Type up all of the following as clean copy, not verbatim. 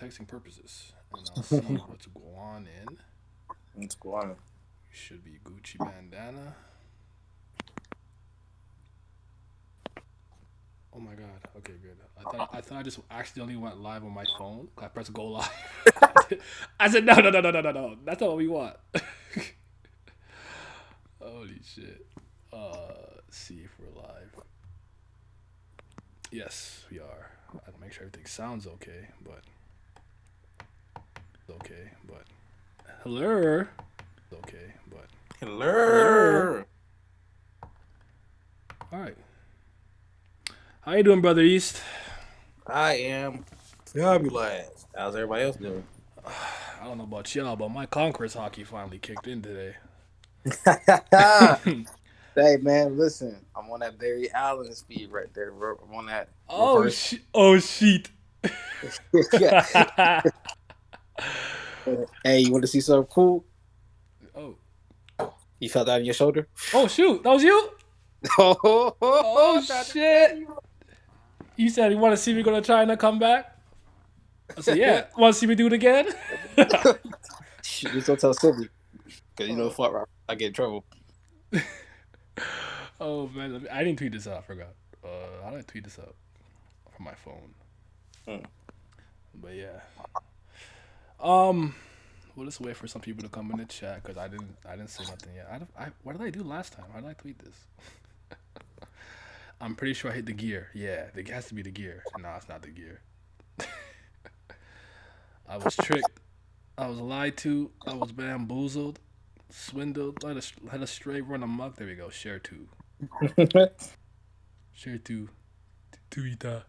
texting purposes, and I'll see what's going on in. What's going on? Should be Gucci bandana. Oh my god. Okay, good. I thought I just accidentally went live on my phone. I pressed go live. I said no, no, no, no, no, no, no. That's not what we want. Holy shit. Let's see if we're live. Yes, we are. I have to make sure everything sounds okay, but hello. Okay, but hello. Hello. All right. How you doing, brother East? I am fabulous. How's everybody else doing? I don't know about y'all, but my Conquerors hockey finally kicked in today. Hey man, listen. I'm on that Barry Allen speed right there, bro. I'm on that Oh reverse. shit! Oh shit! Hey, you want to see something cool? Oh, You felt that in your shoulder? oh shoot! That was you! Oh Tried to tell shit! you. You said you want to see me gonna try and come back. I said, yeah. Want to see me do it again? Shoot, just don't tell Sylvie, cause you know Oh. fuck right. I get in trouble. Oh man, I didn't tweet this out. I forgot. How did I tweet this out from my phone? Hmm. But yeah. Um, we'll just wait for some people to come in the chat because I didn't say nothing yet. What did I do last time? How did I tweet this? I'm pretty sure I hit the gear. Yeah, it has to be the gear. No, it's not the gear. I was tricked. I was lied to. I was bamboozled, swindled, let a stray run amok. There we go. Share two. Share two. Twitter.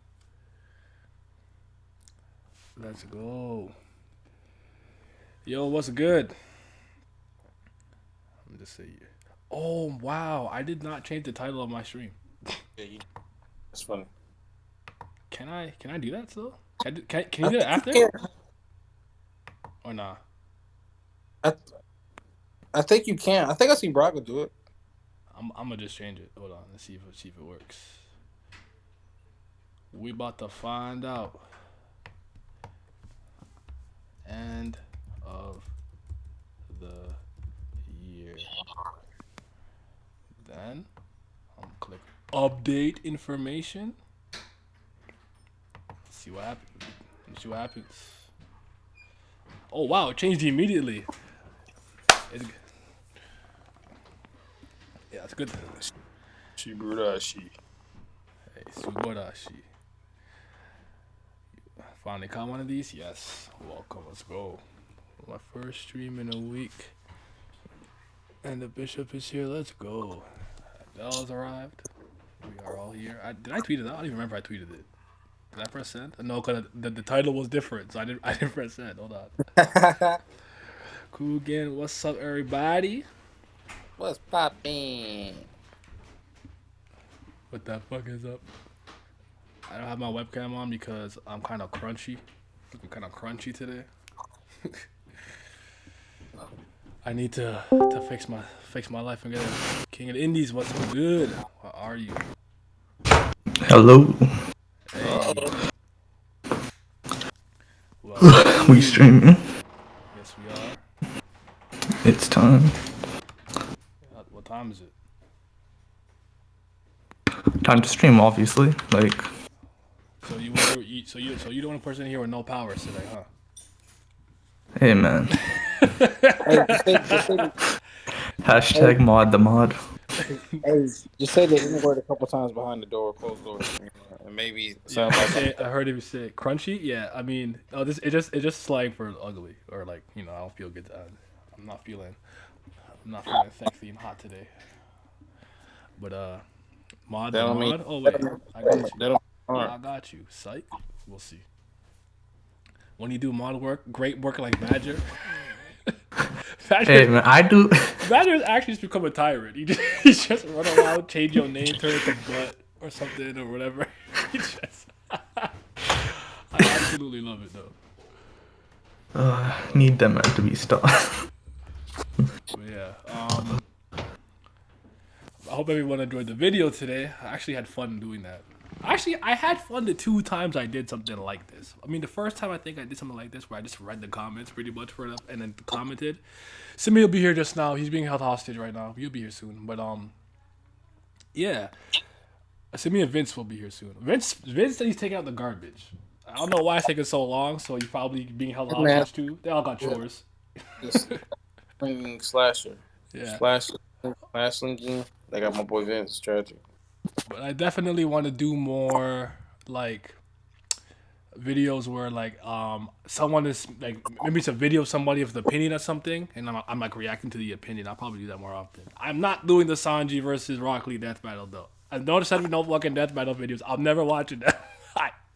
Let's go. Yo, what's good? I'm just saying. Oh wow! I did not change the title of my stream. Yeah, that's funny. Can I do that still? Can I you do it think you after can. or nah? I, I think you can. I think I seen Braga do it. I'm gonna just change it. Hold on. Let's see if it works. We about to find out. End of the year. Then I'm gonna click update information. See what happens. See what happens. Oh wow! It changed immediately. It, yeah, it's good. Shiburashi. Hey, Subarashi. Finally caught one of these? Yes. Welcome. Let's go. My first stream in a week. And the bishop is here. Let's go. Bell's arrived. We are all here. Did I tweet it out? I don't even remember if I tweeted it. Did I press send? No, because the title was different, so I didn't press send. Hold on. Coogan, what's up, everybody? What's poppin'? What the fuck is up? I don't have my webcam on because I'm kind of crunchy. Looking kind of crunchy today. I need to fix my life and get a King of the Indies. What's good? How are you? Hello. Hey, welcome We in. streaming. Yes, we are. It's time. What time is it? Time to stream, obviously. Like, So you the only person here with no powers today, huh? hey man. Hey, just say, hey, Hashtag mod the mod. hey, just say the N word a couple times behind the door, closed doors, and maybe Yeah, sound like I heard him say crunchy. Yeah, I mean, oh, this it just slang for ugly or like I don't feel good. I'm not feeling I'm not feeling sexy and hot today. But mod that the don't mean mod. Oh that wait, don't, I hey, got you. that don't hard. I got you. Psych. We'll see. When you do mod work, great work like Badger. Hey Badger man, I do. Badger's actually just become a tyrant. He just run around, change your name, turn it to butt or something or whatever. He just I absolutely love it though. Need them to be stopped. But yeah, I hope everyone enjoyed the video today. I actually had fun doing that. Actually, I had fun the 2 times I did something like this. I mean, the first time I think I did something like this where I just read the comments pretty much for it up and then commented. Simi will be here just now. He's being held hostage right now. He'll be here soon. But yeah. Simi and Vince will be here soon. Vince said he's taking out the garbage. I don't know why it's taking so long. So he's probably being held That man, hostage too. They all got yeah, chores. this swinging slasher, Yeah. slash linking. They got my boy Vince. It's tragic. But I definitely want to do more like videos where like someone is like maybe it's a video of somebody with an opinion or something and I'm like reacting to the opinion. I'll probably do that more often. I'm not doing the Sanji versus Rock Lee death battle though. I've noticed that no fucking death battle videos. I'm never watching that.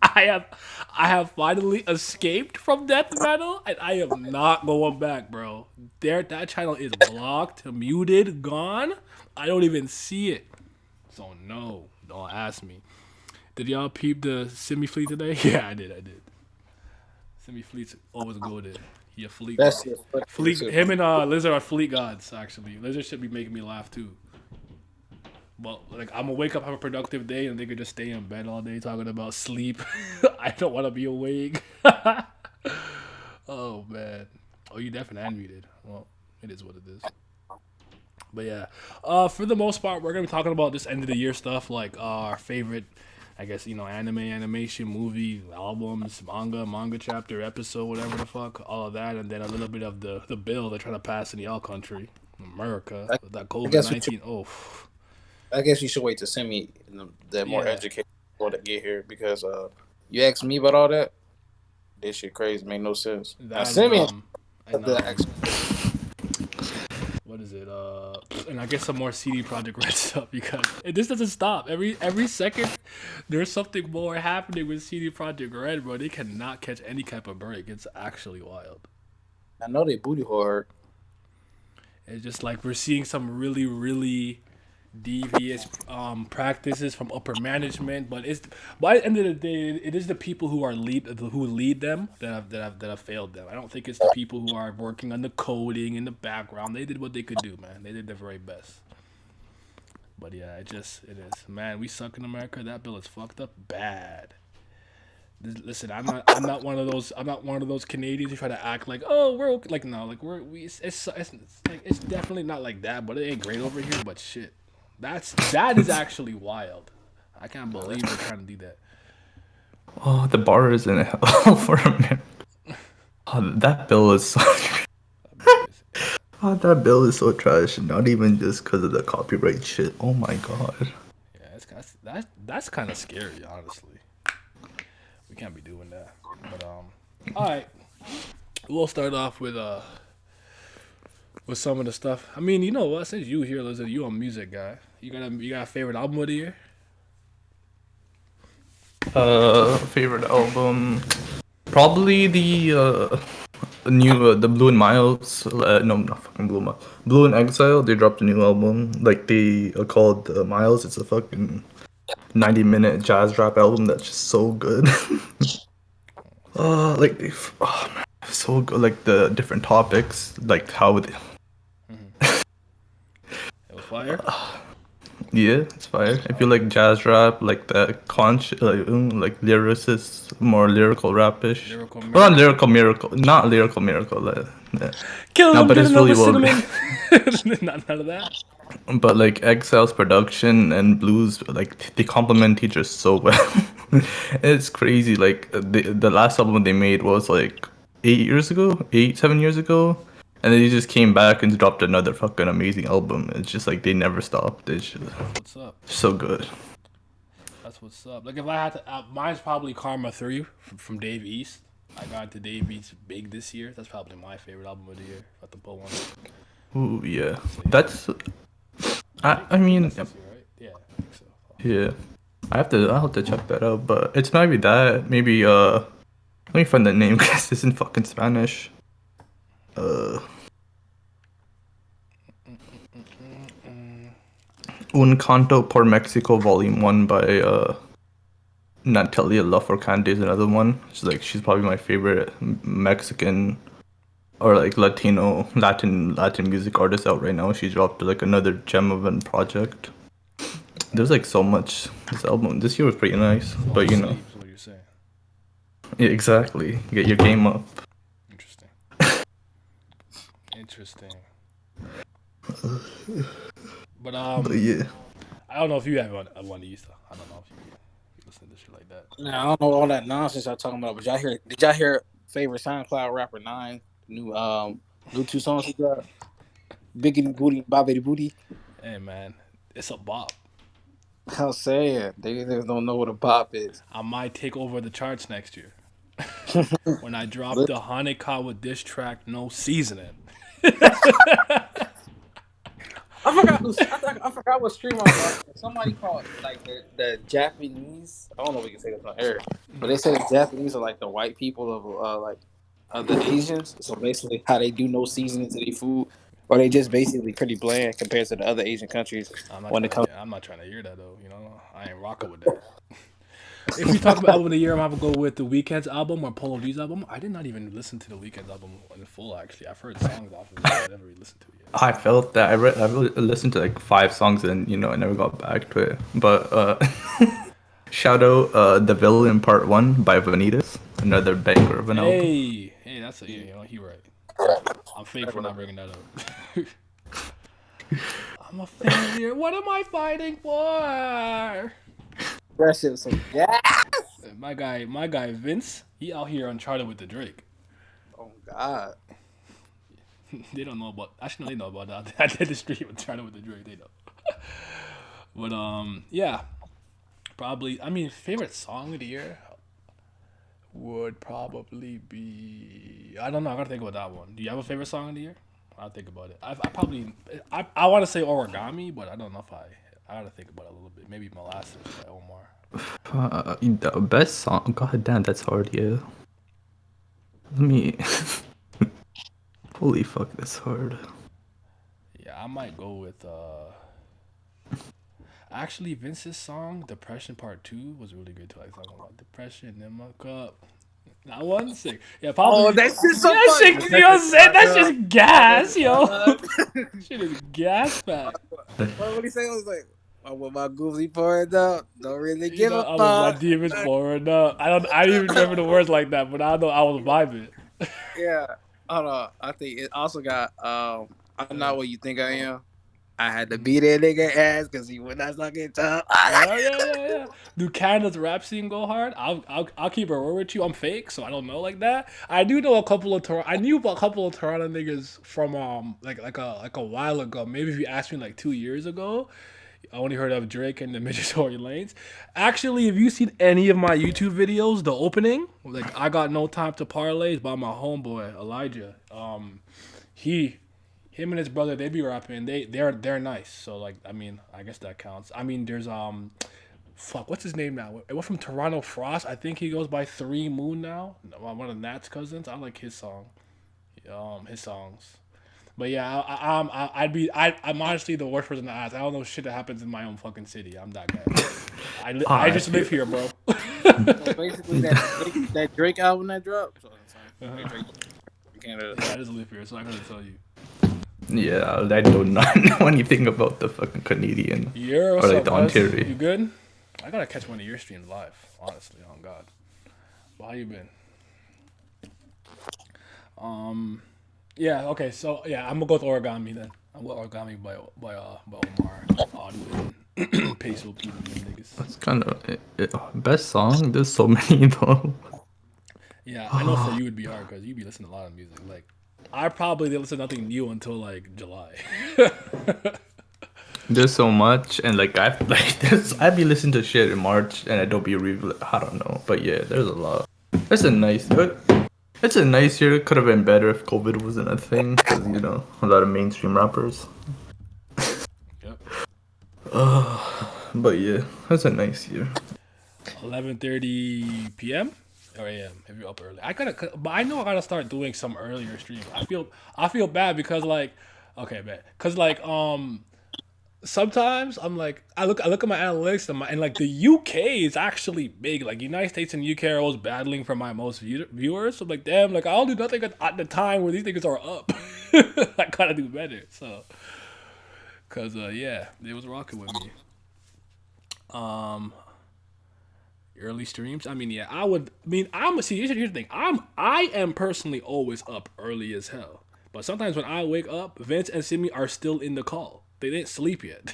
I have finally escaped from death battle and I am not going back, bro. That channel is blocked, muted, gone. I don't even see it. So no, don't ask me. Did y'all peep the Simi Fleet today? Yeah, I did. Simi Fleet's always goaded. He a fleet god. That's it. Fleet. Him and Lizard are fleet gods. Actually, Lizard should be making me laugh too. But like, I'm gonna wake up, have a productive day, and they could just stay in bed all day talking about sleep. I don't want to be awake. Oh man. Oh, you definitely unmuted. Well, it is what it is. But yeah, for the most part, we're gonna be talking about this end of the year stuff, like our favorite, I guess anime, animation, movie, albums, manga chapter, episode, whatever the fuck, all of that, and then a little bit of the bill they're trying to pass in y'all country, America, that I guess COVID-19. Oh, I guess you should wait to send me the more yeah, educated people to get here because you asked me about all that. This shit crazy, make no sense. Now that send me and the actual. what is it? And I guess some more CD Project Red stuff because this doesn't stop. Every second, there's something more happening with CD Project Red, bro. They cannot catch any type of break. It's actually wild. I know they booty hard. It's just like we're seeing some really, really devious practices from upper management, but it's by the end of the day, it is the people who lead them that have failed them. I don't think it's the people who are working on the coding in the background. They did what they could do, man. They did their very best. But yeah, it is. Man, we suck in America. That bill is fucked up bad. Listen, I'm not one of those. I'm not one of those Canadians who try to act like, oh, we're okay. Like no, like it's definitely not like that. But it ain't great over here. But shit, that is actually wild. I can't believe they're trying to do that. Oh, the bar is in hell for America. Oh, that bill is so. Oh, that bill is so trash. Not even just because of the copyright shit. Oh my god. Yeah, that's kind of scary, honestly. We can't be doing that. But all right, we'll start off with some of the stuff. I mean, you know what? Since you here, Lizard, you a music guy. You got a favorite album of the year? Favorite album, probably the new the Blue and Miles. No, not fucking Blue and Exile. They dropped a new album. Like they called Miles. It's a fucking 90-minute jazz rap album that's just so good. Like oh man, so good. Like the different topics, like how It was fire. yeah, it's fire. If you like jazz rap, like the like lyricist, more lyrical rapish. Lyrical Well, not lyrical miracle. Yeah. Kill No, them, but get it's another really well. cinnamon. None of that. But like Exile's production and Blues, like they complement each other so well. It's crazy. Like the last album they made was like 7 years ago, and then they just came back and dropped another fucking amazing album. It's just like they never stopped. It's just What's up? so good. That's what's up. Like if I had to, mine's probably Karma 3 from Dave East. I got to Dave East big this year. That's probably my favorite album of the year. If I had to pull one. Ooh yeah, that's. I mean, That's this year, right? Yeah, I think so. yeah. I'll have to check that out, but it's maybe that. Maybe let me find the name because it's in fucking Spanish. Un Canto por Mexico Volume 1 by Natalia Lafourcade is another one. She's probably my favorite Mexican or like Latin music artist out right now. She dropped like another gem of a project. there's like so much. This album this year was pretty nice, Fall but you know, asleep is what you're saying. yeah, exactly. Get your game up. Interesting. Interesting. But But yeah, I don't know if you have one of these. I don't know if you listen to shit like that. Now I don't know all that nonsense y'all talking about, but y'all hear? Did y'all hear favorite SoundCloud rapper Nine new 2 songs he got? Biggity Booty, Bobbity Booty. Hey man, it's a bop. I'm saying they just don't know what a bop is. I might take over the charts next year I when I drop the Hanekawa diss track, no seasoning. I forgot what stream I was watching. Somebody called like the Japanese. I don't know if we can say this on air, but they said the Japanese are like the white people of the Asians. So basically, how they do no seasoning to their food, or they just basically pretty bland compared to the other Asian countries when it comes. I'm not trying to hear that though. You know, I ain't rocking with that. If we talk about album of the year, I'm gonna go with the Weeknd's album or Polo G's album. I did not even listen to the Weeknd's album in full. Actually, I've heard songs off of it, but I never really listened to it yet. I felt that I listened to like 5 songs and you know I never got back to it. But shout out The Villain Part 1 by Vanitas, another banger of an album. Hey, that's a you know he right. I'm fake for not bringing that up. I'm a failure. What am I fighting for? That shit was so yeah. My guy Vince, he out here uncharted with the Drake. Oh God. They don't know about. Actually, no, they know about that. I did the stream uncharted with the Drake. They know. But yeah, probably. I mean, favorite song of the year would probably be. I don't know. I gotta think about that one. Do you have a favorite song of the year? I'll think about it. I probably. I want to say Origami, but I don't know if I gotta think about it a little bit. Maybe Molasses by Omar. The best song. God damn, that's hard. Yeah. Let me. Holy fuck, that's hard. Yeah, I might go with. Actually, Vince's song "Depression Part 2" was really good too. I was talking about depression in my cup. That one's sick. Yeah, probably. Oh, that shit's so That funny. shit, you know what I'm saying? That's just gas, yo. Shit is gas pack. What he say? I was like, oh, with my goofy pouring out, don't really You give know, a I was my fuck. demons pouring up. I didn't even remember the words like that, but I know I was vibing. Yeah. Hold on. I think it also got I'm not what you think I am. I had to beat that nigga ass because he would not suck it up. Yeah. Do Canada's rap scene go hard? I'll keep it real with you. I'm fake, so I don't know like that. I do know a couple of I knew about a couple of Toronto niggas from like a while ago. Maybe if you asked me like 2 years ago, I only heard of Drake and the Midget Tory Lanes. Actually, if you seen any of my YouTube videos, the opening, like I got no time to parlay, by my homeboy Elijah. He him and his brother, they be rapping. They're nice. So like, I mean, I guess that counts. I mean, there's fuck, what's his name now? It went from Toronto Frost. I think he goes by 3 Moon now. One of Nat's cousins. I like his songs. But yeah, I'm honestly the worst person to ask. I don't know shit that happens in my own fucking city. I'm that guy. I just live here, bro. So basically, that Drake album that dropped. So Drake, Canada. Yeah, I just live here, so I gotta tell you. Yeah, I do not know anything about the fucking Canadian You're or what's like up, the guys? Ontario. You good? I gotta catch one of your streams live. Honestly, on God. But how you been? Yeah. Okay. So yeah, I'm gonna go with Origami then. I'm with Origami by Omar. Audio Peso people, them niggas. That's kind of best song. There's so many though. Yeah, I know for you it'd be hard because you be listening to a lot of music. Like, I probably didn't listen to nothing new until like July. There's so much, and like I'd be listening to shit in March, and I don't be I don't know, but yeah, there's a lot. It's a nice year. It could have been better if COVID wasn't a thing, because you know a lot of mainstream rappers. Yep. But yeah, it's a nice year. 11:30 p.m. or a.m. if you're up early. But I know I gotta start doing some earlier streams. I feel bad because like, okay, man, because like sometimes I'm like I look at my analytics and like the UK is actually big. Like United States and UK are always battling for my most viewers. So I'm like, damn, like I'll do nothing at the time where these niggas are up. I gotta do better. So, cause yeah, they was rocking with me. Um, early streams. I mean, yeah, I would. I mean, I'm see. Here's the thing. I am personally always up early as hell. But sometimes when I wake up, Vince and Simi are still in the call. They didn't sleep yet.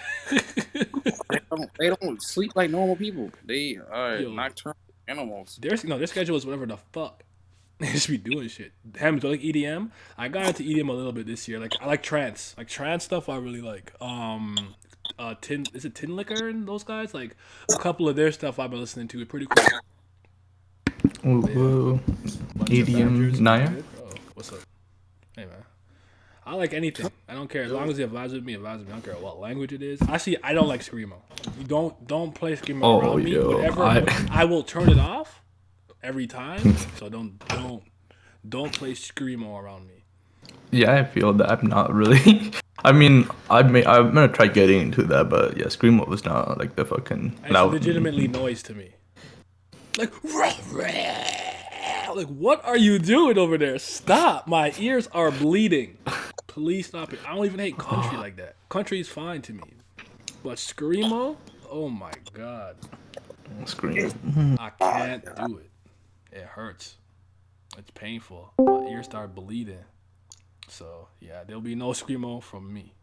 They don't sleep like normal people. They are Yo, nocturnal animals. their schedule is whatever the fuck. They just be doing shit. Damn, do you like EDM? I got into EDM a little bit this year. Like I like trance. Like trance stuff I really like. Tin is it Tin Liquor and those guys? Like a couple of their stuff I've been listening to. It's pretty cool. But yeah, Whoa. bunch of EDM badgers. You Naya? good? Oh, what's up? Hey man. I like anything. I don't care as long as it vibes with me. It vibes with me. I don't care what language it is. Actually, I don't like screamo. You don't play screamo Oh, around me. yo, Whatever. I will turn it off every time. So don't play screamo around me. yeah, I feel that. I'm not really. I mean, I'm gonna try getting into that, but yeah, Screamo was not like the fucking It's loud. legitimately noise to me. Like, like what are you doing over there? Stop! My ears are bleeding. Please stop it. I don't even hate country like that. Country is fine to me, but screamo, oh my god, Scream. I can't do it. It hurts. It's painful. My ears start bleeding. So yeah, there'll be no screamo from me.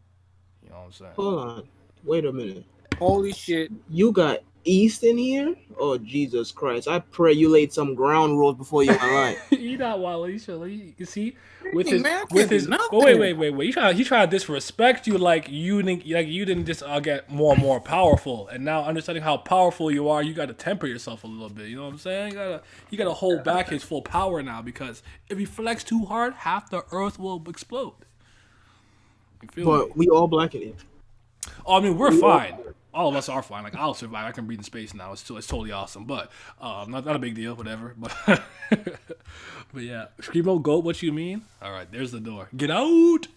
You know what I'm saying? Hold on. Wait a minute. Holy shit! You got East in here? Oh, Jesus Christ. I pray you laid some ground rules before you went line. He not Wally. You see, with Hey his man, I with can't do his. nothing. Oh wait. He trying to disrespect you like you didn't just get more and more powerful, and now understanding how powerful you are, you got to temper yourself a little bit. You know what I'm saying? You gotta hold back his full power now because if he flex too hard, half the earth will explode. You feel me? But we all black in here. Oh, I mean, we're fine. All of us are fine. Like I'll survive. I can breathe in space now. It's totally awesome. But not a big deal. Whatever. But but yeah, Screamo goat. What you mean? All right, there's the door. Get out.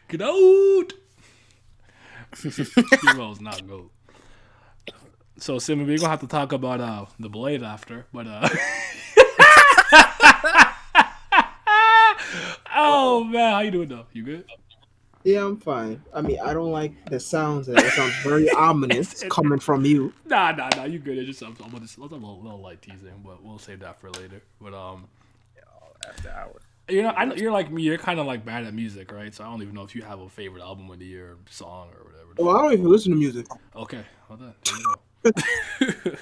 Get out. Screamo's not goat. So Simon, we're gonna have to talk about the blade after. But oh man, how you doing though? You good? Yeah, I'm fine. I mean, I don't like the sounds. It sounds very ominous coming from you. Nah. You good? It's just I'm let's have a little light teasing, but we'll save that for later. But After hours. you know, I know you're like me. You're kind of like bad at music, right? So I don't even know if you have a favorite album of the year, song, or whatever. Well, I don't even listen to music. Okay, well then, there you go.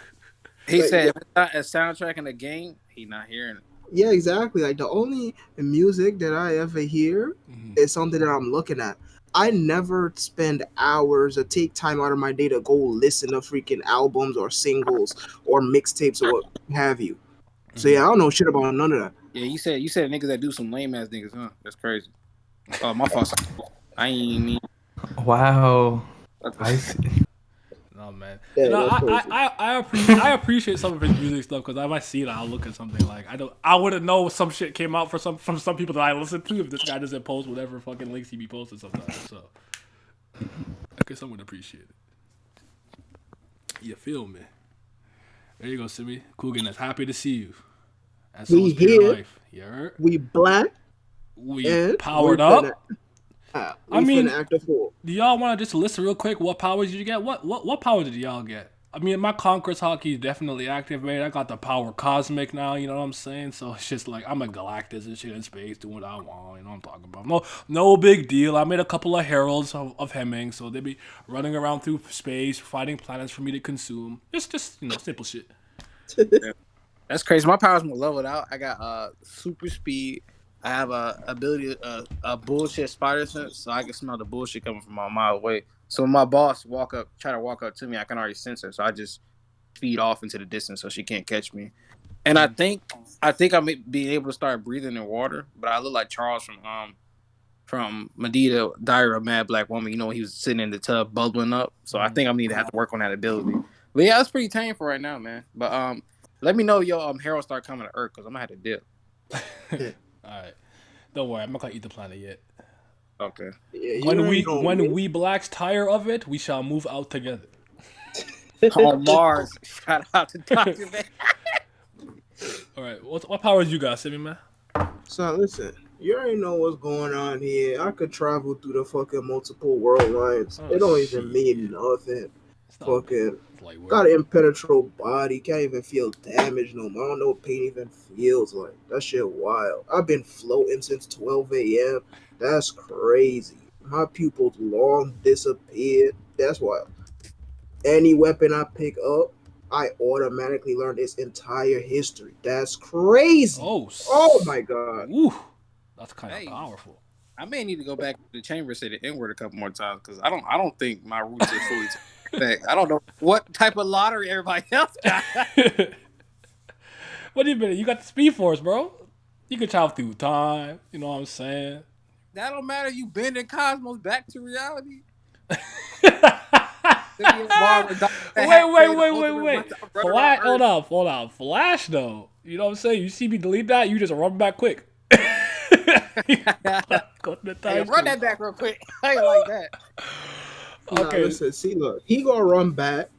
He Like, said if it's not a soundtrack in the game, he not hearing it. yeah, exactly. Like the only music that I ever hear is something that I'm looking at. I never spend hours or take time out of my day to go listen to freaking albums or singles or mixtapes or what have you. So yeah, I don't know shit about none of that. Yeah, you said niggas that do some lame ass niggas, huh? That's crazy. Oh, my fault. I ain't mean. Wow. I see. No man, Yeah, you know, that's crazy. I appreciate some of his music stuff because I might see it, I'll look at something like I wouldn't know some shit came out from some people that I listen to if this guy doesn't post whatever fucking links he be posting sometimes. So I guess someone appreciate it. You feel me? There you go, Simi. Coogan is happy to see you. And so We is Peter here. Life. You heard? We black We and powered we up. we I mean, finna act a fool. do y'all want to just list real quick what powers did you get? What power did y'all get? I mean, my Conqueror's hockey is definitely activated. I got the power cosmic now, you know what I'm saying? So it's just like I'm a Galactus and shit in space doing what I want, you know what I'm talking about. No big deal. I made a couple of heralds of Hemming, so they be running around through space, fighting planets for me to consume. Just simple shit. That's crazy. My power's more leveled out. I got super speed. I have a ability a bullshit spider sense, so I can smell the bullshit coming from a mile away. So when my boss try to walk up to me, I can already sense her. So I just speed off into the distance so she can't catch me. And I think I may be able to start breathing in water, but I look like Charles from Medea, Diary of a Mad Black Woman. You know, he was sitting in the tub bubbling up. So I think I'm gonna have to work on that ability. But yeah, that's pretty tame for right now, man. But let me know your Herald start coming to Earth because I'm gonna have to dip. All right. Don't worry, I'm not gonna eat the planet yet. Okay. Yeah, When we blacks tire of it, we shall move out together. On Mars. Shout out to Dr. Man. All right, what powers you got, Simi man? So listen, you already know what's going on here. I could travel through the fucking multiple world lines. Oh, It don't shit. even mean nothing. It's not big. Fucking It's like got weird. an impenetrable body. Can't even feel damage no more. I don't know what pain even feels like. That shit wild. I've been floating since 12 a.m. That's crazy. My pupils long disappeared. That's wild. Any weapon I pick up, I automatically learn its entire history. That's crazy. Oh, Oh my god. ooh, that's kind of Hey, powerful. I may need to go back to the chamber and say the N word a couple more times because I don't think my roots are fully back. I don't know what type of lottery everybody else got. What do you mean? You got the Speed Force, bro. You can travel through time. You know what I'm saying? That don't matter. You bending cosmos back to reality. wait, Look at Marvel that wait, create an wait, wait, ultimate wait. once I'm running around Flash, Earth. hold on. Flash, though. You know what I'm saying? You see me delete that, you just run back quick. Go to the Hey, time run stream. that back real quick. I ain't like that. Nah, Okay, listen, see, look, he gonna run back.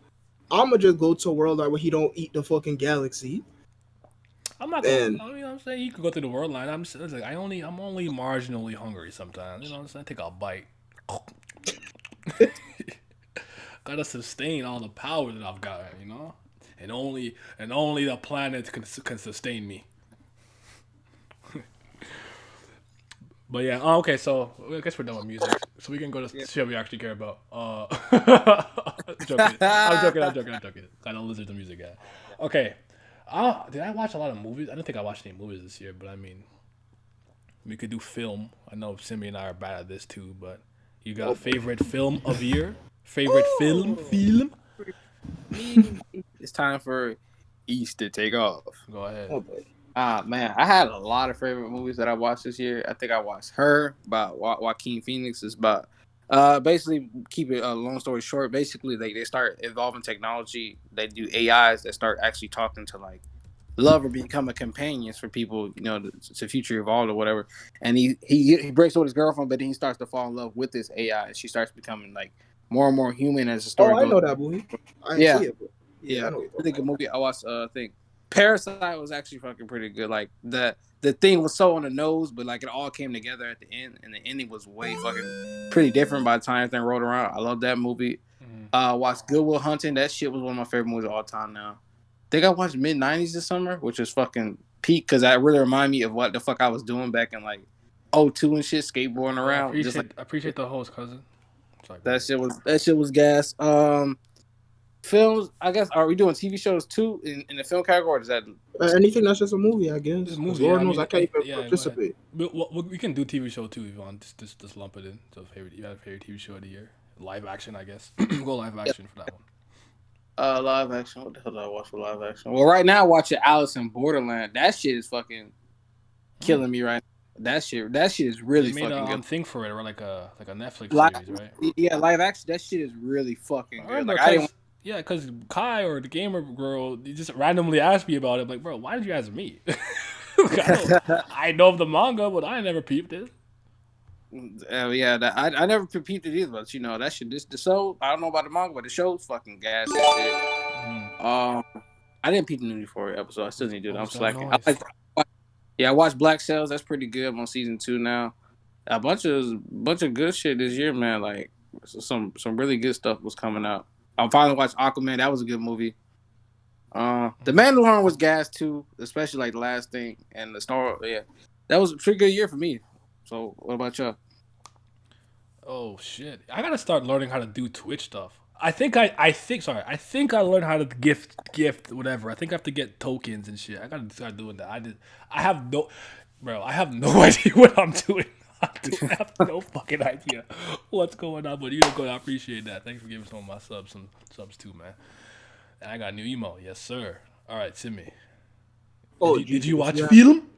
I'ma just go to a world like where he don't eat the fucking galaxy. I'm not gonna. And I mean, I'm saying you could go through the world line. It's like I'm only marginally hungry sometimes. You know what I'm saying? Take a bite. Gotta sustain all the power that I've got. You know, and only the planet can sustain me. But yeah, okay. So I guess we're done with music. So we can go to Yeah. shit we actually care about. Joking. I'm joking. I don't listen to music guy. Okay. Did I watch a lot of movies? I don't think I watched any movies this year, but I mean, we could do film. I know Simi and I are bad at this too, but you got favorite film of year? Favorite film? Ooh. Film? Me. It's time for East to take off. Go ahead. oh boy. Man, I had a lot of favorite movies that I watched this year. I think I watched Her by Joaquin Phoenix. It's about basically keep it a long story short. Basically, they start evolving technology. They do AIs that start actually talking to like love or become a companions for people, you know, to future evolved or whatever. And he breaks up with his girlfriend, but then he starts to fall in love with this AI. And she starts becoming like more and more human as the Oh, story I goes. know that movie. I ain't Yeah, see it, but yeah, I yeah, know what you're really talking good about. movie. I watched. I think Parasite was actually fucking pretty good. Like the thing was so on the nose, but like it all came together at the end, and the ending was way fucking pretty different by the time everything rolled around. I love that movie. Watched Good Will Hunting. That shit was one of my favorite movies of all time. Now, I think I watched mid '90s this summer, which was fucking peak because that really reminded me of what the fuck I was doing back in like '02 and shit, skateboarding Yo, around. Just like I appreciate the host, cousin. It's like that weird. shit was gas. Films, I guess. Are we doing TV shows too in the film category? Or is that Anything that's just a movie, I This guess. Because movie, yeah, Lord I knows I mean, can't even yeah, go ahead. participate. We can do TV show too if you want. Just lump it in. So favorite, you have a favorite TV show of the year? Live action, I guess. Go live action for that one. live action? What the hell did I watch for live action? Well, right now I'm watching Alice in Borderland. That shit is fucking killing me right now. That shit is They really made a fucking good. thing for it, or like a Netflix Live, series, right? yeah, live action. That shit is really fucking I good. remember Like I didn't. because yeah, because Kai or the gamer girl he just randomly asked me about it. I'm like, bro, why did you ask me? I know of the manga, but I never peeped it. Yeah, I never peeped it either, but you know that shit. This the show. I don't know about the manga, but the show's fucking gas and shit. I didn't peep the new for episode. I still need to do What that. I'm was that slacking. I noise? like. Yeah, I watched Black Sails. That's pretty good. I'm on season 2 now. A bunch of good shit this year, man. Like some really good stuff was coming out. I finally watched Aquaman. That was a good movie. The Mandalorian was gas too, especially like the last thing and the Star. Yeah, that was a pretty good year for me. So what about you? Oh shit! I gotta start learning how to do Twitch stuff. I think I learned how to gift whatever. I think I have to get tokens and shit. I gotta start doing that. I have no, bro. I have no idea what I'm doing. I have no fucking idea what's going on. But you know, I appreciate that. Thanks for giving some of my some subs too, man. And I got a new email. Yes, sir. All right, Timmy. Oh, Did you Jesus. watch Yeah. film?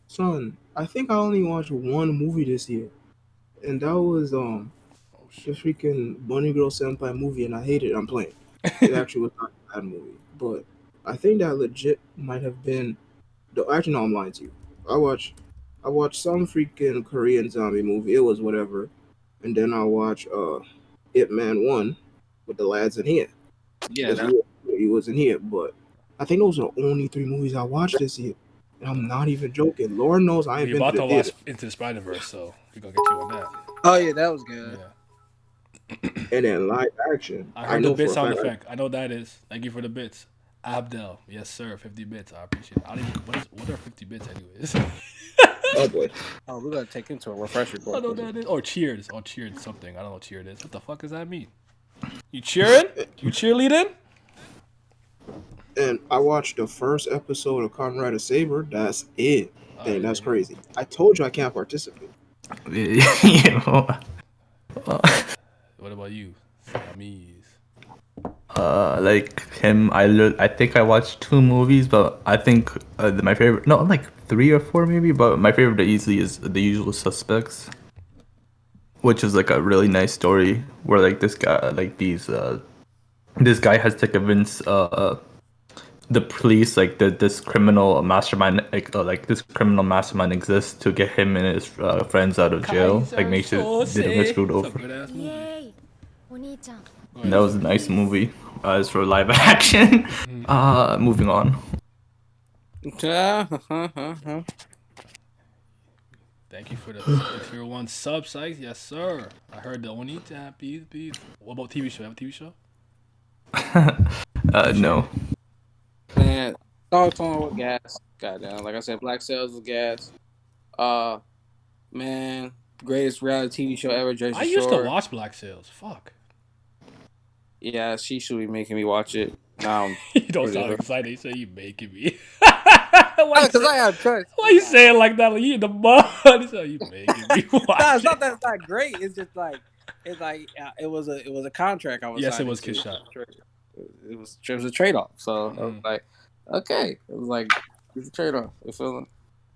Son, I think I only watched one movie this year. And that was Oh the shit. freaking Bunny Girl Senpai movie, and I hated it. I'm playing. It actually was not a bad movie. But I think that legit might have been actually no, I'm lying to you. I watched I watched some freaking Korean zombie movie. It was whatever. And then I watched It Man 1 with the lads in here. Yeah, Because he was in here. But I think those are the only three movies I watched this year. And I'm not even joking. Lord knows I ain't We been to about the to watch theater. Into the Spider Verse, so we gonna get you on that. oh yeah, that was good. Yeah. And then live action, I I heard the know bit for a sound fact. effect. I know what that is. Thank you for the bits. Abdel, yes sir, 50 bits. I appreciate it. I don't even what are 50 bits anyways? Oh boy, Oh, we're gonna take into a refresher I course. know what that is. Or cheers. Or cheered something. I don't know what cheered is. What the fuck does that mean? You cheering? You cheerleading? and I watched the first episode of Kamen Rider Saber. That's it. Dang, Alright, that's crazy. I told you I can't participate. You know, what about you? Siamese. like him, I think I watched 2 movies, but I think my favorite, no, like 3 or 4 maybe, but my favorite easily is The Usual Suspects, which is like a really nice story where like this guy has to convince the police like that this criminal mastermind like this criminal mastermind exists to get him and his friends out of jail, like Kaiser make sure they don't get Sose. screwed It's a over. good ass movie. イエーイお兄ちゃん Go And ahead, that was Lisa. a nice movie. As for live action, moving on. Thank you for the tier 1 sub, Sykes. Yes, sir. I heard the Onita. Peace. What about TV show? Have a TV show? No. Man, thoughts on with gas. Goddamn, like I said, Black Sails was gas. Man, greatest reality TV show ever, Jersey I used to Shore. watch Black Sails. Fuck. Yeah, she should be making me watch it. Now, You don't sound excited. You say you making me. because I have trust. Why you saying it like that? Like you in the mud. You say you making me watch No, it's it. not that it's not great. It's just like it was a contract I was. Yes, it signing was to. Kiss Shot. It was a trade off. So I was like, okay, it was like it's a trade off.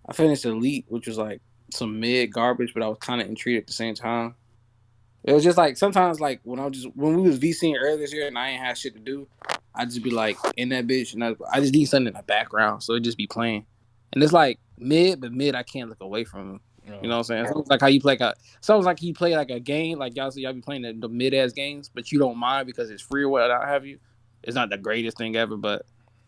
I finished Elite, which was like some mid garbage, but I was kind of intrigued at the same time. It was just like sometimes like when we was VCing earlier this year and I ain't had shit to do, I just be like in that bitch and I just need something in the background, so it just be playing. And it's like mid, but mid I can't look away from them. You know what I'm saying? It's like how you play sounds like you play like a game, like y'all be playing the mid ass games, but you don't mind because it's free or what have you. It's not the greatest thing ever, but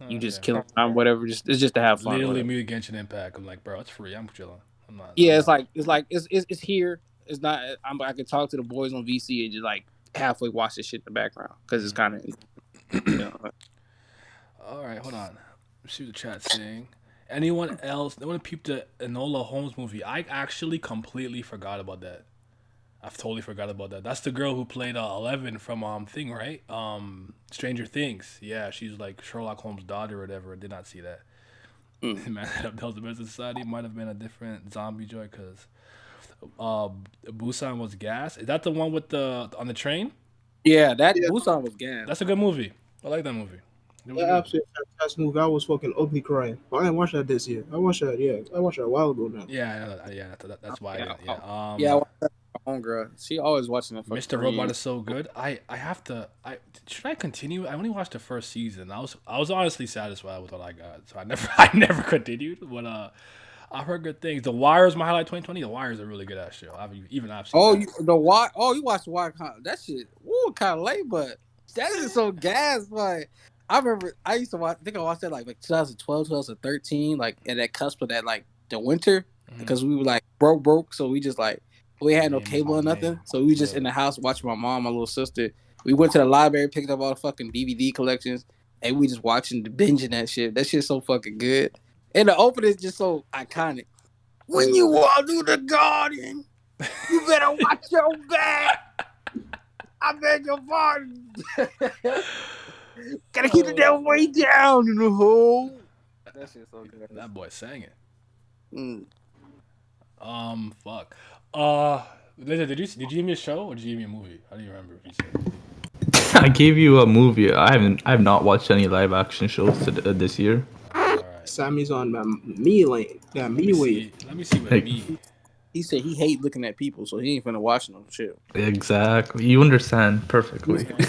you just kill time, whatever. It's just to have fun. Literally me against an Impact. I'm like, bro, it's free. I'm chilling. I'm not. Yeah, it's here. It's not. I can talk to the boys on VC and just like halfway watch this shit in the background because it's kind of. You know. All right, hold on. Let's see what the chat's saying. Anyone else? No one peeped the Enola Holmes movie. I actually completely forgot about that. I've totally forgot about that. That's the girl who played 11 from thing, right? Stranger Things. Yeah, she's like Sherlock Holmes' daughter or whatever. I did not see that. Man, that was the best of society. Might have been a different zombie joy because Busan was gas. Is that the one with the on the train? Yeah, that Busan was gas. That's a good movie. I like that movie. That absolutely fantastic movie. I was fucking ugly crying. But I didn't watch that this year. I watched that. Yeah, I watched that a while ago now. Yeah, that's why I didn't. Yeah. Yeah, I watched that with my homegirl. She always watching that. Mr. Robot is so good. I have to. Should I continue? I only watched the first season. I was honestly satisfied with what I got, so I never continued. But I've heard good things. The Wire is my highlight 2020. The Wire is a really good ass show. I've seen. Oh, that. you watched the Wire? That shit. Woo, kind of late, but that is so gas. But I remember I used to watch. I think I watched that like 2012, 2013, like at that cusp of that like the winter because we were like broke, so we just like. We had no cable or nothing, so we was just in the house watching my mom, my little sister. We went to the library, picked up all the fucking DVD collections, and we just watching, binging that shit. That shit's so fucking good. And the opening is just so iconic. When you walk through the garden, you better watch your back. I beg your pardon. Gotta keep the devil way down in the hole. That shit's so good. That boy sang it. Fuck. Did you give me a show or did you give me a movie? I don't even remember if you said. I gave you a movie. I have not watched any live action shows this year. All right. Sammy's on my me lane. That me wave. Let me see what Like- me. He said he hate looking at people, so he ain't finna watch no shit. Exactly. You understand perfectly. He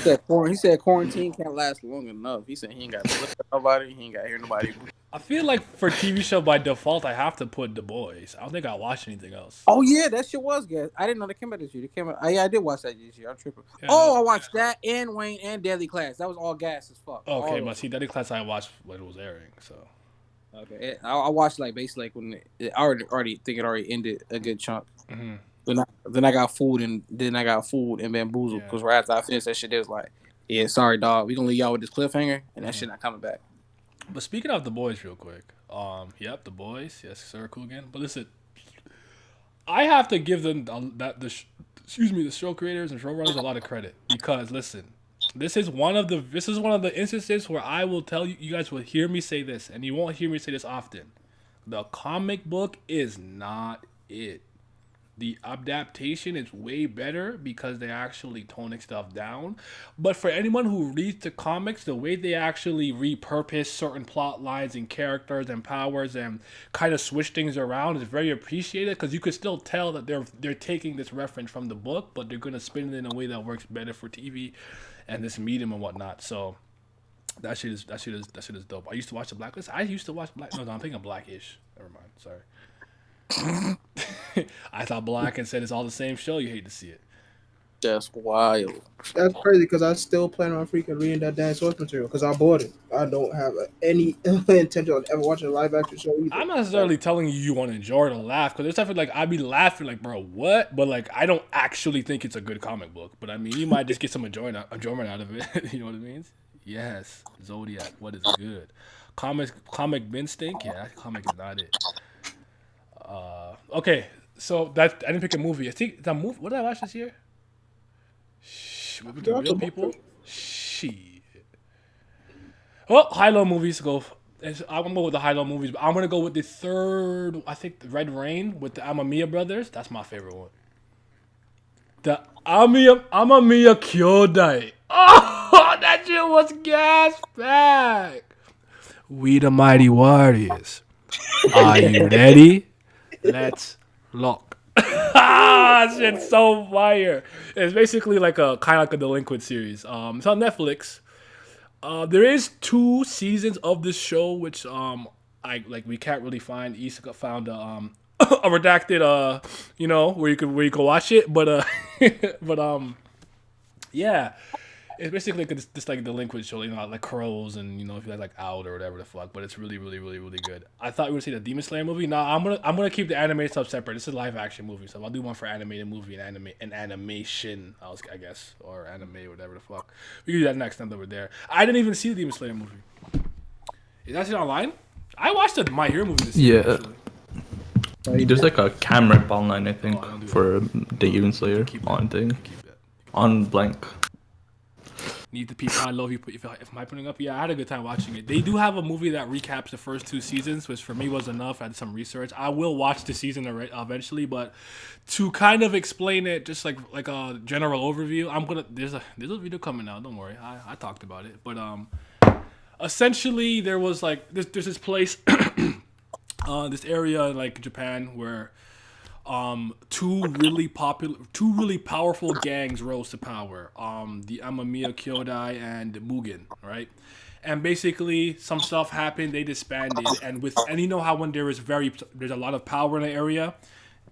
said quarantine can't last long enough. He said he ain't got to look at nobody. He ain't got to hear nobody. I feel like for TV show by default, I have to put The Boys. I don't think I watched anything else. Oh yeah, that shit was good. I didn't know they came out this year. They came out. Yeah, I did watch that this year. I'm tripping. Yeah, I watched that and Wayne and Deadly Class. That was all gas as fuck. Okay, but see, Deadly Class I watched when it was airing, so. Okay, I watched like basically like when it already ended a good chunk. Then I got food and bamboozled Yeah. because right after I finished that shit, they was like, "Yeah, sorry, dog. We gonna leave y'all with this cliffhanger, and that shit not coming back." But speaking of the boys, real quick. Yep, the boys. Yes, sir, Coogan. But listen, I have to give them the show creators and showrunners a lot of credit because listen, this is one of the instances where I will tell you, you guys will hear me say this, and you won't hear me say this often. The comic book is not it. The adaptation is way better because they actually toning stuff down. But for anyone who reads the comics, the way they actually repurpose certain plot lines and characters and powers and kind of switch things around is very appreciated because you could still tell that they're taking this reference from the book, but they're gonna spin it in a way that works better for TV and this medium and whatnot. So that shit is dope. I used to watch the Blacklist. I used to watch Black. No, I'm thinking Blackish. Never mind. Sorry. I thought Black and said it's all the same show. You hate to see it. That's wild. That's crazy because I still plan on freaking reading that damn source material because I bought it. I don't have any intention of ever watching a live action show either. I'm not necessarily telling you want to enjoy it or laugh because there's stuff like I'd be laughing like, bro, what? But like, I don't actually think it's a good comic book. But I mean, you might just get some enjoyment out of it. You know what I mean? Yes, Zodiac. What is good? Comic bin stink. Yeah, that comic is not it. Okay, so that I didn't pick a movie. I think the movie. What did I watch this year? With the real people. Shit. Well, high-low movies go. I'm gonna go with the high-low movies, but I'm gonna go with the third. I think the Red Rain with the Amamiya brothers. That's my favorite one. The Amamiya Kyodai. Oh, that shit was gas back. We the mighty warriors. Are you ready? Let's lock. Ah, shit's so fire. It's basically like a kind of like a delinquent series. It's on Netflix. There is 2 seasons of this show, which I like we can't really find. Issa found a redacted where you can watch it, but but yeah. It's basically like this like delinquent show, like Crows and if you guys like Out or whatever the fuck. But it's really, really, really, really good. I thought we would see the Demon Slayer movie. No, I'm gonna keep the animated stuff separate. This is a live action movie, so I'll do one for animated movie and animation. I guess or anime, whatever the fuck. We can do that next time that we're there. I didn't even see the Demon Slayer movie. Is that shit online? I watched the My Hero movie this year. Yeah. Actually. There's like a camera rip online, I think, don't do for the Demon Slayer on thing. Keep that. On blank. Need the people I love you. If am I putting up? Yeah, I had a good time watching it. They do have a movie that recaps the first 2 seasons, which for me was enough. I did some research. I will watch the season eventually, but to kind of explain it, just like a general overview, there's a video coming out. Don't worry, I talked about it. But essentially there was like there's this place, this area in like Japan where two really powerful gangs rose to power. The Amamiya Kyodai and Mugen, right? And basically some stuff happened, they disbanded, and you know how when there's a lot of power in an area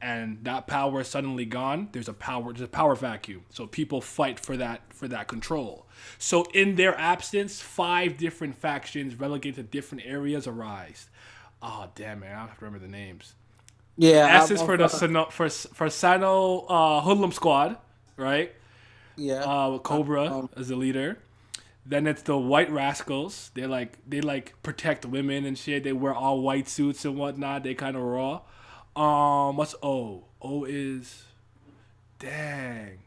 and that power is suddenly gone, there's a power vacuum. So people fight for that control. So in their absence, 5 different factions relegated to different areas arise. Oh damn, man, I don't have to remember the names. Yeah, S is for the Sano Hoodlum Squad, right? Yeah. With Cobra as the leader. Then it's the White Rascals. They protect women and shit. They wear all white suits and whatnot. They kind of raw. What's O? O is dang.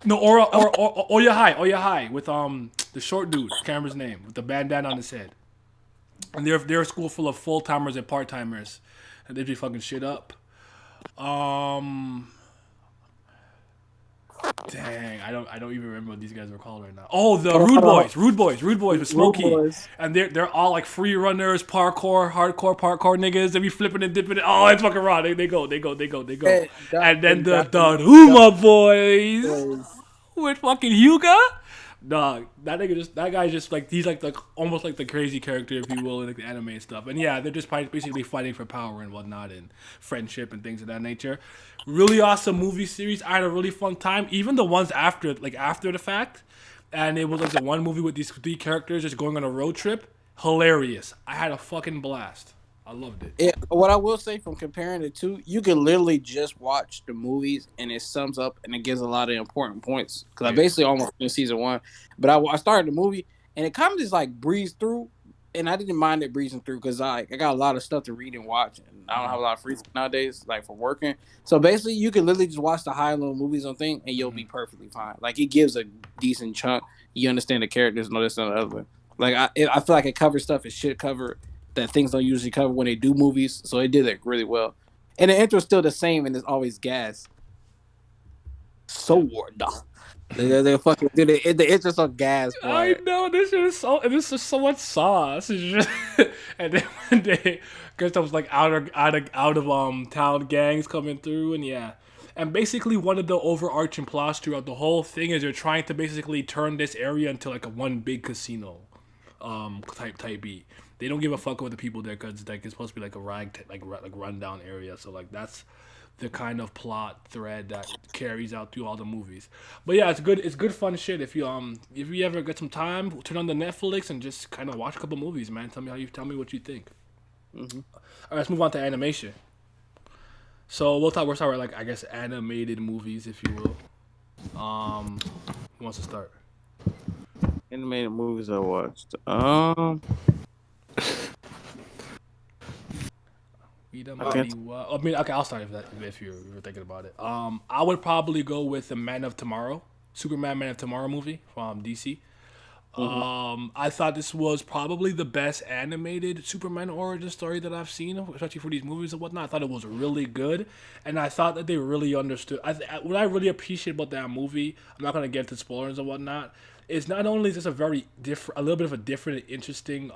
No, Oyahai with the short dude. Can't remember his name with the bandana on his head. And they're a school full of full timers and part timers. And they be fucking shit up. Dang, I don't even remember what these guys are called right now. Oh, the Rude Boys with Smokey, and they're all like free runners, hardcore parkour niggas. They be flipping and dipping. Oh, it's fucking raw. They go. Hey, And then the Huma boys with fucking Hyuga. Dog, that guy just like he's like almost like the crazy character, if you will, in like the anime and stuff. And yeah, they're just basically fighting for power and whatnot and friendship and things of that nature. Really awesome movie series. I had a really fun time. Even the ones after the fact, and it was like the one movie with these 3 characters just going on a road trip. Hilarious. I had a fucking blast. I loved it. What I will say from comparing the two, you can literally just watch the movies and it sums up and it gives a lot of important points. Because I Yeah. basically almost finished season one, but I started the movie and it kind of just like breezed through, and I didn't mind it breezing through because I got a lot of stuff to read and watch, and I don't have a lot of free time nowadays, like for working. So basically, you can literally just watch the high level movies on thing and you'll be perfectly fine. Like it gives a decent chunk. You understand the characters, no this and the other. Like I feel like it covers stuff it should cover that things don't usually cover when they do movies. So they did that really well. And the intro's still the same and it's always gas. Yeah. Sword. They fucking do the intro on gas, I boy. know this is so much sauce. It's just- and then one day, because there was like out of town gangs coming through, and yeah, and basically one of the overarching plots throughout the whole thing is they're trying to basically turn this area into like a one big casino, type beat. They don't give a fuck with the people there because like it's supposed to be like a like rundown area. So like that's the kind of plot thread that carries out through all the movies. But yeah, it's good. It's good fun shit. If you ever get some time, turn on the Netflix and just kind of watch a couple movies, man. Tell me what you think. Mm-hmm. All right, let's move on to animation. So we'll start with like I guess animated movies, if you will. Who wants to start? Animated movies I watched. Be the I can't. mighty I mean, okay, I'll start if you're thinking about it. I would probably go with the Man of Tomorrow, Superman Man of Tomorrow movie from DC. Mhm. I thought this was probably the best animated Superman origin story that I've seen, especially for these movies and whatnot. I thought it was really good, and I thought that they really understood. What I really appreciate about that movie, I'm not gonna get into spoilers and whatnot. Is not only is this a very different, a little bit of a different, and interesting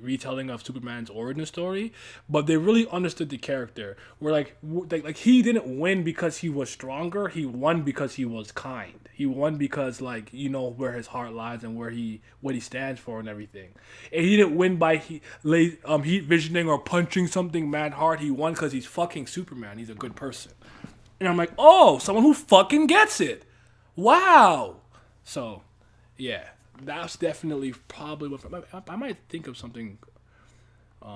retelling of Superman's origin story, but they really understood the character. Where like he didn't win because he was stronger. He won because he was kind. He won because like where his heart lies and what he stands for and everything. And he didn't win by heat visioning or punching something mad hard. He won because he's fucking Superman. He's a good person. And I'm like, oh, someone who fucking gets it. Wow. So, yeah, that's definitely probably what I might think of something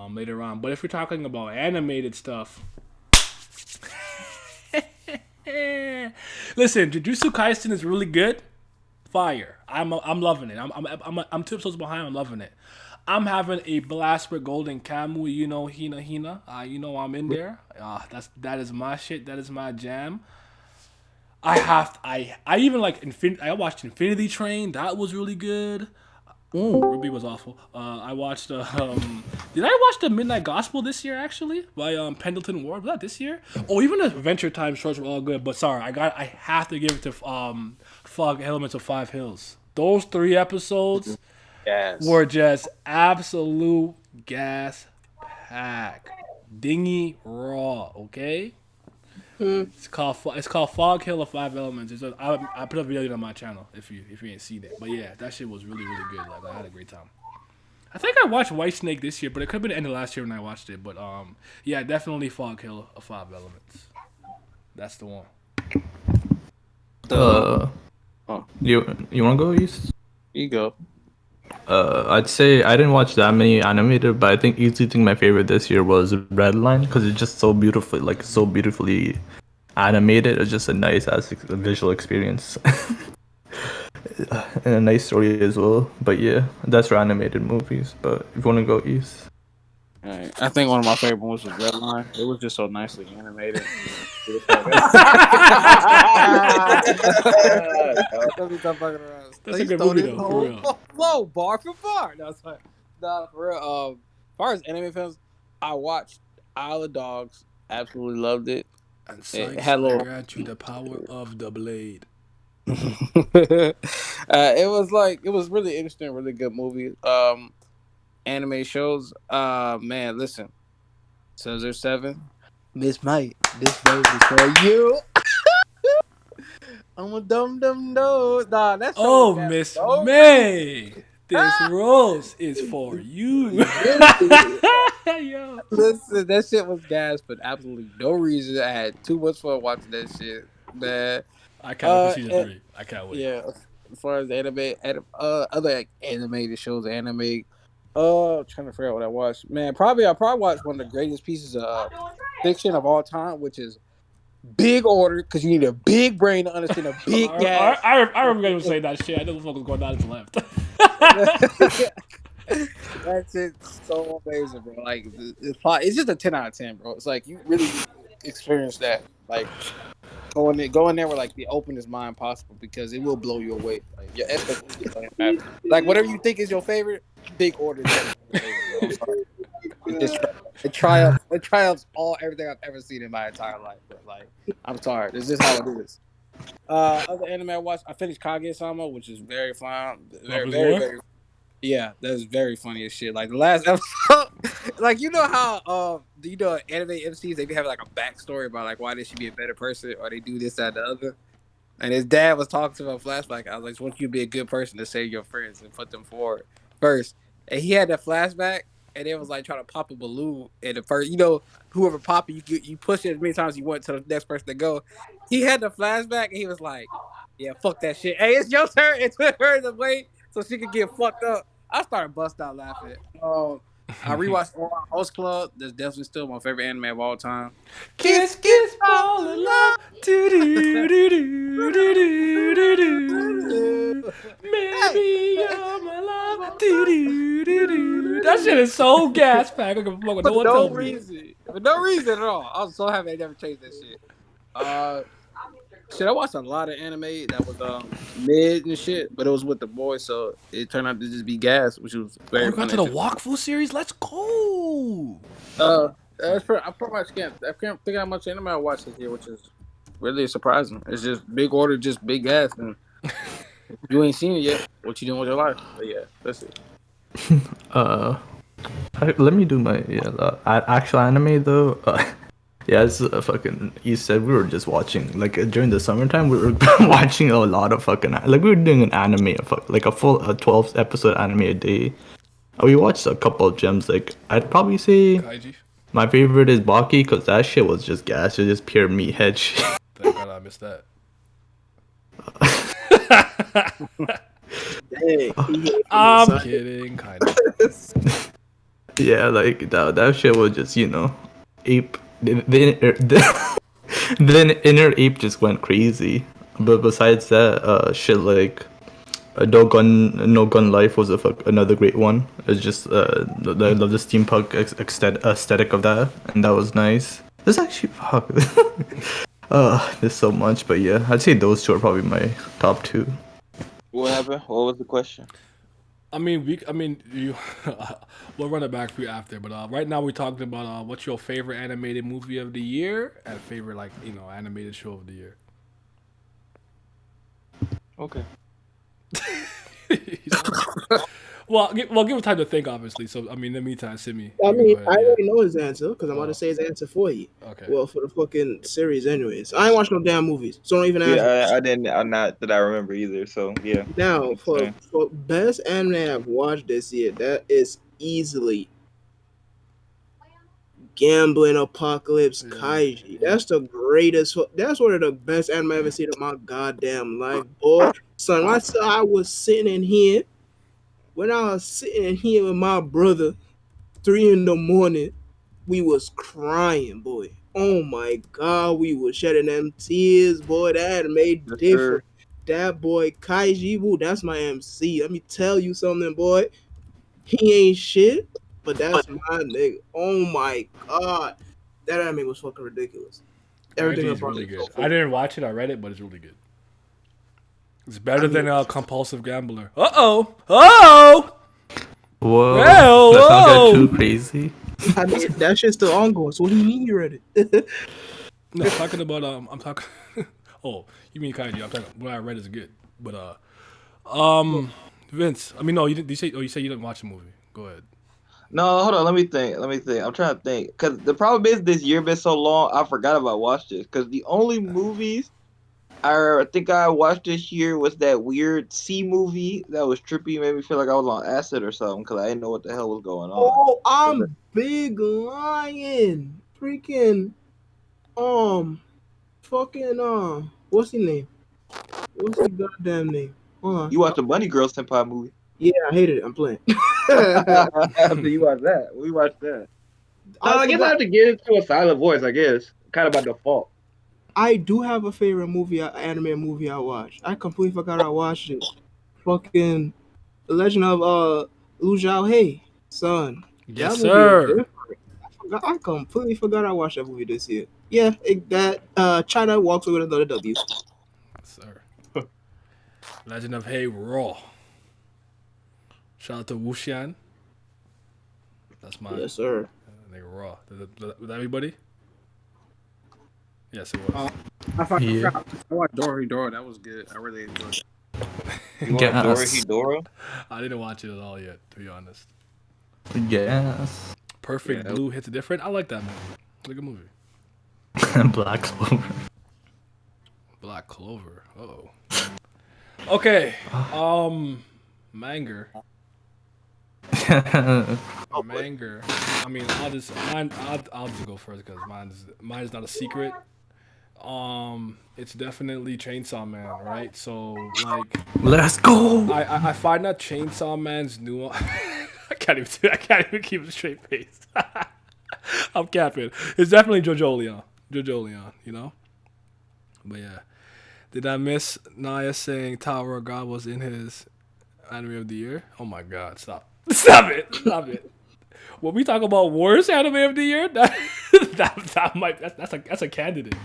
later on. But if we're talking about animated stuff, listen, Jujutsu Kaisen is really good. Fire. I'm loving it. I'm 2 episodes behind. I'm loving it. I'm having a blast with Golden Kamuy. Hina. I'm in there. That is my shit. That is my jam. I even like I watched Infinity Train. That was really good. Ruby was awful. I watched. Did I watch the Midnight Gospel this year actually by Pendleton Ward? Was that this year? Oh, even the Adventure Time shorts were all good. But sorry, I have to give it to Fog Elements of Five Hills. Those 3 episodes Yes. were just absolute gas pack, dingy raw. Okay. It's called Fog Hill of Five Elements. I put a video on my channel if you ain't seen it. But yeah, that shit was really really good. Like I had a great time. I think I watched White Snake this year, but it could have been the end of last year when I watched it. But yeah, definitely Fog Hill of Five Elements. That's the one. The You wanna go East? you go. I'd say I didn't watch that many animated, but I think easily think my favorite this year was Redline because it's just so beautifully animated. It's just a nice visual experience and a nice story as well. But yeah, that's for animated movies. But if you wanna go East, Right. I think one of my favorite ones was Redline. It was just so nicely animated. Let me stop fucking around. That's a He good stole movie this though, for whole real. flow, bar for bar. No, it's fine. No, for real. As far as anime films, I watched Isle of Dogs. Absolutely loved it. And It Sykes, had a I little. grant you the power of the blade. It was really interesting, really good movie. Anime shows. Man, listen. So there's 7. Miss Might, this rose is for you. I'm a dum no. Nah, that show was Oh, gas for Miss no reason. May, this rose is for you. Really? Yo, Listen, that shit was gas for absolutely no reason. I had too much fun watching that shit, man. I can't wait for season And, 3. I can't wait. yeah, as far as other like, animated shows, anime. Trying to figure out what I watched. Man, I probably watched one of the greatest pieces of fiction of all time, which is Big Order, because you need a big brain to understand a big gas. I remember you saying that shit. I knew what was going on his left. That's it. So amazing, bro. Like the plot, it's just a 10 out of 10, bro. It's like you really need to experience that. Like go in there with like the openest mind possible because it will blow you away. Like your expectations don't have. Like whatever you think is your favorite, Big Order is definitely your favorite, bro. I'm sorry. It just it triumphs all everything I've ever seen in my entire life, bro. Like I'm sorry, this is how it is. Other anime I watched, I finished Kage-sama, which is very fun, Love very is very War. very. Yeah, that's very funny as shit. Like the last episode, like you know how anime MCs they be having like a backstory about like why they should be a better person or they do this that the other. And his dad was talking to him on flashback. I was like, "Want you to be a good person to save your friends and put them forward first." And he had that flashback, and it was like trying to pop a balloon. And the first, whoever pop it, you push it as many times as you want to the next person to go. He had the flashback, and he was like, "Yeah, fuck that shit. Hey, it's your turn." It took her to wait so she could get fucked up. I started bust out laughing. I rewatched Oral Host Club. That's definitely still my favorite anime of all time. Kiss, kiss, fall in love. Do do do do do do do do. Hey. Maybe you're my love. Do do do do. That shit is so gas packed. I can fuck with For no one no tell me. reason. For no reason at all. I was so happy they never changed that shit. Uh Shit, I watched a lot of anime that was mid and shit, but it was with the boys, so it turned out to just be gas, which was Oh, very you got to the unintentional. Walkful series? Let's go. I pretty much can't figure out how much anime I watched this year, which is really surprising. It's just Big Order, just big gas, and you ain't seen it yet. What you doing with your life? But yeah, that's it. Uh, let me do my actual anime though. Yeah, it's fucking. You said we were just watching like during the summertime. We were watching a lot of fucking like we were doing an anime, like a full 12 episode anime a day. We watched a couple of gems. Like I'd probably say Kaiji. my favorite is Baki because that shit was just gas. It was just pure meathead shit. Thank God I missed that. Dang, he hit from the I'm side. kidding, kind of. Yeah, like that shit was just ape. The inner ape just went crazy. But besides that, shit like no gun life was another great one. It's just I love the steampunk aesthetic of that, and that was nice. There's actually fuck. There's so much, but yeah, I'd say those two are probably my top two. What happened? What was the question? I mean, you. We'll run it back for you after, but right now we're talking about what's your favorite animated movie of the year and favorite animated show of the year. Okay. Well, give him time to think, obviously. So, I mean, in the meantime, Simi, I you can mean, go I ahead. already know his answer because I'm about Oh. to say his answer for you. Okay. Well, for the fucking series, anyways. I ain't watched no damn movies, so don't even ask me. Yeah, I didn't. I'm not that I remember either. So yeah. Now, for Same. best anime I've watched this year, that is easily Gambling Apocalypse Kaiji. Yeah. That's the greatest. That's one of the best anime I've ever seen in my goddamn life, boy. Son, I was sitting in here when I was sitting in here with my brother, 3 in the morning. We was crying, boy. Oh my god, we was shedding them tears, boy. That anime Yes, sir. different. That boy Kaiji, Woo, that's my MC. Let me tell you something, boy. He ain't shit, but that's my nigga. Oh my god, that anime was fucking ridiculous. Everything Kaiji is about really it was good. so I fucking. didn't watch it. I read it, but it's really good. It's better I mean, than a compulsive gambler. Oh. Whoa, Well, let's not get whoa. too crazy. I mean, that shit's still ongoing. So what do you mean you read it? No, I'm talking about I'm talking. Oh, you mean Kaiji? I'm talking. What I read is good, but Vince. I mean, no, you didn't. You say you didn't watch the movie. Go ahead. No, hold on. Let me think. I'm trying to think. Because the problem is this year been so long, I forgot about watch this. Because the only movies I think I watched this year was that weird sea movie that was trippy, made me feel like I was on acid or something. Because I didn't know what the hell was going on. Oh, I'm big lying. Freaking fucking what's his name? What's his goddamn name? Hold on. You watched the Bunny Girl Senpai movie. Yeah, I hated it. I'm playing. After you watch that, we watched that. No, I guess I have to get into a silent voice. I guess kind of by default. I do have a favorite movie, anime movie I watched. I completely forgot I watched it. Fucking The Legend of Lu Zhao Hei, son. Yes, That movie is sir. different. I completely forgot I watched that movie this year. Yeah, China walks away with another W. Yes, sir. Legend of Hey Raw. Shout out to Wuxian. That's my Yes, sir. nigga Raw. Was that everybody? Yes, it was. Yeah. I watched Dora Dora. That was good. I really enjoyed it. You want Dora Gas. Hedora? I didn't watch it at all yet, to be honest. Gas. Perfect Yeah. Blue hits different. I like that movie. It's a good movie. Black Clover. Black Clover. Oh. Okay. Manger. Manger. I mean, I'll just go first because mine is not a secret. It's definitely Chainsaw Man, right? So like, Let's go. I find that Chainsaw Man's new. I can't even keep a straight face. I'm capping. It's definitely Jojo Leon. Jojo Leon, you know. But yeah, did I miss Naya saying Tower of God was in his anime of the year? Oh my God! Stop! Stop it! Stop it! When we talk about worst anime of the year, that's a candidate.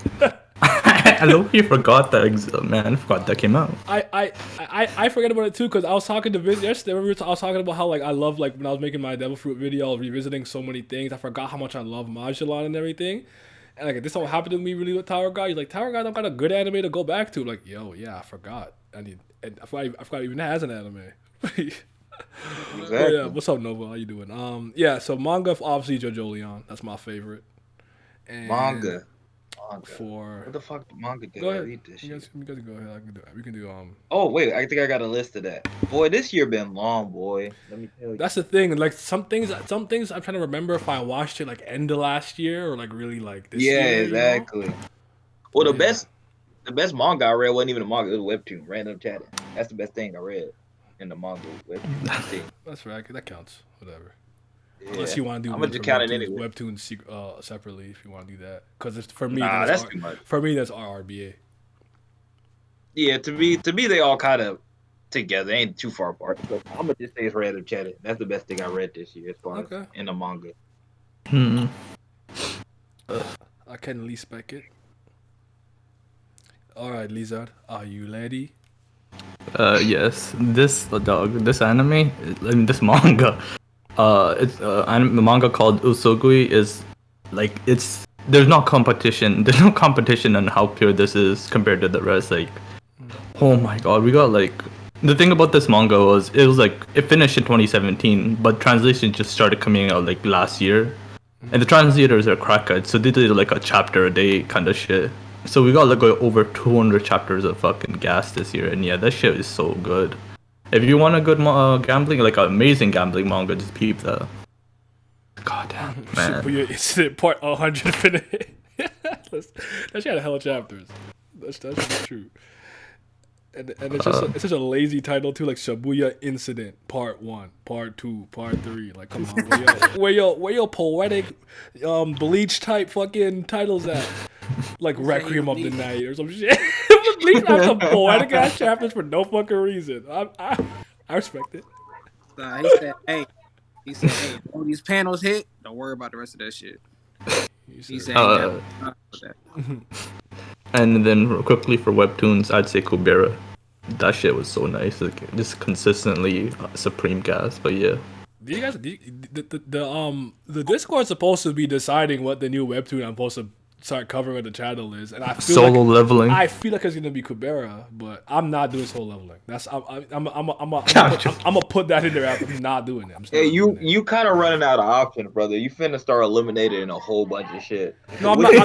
I low-key forgot that. Man, I forgot that came out. I forget about it too because I was talking to Viz yesterday. I was talking about how like I love like when I was making my Devil Fruit video, I was revisiting so many things. I forgot how much I love Magellan and everything. And like this all happened to me really with Tower God. He's like, Tower God, I've got a good anime to go back to. I'm like, yo, yeah, I forgot. I forgot it even has an anime. Exactly. Yeah, what's up, Nova? How you doing? Yeah, so manga obviously JoJo Leon. That's my favorite. And Manga. for What the fuck manga did go I ahead. read this You year? guys can go ahead. We can do Oh wait, I think I got a list of that. Boy, this year been long, boy. Let me tell you. That's the thing. Like some things I'm trying to remember if I watched it like end of last year or like really like this Yeah, year. exactly. You know? Well, Yeah. the best manga I read wasn't even a manga; it was a webtoon, random chatting. That's the best thing I read in the manga webtoon thing. That's right. That counts. Whatever. Yeah. Unless you want to do I'm gonna just count it webtoons anyway. separately if you want to do that. Because for me, Nah, that's too much. For me, that's RRBA. Yeah, to me, they all kind of together. They ain't too far apart. So I'm gonna just say it's random chatting. That's the best thing I read this year as far as in the manga. I can least spec it. All right, Lizard, are you ready? Yes. This anime, I mean, this manga. The manga called Usogui is like there's no competition. There's no competition on how pure this is compared to the rest. Like, oh my god, we got like the thing about this manga was it finished in 2017, but translation just started coming out like last year, and the translators are crackheads, so they did like a chapter a day kind of shit. So we got like over 200 chapters of fucking gas this year, and yeah, that shit is so good. If you want a good gambling, like an amazing gambling manga, just peep that. God damn, man. Shibuya Incident Part 100 finite. That shit had a hell of chapters. That's true. And it's just it's such a lazy title too, like Shibuya Incident Part 1, Part 2, Part 3. Like, come on, where your poetic, Bleach type fucking titles at? Like Requiem of the Night or some shit. Bleach has some poetic ass chapters for no fucking reason. I respect it. He said, hey, all these panels hit, don't worry about the rest of that shit. He said, and then quickly for webtoons, I'd say Kubera. That shit was so nice. Like, just consistently supreme gas. But yeah. Do you guys the Discord's supposed to be deciding what the new webtoon I'm supposed to start covering on the channel is, and I feel solo leveling. I feel like it's gonna be Kubera, but I'm not doing solo leveling. I'm gonna put that in there. I'm not doing it. Hey, you kind of running out of options, brother. You finna start eliminating a whole bunch of shit. No, I'm not. I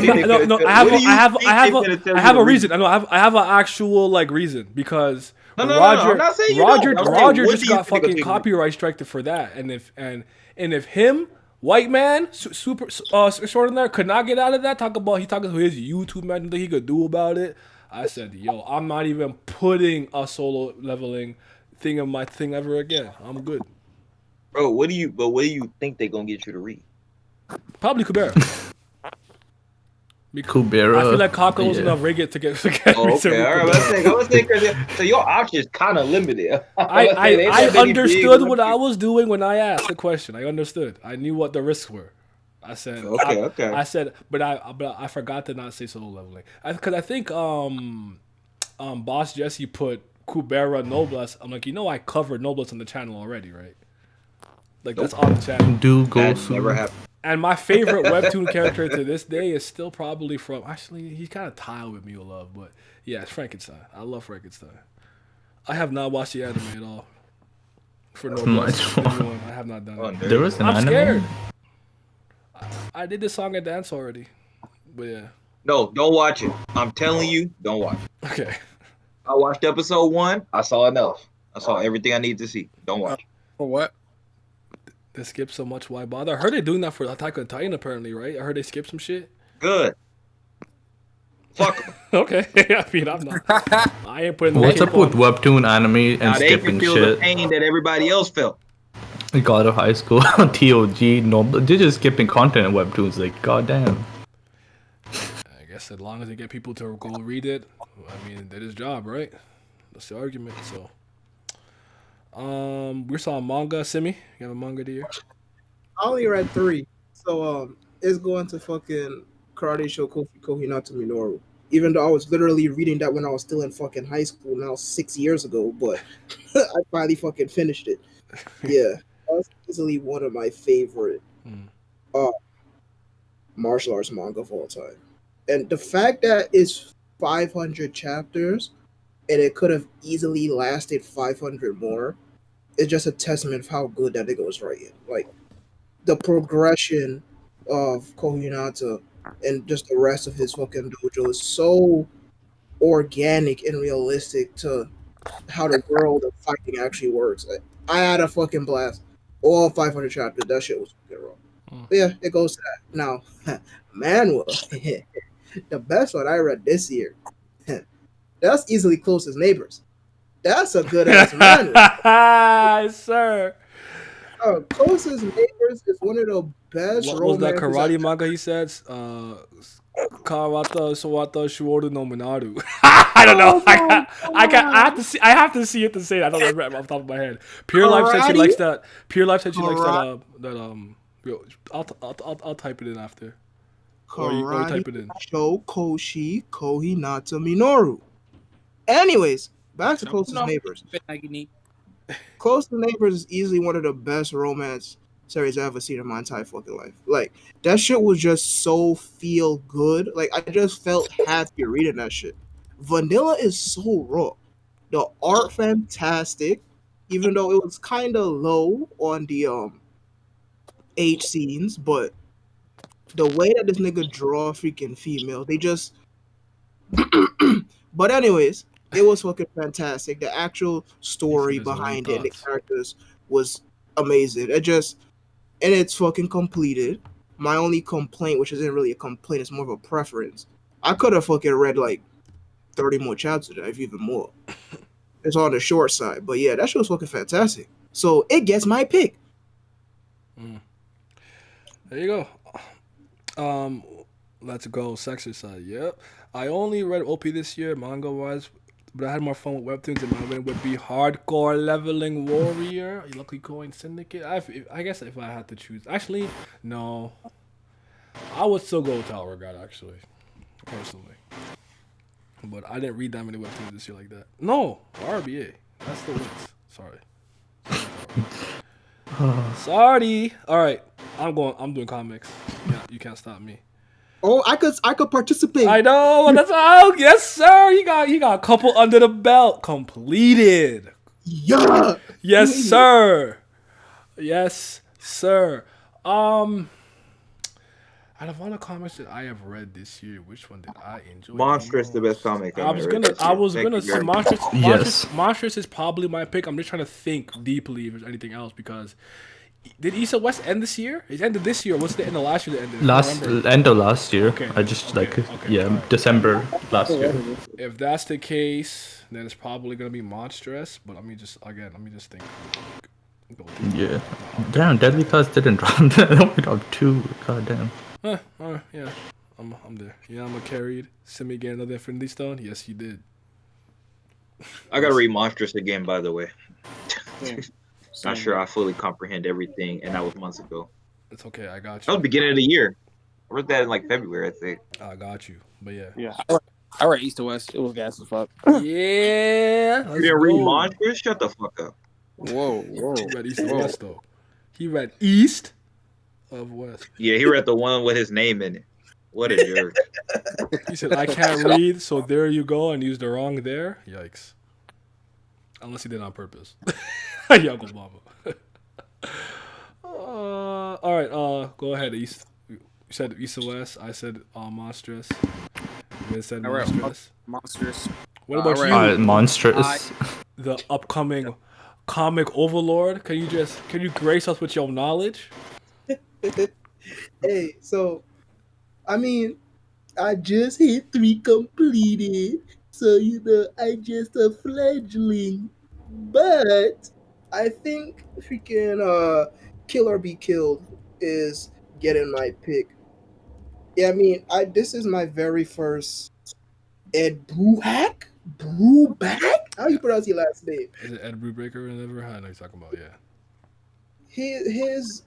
have a reason. I have an actual like reason because Roger, I'm not saying Roger just got fucking copyright striked for that, and if him, white man, super extraordinary, could not get out of that. He talking to his YouTube man, nothing he could do about it. I said, yo, I'm not even putting a solo leveling thing of my thing ever again. I'm good. Bro, what do you think they're gonna get you to read? Probably Kubera. Kubera. I feel like Kako was yeah. enough rigid to get Oh, me to okay, read all right. Kubera. I was saying, cause so your options kind of limited. I understood what I was doing when I asked the question. I understood. I knew what the risks were. I said Okay. I said, but I forgot to not say solo leveling. Because I think Boss Jesse put Kubera Noblesse. I'm like, I covered Noblesse on the channel already, right? Like that's on the channel. Do go That soon. never happened. And my favorite webtoon character to this day is still probably from. Actually, he's kind of tiled with me with love, but yeah, it's Frankenstein. I love Frankenstein. I have not watched the anime at all. For Noblesse, the new one. I have not done it. There was an I'm anime? scared. I did the song and dance already, but yeah. No, don't watch it. I'm telling you, don't watch it. Okay. I watched episode 1. I saw enough. I saw everything I need to see. Don't watch it. For what? They skip so much. Why bother? I heard they're doing that for Attack on Titan apparently, right? I heard they skipped some shit. Good. Fuck 'em. Okay. I mean, I'm not. I ain't putting. What's up with webtoon anime Now and they can skipping feel the shit? pain that everybody else felt. God of High School, TOG, no, they're just skipping content in webtoons. Like, goddamn. I guess as long as they get people to go read it, I mean, that is job, right? That's the argument. So, we saw a manga. Simi, you have a manga of the year? I only read 3, so it's going to fucking Karate Shokoku Kohinata Minoru. Even though I was literally reading that when I was still in fucking high school, now 6 years ago, but I finally fucking finished it. Yeah, that's easily one of my favorite martial arts manga of all time. And the fact that it's 500 chapters and it could have easily lasted 500 more is just a testament of how good that nigga was writing. Like, the progression of Kohinata and just the rest of his fucking dojo is so organic and realistic to how the world of fighting actually works. I had a fucking blast. All 500 chapters, that shit was fucking raw. But yeah, it goes to that. Now, Manual, the best one I read this year, that's easily Closest Neighbors. That's a good ass manual. Yes, sir. Closest Neighbors is one of the best What was that romances karate manga he said? Kawata Sawata Shuoru no Minaru. I don't know. I have to see it to say it. I don't remember off the top of my head. Pure Life said she Karate? likes that. Pure Life said she likes Karate? yo, I'll type it in after. Or Karate type it in. Shokoshi Kohinata Minoru. Anyways, back to Closest Neighbors. Closest Neighbors is easily one of the best romance series I've ever seen in my entire fucking life. Like, that shit was just so feel good. Like, I just felt happy reading that shit. Vanilla is so raw. The art fantastic, even though it was kind of low on the age scenes, but the way that this nigga draw a freaking female, they just. But anyways, it was fucking fantastic. The actual story behind it and the characters was amazing. And it's fucking completed. My only complaint, which isn't really a complaint, it's more of a preference. I could have fucking read like 30 more chapters, if even more. It's on the short side, but yeah, that shit was fucking fantastic. So it gets my pick. There you go. Let's go. Sexercise. Yep. I only read OP this year, manga wise, but I had more fun with webtoons, and my win would be Hardcore Leveling Warrior, Lucky Coin Syndicate. I guess if I had to choose, actually, no, I would still go with Tower God, actually, personally. But I didn't read that many webtoons this year like that. No, RBA. That's the wins. Sorry. Sorry. All right. I'm doing comics. Yeah, you can't stop me. Oh, I could participate. I know. That's out. Yes, sir. He got a couple under the belt. Completed. Yeah. Yes, sir. Yes, sir. Out of all the comics that I have read this year, which one did I enjoy? Monstrous, the best comic. I was gonna say Monstrous. Yes. Monstrous is probably my pick. I'm just trying to think deeply if there's anything else because Did East and West end this year? It ended this year. What's the end of last year that ended? I Last can't remember. end of last year. Okay, I just okay, alright. December last year. If that's the case, then it's probably gonna be Monstrous. But let me just think. Go through. Yeah. Damn, Deadly Class didn't drop. They only dropped 2. God damn. Yeah, I'm there. Yeah, I'm a carried. Simi get another Infinity Stone. Yes, you did. I gotta read Monstrous again, by the way. Yeah. Not sure I fully comprehend everything, and that was months ago. It's okay. I got That was you. beginning of the year. I read that in like February, I think. I got you. But yeah. Yeah. I read East to West. It was gas as fuck. Yeah. You Let's didn't read go. Monstrous? Shut the fuck up. Whoa. He read East and West though. He read East of West. Yeah, he read the one with his name in it. What a jerk. He said, "I can't read, so there you go," and used the wrong there. Yikes. Unless he did it on purpose. Young Mama. All right. Go ahead. East. You said East and West. I said Monstrous. You said I read Monstrous. Monstrous. What about I you? read- Monstrous. The upcoming comic overlord. Can you grace us with your knowledge? Hey, so I mean, I just hit 3 completed, so I just a fledgling. But I think freaking Kill or Be Killed is getting my pick. Yeah, I mean, this is my very first Ed Bruhack? Bruback? How you pronounce your last name? Is it Ed Brubaker and ever? I know you're talking about. Yeah. His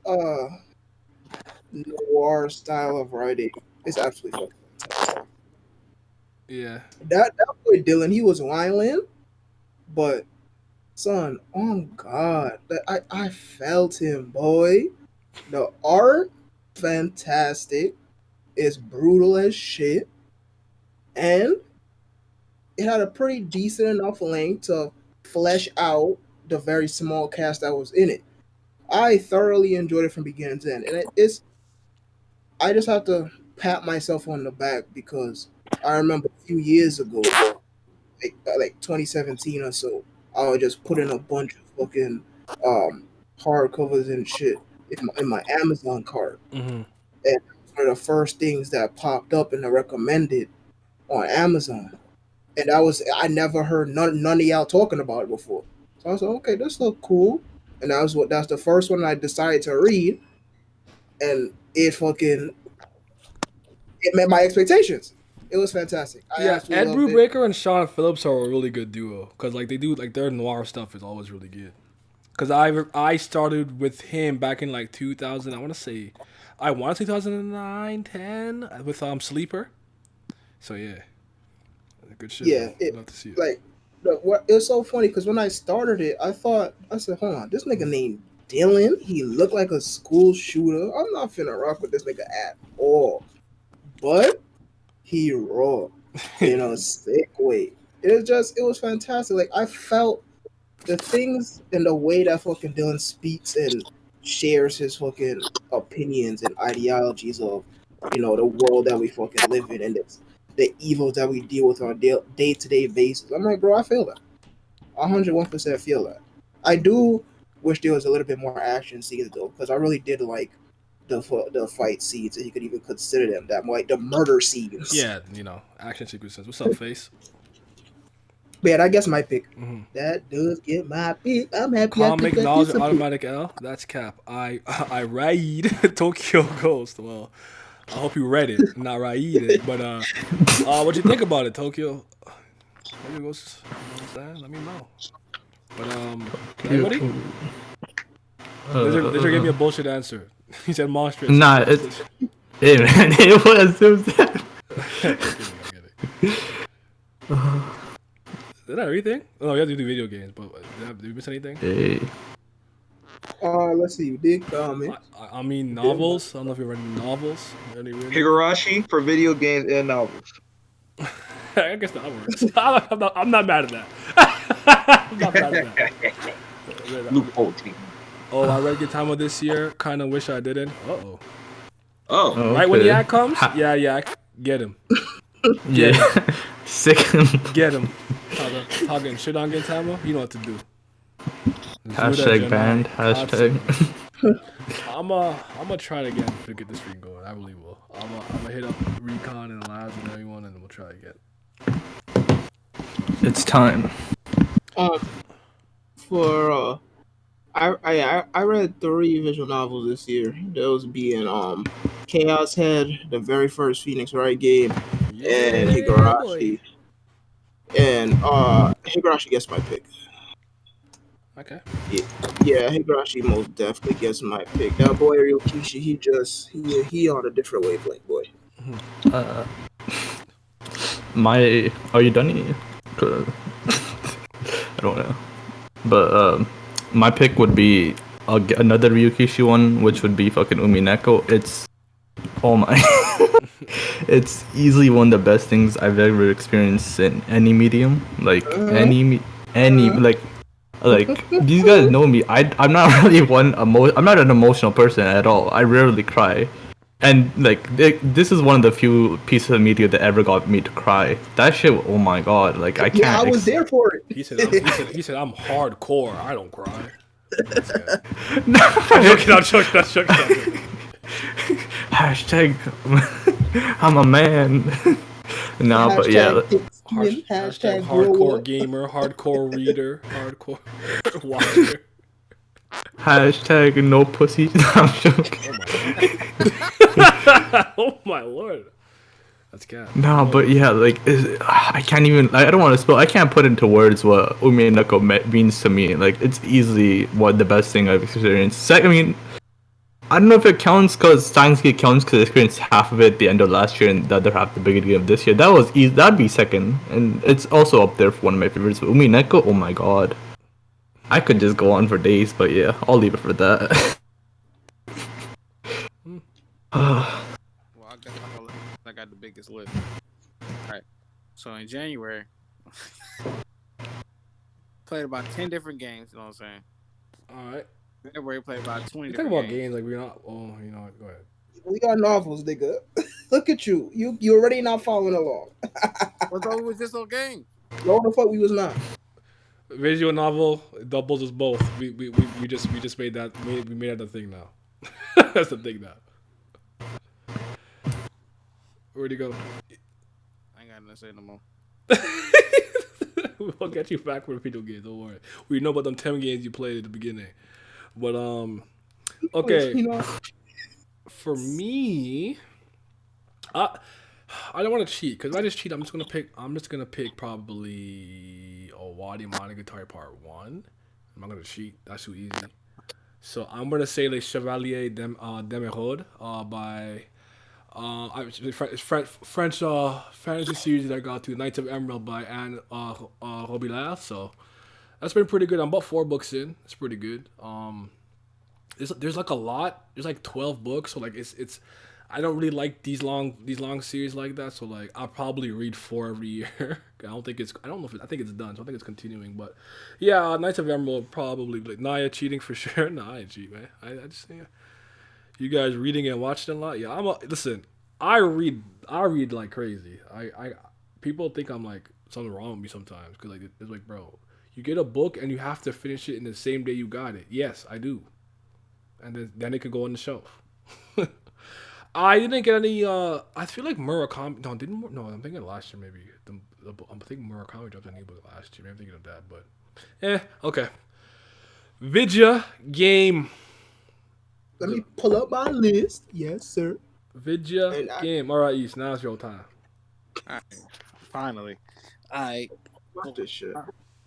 noir style of writing is absolutely fucking fantastic. Yeah. That boy Dylan, he was whining, but son, oh God, I felt him, boy. The art, fantastic. It's brutal as shit, and it had a pretty decent enough length to flesh out the very small cast that was in it. I thoroughly enjoyed it from beginning to end, and it's. I just have to pat myself on the back because I remember a few years ago, like 2017 or so, I would just put in a bunch of fucking hardcovers and shit in my Amazon cart, Mm-hmm. and one of the first things that popped up in the recommended on Amazon, and I never heard none of y'all talking about it before. So I was like, okay, this look cool, and that's the first one I decided to read, and it met my expectations. It was fantastic. I Yeah, Ed absolutely loved it. Brubaker and Sean Phillips are a really good duo because like they do like their noir stuff is always really good. Because I started with him back in like 2000. I want to say 2009, 10 with Sleeper. So yeah, good shit. Yeah, Though. Love to see it. like it was so funny because when I started it, I said, hold on, this nigga named Dylan, he looked like a school shooter. I'm not finna rock with this nigga at all. But he raw in a sick way. It was fantastic. Like I felt the things and the way that fucking Dylan speaks and shares his fucking opinions and ideologies of, the world that we fucking live in and the evils that we deal with on a day-to-day basis. I'm like, bro, I feel that. 101% feel that. I do wish there was a little bit more action scenes though, because I really did like the fight scenes, and you could even consider them that, like the murder scenes. Yeah, action sequences. What's up, Face? But yeah, I guess my pick. Mm-hmm. That does get my pick. I'm happy. Comic I knowledge picked that automatic L. That's cap. I read Tokyo Ghost. Well, I hope you read it, not read it. But what you think about it, Tokyo? Tokyo Ghost. Let me know. But anybody? Lizard gave me a bullshit answer. He said monstrous. Nah, it's hey man, it was I'm kidding. Is that everything? Oh, you have to do video games, but did we miss anything? Hey. Let's see. Big comment. I mean novels. I don't know if you're reading novels. Any really? Higurashi for video games and novels. I guess that works. I'm not mad at that. I'm not mad at that. Loophole team. Oh, I read Gintama this year. Kind of wish I didn't. Uh-oh. Oh. Right when the Okay. ad comes? Yeah. Get him. Yeah. Sick. Get him. Talking shit on Gintama? You know what to do. Hashtag banned. Hashtag. I'm try it again to get this stream going. I really will. I'm hit up Recon and Labs and everyone, and we'll try again. It's time. For I read 3 visual novels this year. Those being Chaos Head, the very first Phoenix Wright game, and Yeah, boy. Higurashi. And Higurashi gets my pick. Okay. Yeah, Higurashi most definitely gets my pick. That boy Ryokishi, he on a different wavelength, boy. Are you done yet? I don't know. But my pick would be another Ryukishi one, which would be fucking Umineko. It's oh my, it's easily one of the best things I've ever experienced in any medium. Like like these guys know me. I'm not really I'm not an emotional person at all. I rarely cry. And like this is one of the few pieces of media that ever got me to cry. That shit, oh my god! Like I can't. Yeah, I was there for it. He said I'm hardcore. I don't cry. No. I'm joking. Hashtag I'm a man. No, but yeah. Hashtag hardcore gamer, hardcore reader, hardcore watcher. Hashtag no pussy. I'm joking. Oh my lord. That's cat. No, but yeah, like I can't even. I don't want to spell. I can't put into words what Umineko means to me. Like it's easily the best thing I've experienced. I mean, I don't know if it counts because Steins counts because I experienced half of it at the end of last year and the other half the beginning of this year. That was easy. That'd be second, and it's also up there for one of my favorites. But Umineko, oh my god, I could just go on for days. But yeah, I'll leave it for that. Well, I guess I got the biggest list. All right. So in January, played about 10 different games. You know what I'm saying? All right. February played about 20 Talk different about games. games like we're not. Oh, you know what? Go ahead. We got novels, nigga. Look at you. You already not following along. What thought we was just on games? No, the fuck we was not. Visual novel doubles us both. We just made that. We made that the thing now. That's the thing now. Where'd he go? I ain't got nothing to say no more. We'll get you back with video games. Don't worry. We know about them 10 games you played at the beginning. But okay. You know, For me, I don't want to cheat because if I just cheat, I'm just gonna pick probably Owari Monogatari Part 1. I'm not gonna cheat. That's too easy. So I'm gonna say Les Chevaliers d'Emeraude by it's French fantasy series that I got to, Knights of Emerald by Anne Robillard. So that's been pretty good. I'm about 4 books in. It's pretty good. There's like a lot. There's like 12 books. So like it's I don't really like these long series like that. So like I'll probably read 4 every year. I don't think it's I think it's done. So I think it's continuing. But yeah, Knights of Emerald probably. Like Naya cheating for sure. Nah, I ain't cheat, man. I just yeah. You guys reading and watching a lot? Yeah, listen. I read like crazy. I people think I'm like something wrong with me sometimes because like it's like, bro, you get a book and you have to finish it in the same day you got it. Yes, I do, and then it could go on the shelf. I didn't get any. I feel like Murakami. No, I'm thinking last year maybe. I'm thinking Murakami dropped a new book last year. Maybe I'm thinking of that, but okay. Vidya game. let me pull up my list. Yes, sir. Vidya game. All right, East. Now it's your time. All right. Finally. All right. Watch this shit.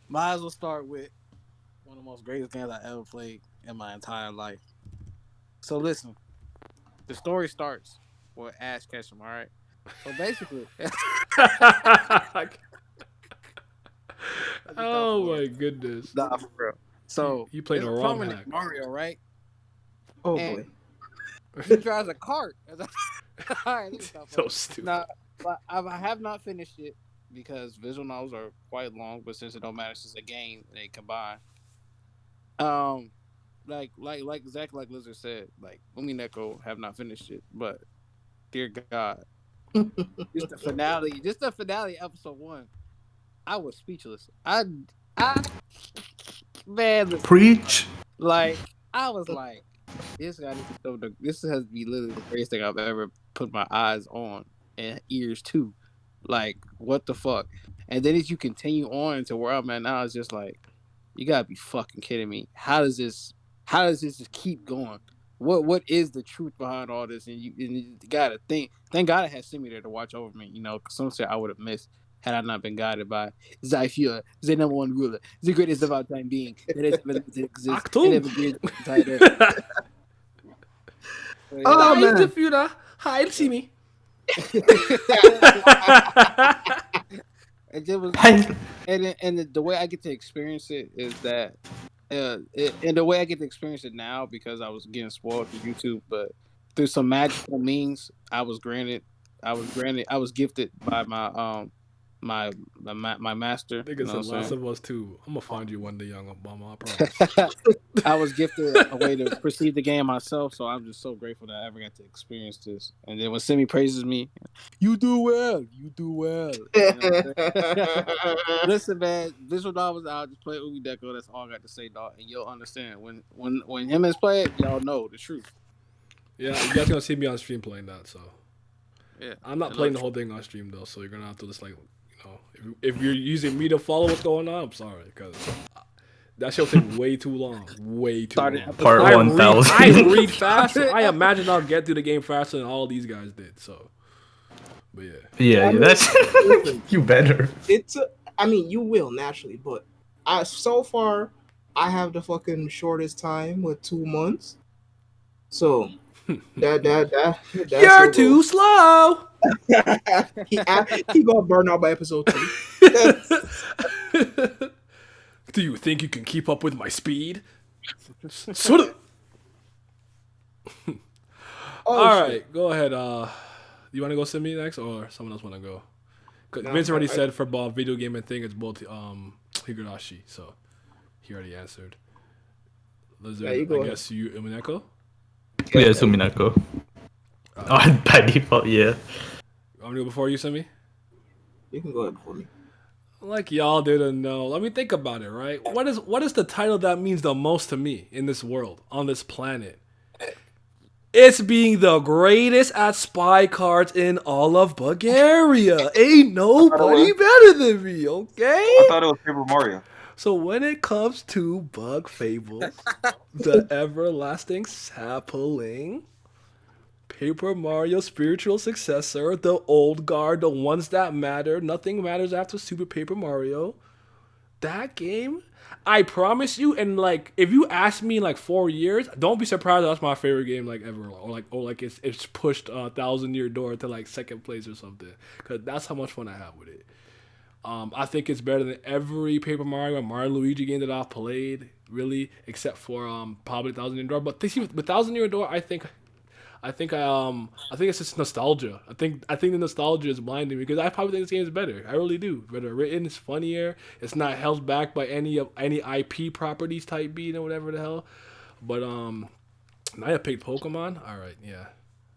Might as well start with one of the most greatest games I ever played in my entire life. So listen, the story starts with Ash Ketchum, all right? So basically... Oh my goodness. Nah, for real. So you played a ROM hack. Mario, right? Oh and boy. he drives a cart. All right, let me stop. So stupid. Nah, but I have not finished it because visual novels are quite long, but since it don't matter, since it's a game, they combine. Like exactly like Lizard said, like Umineko have not finished it, but dear God, just the finale episode 1, I was speechless. I man, Preach. like I was like, this has to be literally the greatest thing I've ever put my eyes on and ears to. Like, what the fuck? And then as you continue on to where I'm at now, it's just like, you gotta be fucking kidding me. How does this just keep going? What is the truth behind all this? And you gotta think. Thank God I had Simi there to watch over me. You know, because some shit I would have missed had I not been guided by Zyphia, the number one ruler, the greatest of our time being that has ever lived to exist and Achtung! ever graced the entire earth. But yeah. Oh Hi, man. Zafuna. Hi, see me. And it was, I, and the way I get to experience it is that, and the way I get to experience it now because I was getting spoiled through YouTube, but through some magical means, I was gifted by my master. You Nigga know said what Last I'm of Us 2. I'm gonna find you one day, young Obama. I promise. saying? I was gifted a way to perceive the game myself, so I'm just so grateful that I ever got to experience this. And then when Simi praises me, you do well. You know what I'm saying? Listen, man, this when I was out, just play Ubi Deco. That's all I got to say, dog. And you'll understand when him and play it, y'all know the truth. Yeah, you guys gonna see me on stream playing that. So Yeah, I'm not I playing love the whole thing on stream though. So you're gonna have to just like, if you're using me to follow what's going on, I'm sorry because that shit will take way too long. Way too started long. part episode. I 1000. read fast. I imagine I'll get through the game faster than all these guys did. So, but yeah. Yeah, I mean, that's listen, you better. it's. I mean, you will naturally, but so far, I have the fucking shortest time with 2 months. So that's You're your goal. too slow. He got burned out by episode 2. Do you think you can keep up with my speed? Sort of. Oh All shit! right, go ahead. You want to go send me next, or someone else want to go? 'Cause No, Vince already said for both video game and thing, it's both Higurashi, so he already answered. yeah, you I go ahead. guess you Umineko. Yeah, Suminako. Oh, by default, yeah. Want me to go before you send me? You can go ahead for me. Like y'all didn't know. Let me think about it, right? What is the title that means the most to me in this world, on this planet? It's being the greatest at spy cards in all of Bulgaria. Ain't nobody better than me, I okay? thought it was Paper Mario. So when it comes to Bug Fables, the everlasting sapling, Paper Mario spiritual successor, the old guard, the ones that matter, nothing matters after Super Paper Mario. That game, I promise you, and like if you ask me in like 4 years, don't be surprised that's my favorite game like ever, or like it's pushed a 1,000 year door to like second place or something, because that's how much fun I have with it. I think it's better than every Paper Mario and Mario Luigi game that I've played, really, except for probably 1,000 Year Door. But see, with 1,000 Year Door, I think it's just nostalgia. I think the nostalgia is blinding me because I probably think this game is better. I really do. Better written, it's funnier. It's not held back by any IP properties type beat or whatever the hell. But now I picked Pokemon. All right, yeah.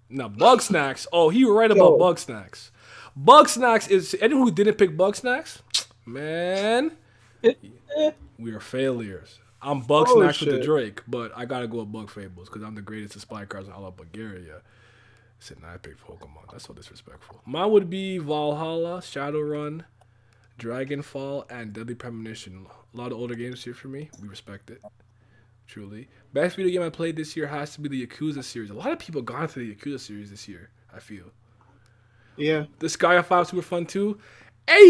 Now Bug Snacks. Oh, he right about Yo, Bug Snacks. Bug Snacks is anyone who didn't pick Bug Snacks, man. We are failures. I'm Bug oh Snacks with the shit! Drake, but I gotta go with Bug Fables because I'm the greatest at spy cards in all of Bulgaria. Said I picked Pokemon. That's so disrespectful. Mine would be Valhalla, Shadowrun, Dragonfall, and Deadly Premonition. A lot of older games here for me. We respect it. Truly. Best video game I played this year has to be the Yakuza series. A lot of people gone to the Yakuza series this year, I feel. Yeah, The Sky 5 super fun too. Hey!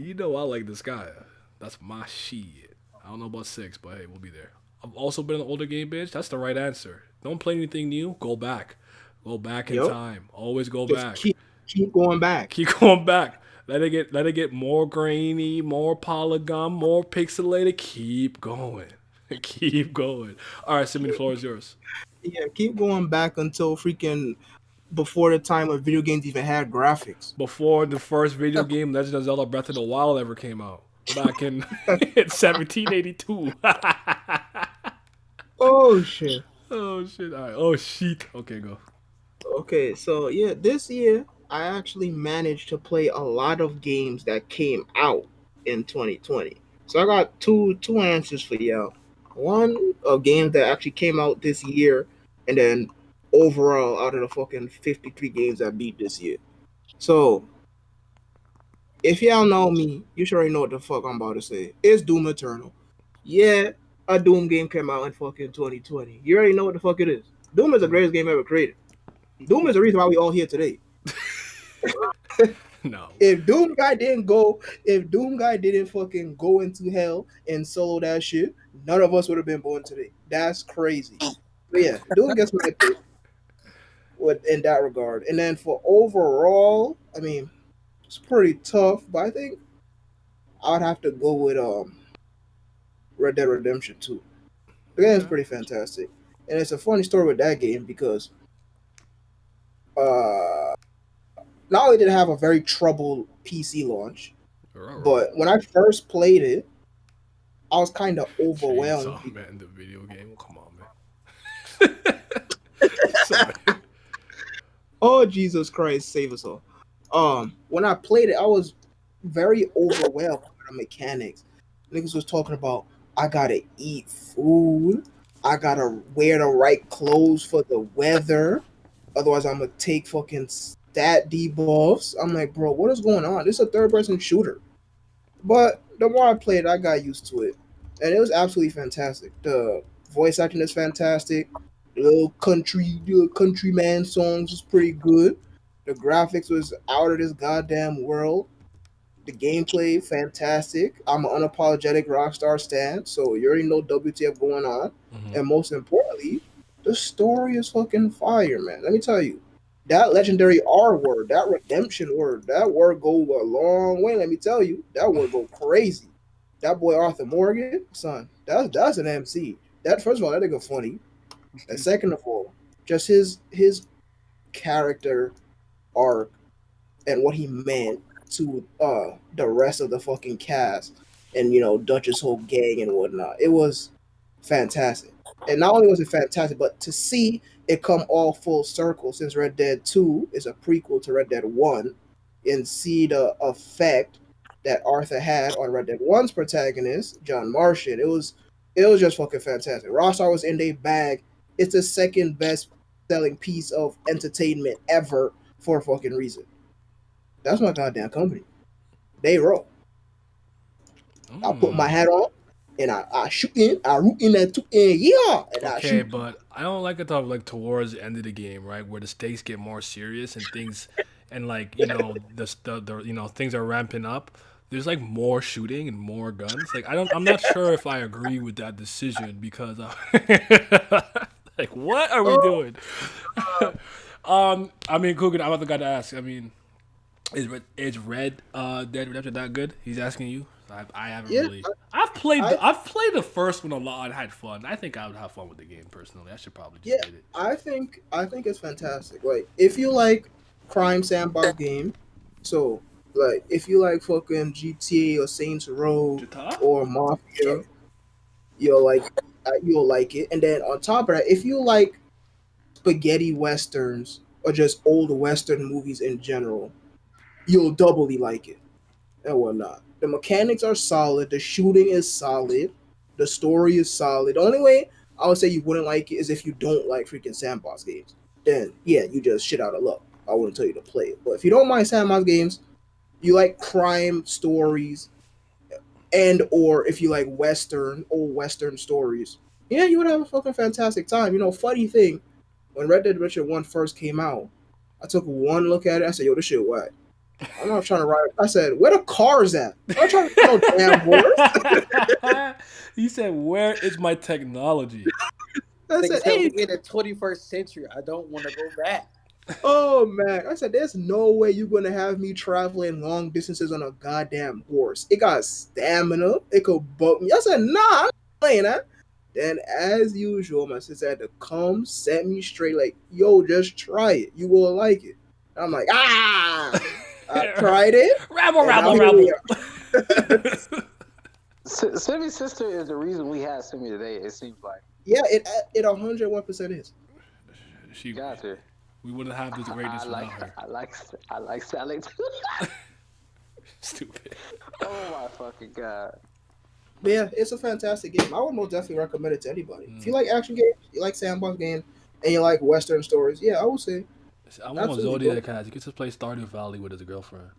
You know I like the Sky. That's my shit. I don't know about 6, but hey, we'll be there. I've also been an older game bitch. That's the right answer. Don't play anything new. Go back. Go back in yep. time. Always go Just back. keep going back. Keep going back. Let it get more grainy, more polygon, more pixelated. Keep going. Keep going. All right, Simon, the floor is yours. Yeah, keep going back until freaking before the time when video games even had graphics. Before the first video game Legend of Zelda Breath of the Wild ever came out, back in, in 1782. Oh shit. Oh shit! All right. Oh shit. Okay, go. Okay, so yeah, this year I actually managed to play a lot of games that came out in 2020. So I got two answers for y'all. One of games that actually came out this year, and then overall out of the fucking 53 games I beat this year. So if y'all know me, you should already know what the fuck I'm about to say. It's Doom Eternal. Yeah, a Doom game came out in fucking 2020. You already know what the fuck it is. Doom is the greatest game ever created. Doom is the reason why we all here today. No. If Doom guy didn't fucking go into hell and solo that shit, none of us would have been born today. That's crazy. But yeah, Doom gets my pick with in that regard. And then for overall, I mean, it's pretty tough, but I think I would have to go with Red Dead Redemption 2. The game is Okay. pretty fantastic. And it's a funny story with that game because uh not only did it have a very troubled PC launch, but when I first played it, I was kind of overwhelmed. Chainsaw Man, the video game. Come on, man. Sorry. Oh Jesus Christ, save us all! When I played it, I was very overwhelmed with the mechanics. Niggas was talking about I gotta eat food, I gotta wear the right clothes for the weather, otherwise I'm gonna take fucking stat debuffs. I'm like, bro, what is going on? This is a third person shooter. But the more I played, I got used to it, and it was absolutely fantastic. The voice acting is fantastic. The countryman songs was pretty good. The graphics was out of this goddamn world. The gameplay fantastic. I'm an unapologetic Rockstar stan, so you already know WTF going on. Mhm. And most importantly, the story is fucking fire, man. Let me tell you, that legendary R word, that redemption word, that word go a long way. Let me tell you, that word go crazy. That boy Arthur Morgan, son, that's an MC. That first of all, that nigga funny. And second of all, just his character arc and what he meant to the rest of the fucking cast and Dutch's whole gang and whatnot. It was fantastic. And not only was it fantastic, but to see it come all full circle since Red Dead 2 is a prequel to Red Dead 1 and see the effect that Arthur had on Red Dead 1's protagonist, John Marston. It was just fucking fantastic. Rockstar was in their bag. It's the second best selling piece of entertainment ever for a fucking reason. That's my goddamn company. They roll. I put my hat on and I shoot in, I root in that yeah, and I Okay, shoot. but I don't like it though, like towards the end of the game, right, where the stakes get more serious and things, and like the things are ramping up. There's like more shooting and more guns. Like I'm not sure if I agree with that decision because, like, what are we Oh, doing? I mean, Coogan, I'm about the guy to ask. I mean, is Red Dead Redemption that good? He's asking you. I haven't yeah, really. I've played I the first one a lot and had fun. I think I would have fun with the game personally. I should probably yeah, just get it. I think it's fantastic. Like if you like crime sandbox game, so like if you like fucking GTA or Saints Row Jata? or Mafia, you'll like it. And then on top of that, if you like spaghetti westerns or just old western movies in general, you'll doubly like it and whatnot. The mechanics are solid. The shooting is solid. The story is solid. The only way I would say you wouldn't like it is if you don't like freaking sandbox games. Then yeah, you just shit out of luck. I wouldn't tell you to play it. But if you don't mind sandbox games, you like crime stories, and or if you like old western stories, yeah, you would have a fucking fantastic time. Funny thing, when Red Dead Redemption 1 first came out, I took one look at it. I said, yo, this shit whack. I'm not trying to ride. I said, where the cars at? I'm not trying to ride no damn horse. He said, "Where is my technology?" I Nigga said, said we hey, in the 21st century. I don't want to go back. oh man. I said, there's no way you're gonna have me traveling long distances on a goddamn horse. It got stamina. It could buck me. I said, nah, I'm not playing that. Then, as usual, my sister had to come set me straight, like, yo, just try it. You will like it. I'm like, I tried it, Rabble, and now rabble, here we rabble. are. Simmy's sister is the reason we have Simmy today. It seems like. Yeah, it 101% is. she, Got her. we wouldn't have this greatness without her. I like Sally too. Stupid. Oh my fucking god. But yeah, it's a fantastic game. I would most definitely recommend it to anybody. If you like action games, you like sandbox games, and you like Western stories, yeah, I would say I want what absolutely go. Zodiac has. He gets to play Stardew Valley with his girlfriend.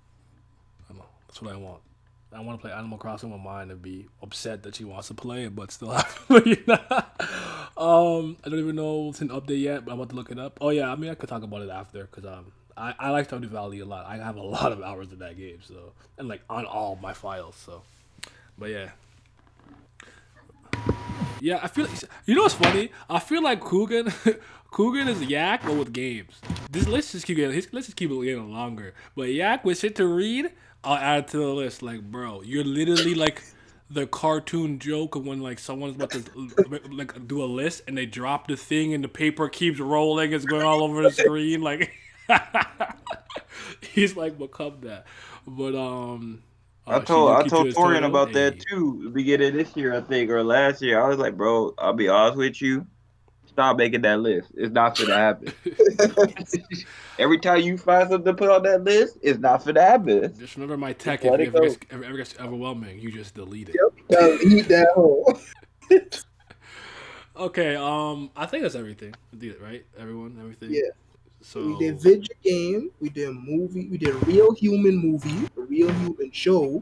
I know. That's what I want. I want to play Animal Crossing with mine and be upset that she wants to play it, but still have to play it. I don't even know it's an update yet, but I'm about to look it up. Oh yeah, I mean I could talk about it after because I like Stardew Valley a lot. I have a lot of hours in that game, so and like on all my files. So, but yeah, yeah. I feel you know what's funny? I feel like Coogan, Coogan is Yak but with games. This let's just keep getting let's just keep it getting longer. But Yak with shit to read, I'll add it to the list. Like, bro, you're literally like the cartoon joke of when like someone's about to like do a list and they drop the thing and the paper keeps rolling. It's going all over the screen. Like, he's like become that. But I Shiyuki to told his Torian Toto. about that Hey, too, beginning of this year, I think, or last year. I was like, bro, I'll be honest with you. Stop making that list. It's not gonna happen. Every time you find something to put on that list, it's not gonna happen. just remember my Just tech. If let it it go. ever gets overwhelming, you just delete it. Yep, delete that hole. Okay, I think that's everything. We did it, right? Everyone, everything. Yeah, we did So, video game, we did movie, we did real human movie, a real human show,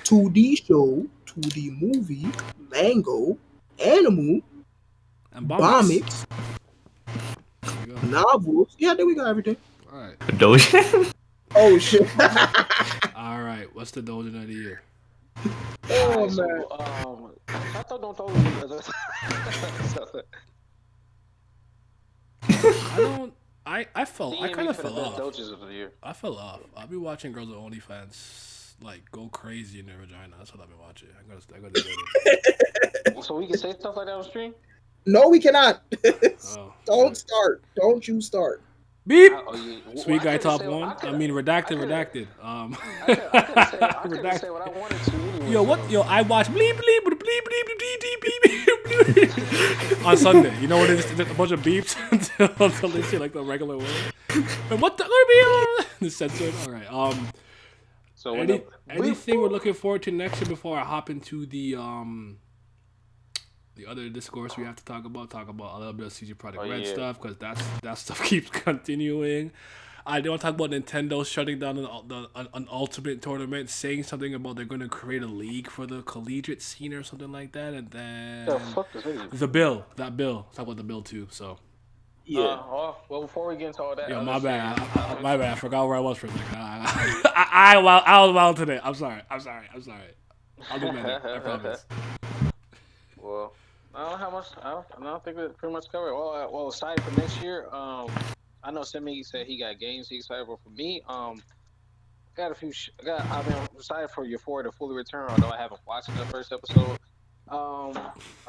2D show, 2D movie, mango, animal, and Bombix. bomics, There we go. novels. Yeah, there we got everything. All right. Doge. Oh shit. All right. What's the Dojan of the year? All Oh right, so man. Tato don't throw. I don't. I fell. I kind DMV of for the fell best off. doges of the year. I fell off. I'll be watching girls with OnlyFans like go crazy in their vagina. That's what I've been watching. I gotta do this. So we can say stuff like that on stream. No, we cannot. Oh Don't shit. start. Don't you start. Beep. Oh yeah, Sweet I guy couldn't top say. one. I Could. mean I redacted. could. Redacted. I couldn't say. I couldn't Redacted. say what I wanted to anyway. Yo, what? So. Yo, I watch bleep bleep bleep bleep bleep bleep bleep bleep bleep on Sunday. You know what it is? A bunch of beeps until they say like the regular word. And what the? The censored. All right. So when the Anything we're looking forward to next year before I hop into the other discourse we have to talk about. Talk about a little bit of CG Project Red stuff because that stuff keeps continuing. I don't talk about Nintendo shutting down an ultimate tournament, saying something about they're going to create a league for the collegiate scene or something like that, and then the fuck is it? the bill, that bill. Talk about the bill too. So, Yeah. Well, before we get into all that, yo, other my shit, bad, my bad. I forgot where I was for a second. I was wild today. I'm sorry. I'll do better. I promise. Well, I don't know how much. I don't think that pretty much covered. Well, aside from next year, I know Simi said he got games he's excited for. For me, I got a few. I'm excited for Euphoria to fully return. Although I haven't watched the first episode. I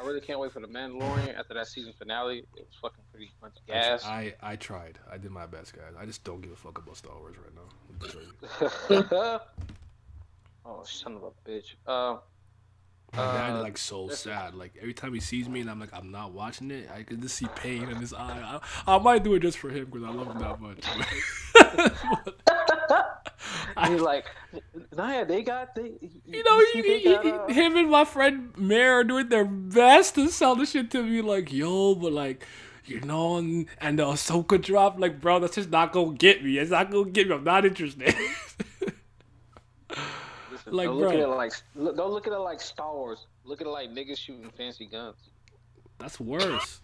really can't wait for the Mandalorian after that season finale. It was fucking pretty much gas. I tried. I did my best, guys. I just don't give a fuck about Star Wars right now. Oh, son of a bitch. My dad is like so sad. Like every time he sees me and I'm like I'm not watching it, I can just see pain in his eye. I might do it just for him because I love him that much. He's like, Naya, they got you know, him and my friend Mare are doing their best to sell the shit to me. Like, yo, but like, you know, and the Ahsoka drop. Like, bro, that's just not gonna get me. It's not gonna get me. I'm not interested. Listen, like, don't bro, don't look at it like Star Wars. Look at it like niggas shooting fancy guns. that's worse.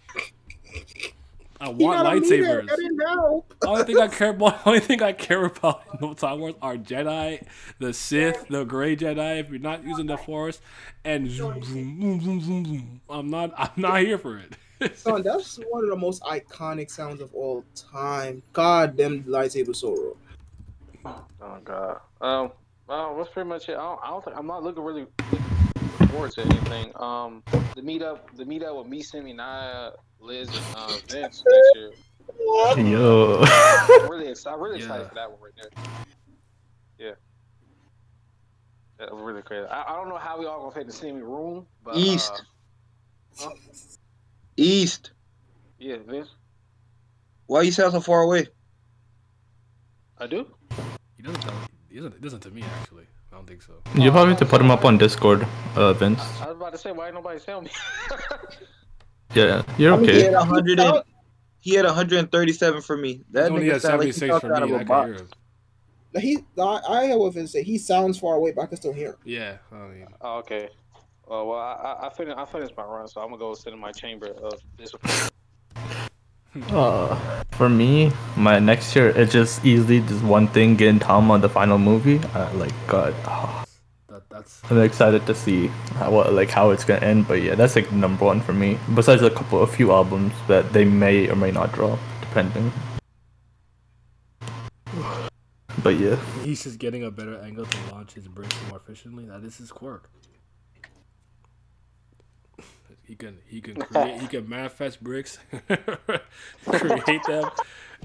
I He want got a meter. lightsabers. That didn't help. Only thing I care about in Star Wars are Jedi, the Sith, the Gray Jedi. If you're not using the Force, and zoom, zoom, zoom, zoom, zoom, zoom. I'm not here for it. Son, that's one of the most iconic sounds of all time. God damn, lightsaber so raw. Oh god. Well, that's pretty much it. I don't think I'm not looking forward to anything. The meetup with me, Simi, Naya, Liz, and Vince next year. Yo. I'm really excited Yeah. for that one right there. Yeah. That was really crazy. I don't know how we all gonna fit in the same room, but East. huh? East. Yeah, Vince, Why you sound so far away? I do. He doesn't tell me. He doesn't to me actually. I don't think so. You I was probably have about to to put say him up why. on Discord, Vince. I was about to say why ain't nobody tell me. Yeah, you're I mean, He okay. had 100 and he had 137 for me. He's That only nigga at sound like he 76 talked for out me, of and a I can hear box. him. I hear what Vince say. He sounds far away, but I can still hear him. Yeah, I mean, Oh, okay. Well, I finished my run, so I'm gonna go sit in my chamber of disappointment. For me, my next year, it's just easily just one thing: getting Tom on the final movie. Like God, that's I'm excited to see how it's gonna end. But yeah, that's like number one for me. Besides a few albums that they may or may not drop, depending. But yeah, he's just getting a better angle to launch his bricks more efficiently. That is his quirk. He can manifest bricks, create them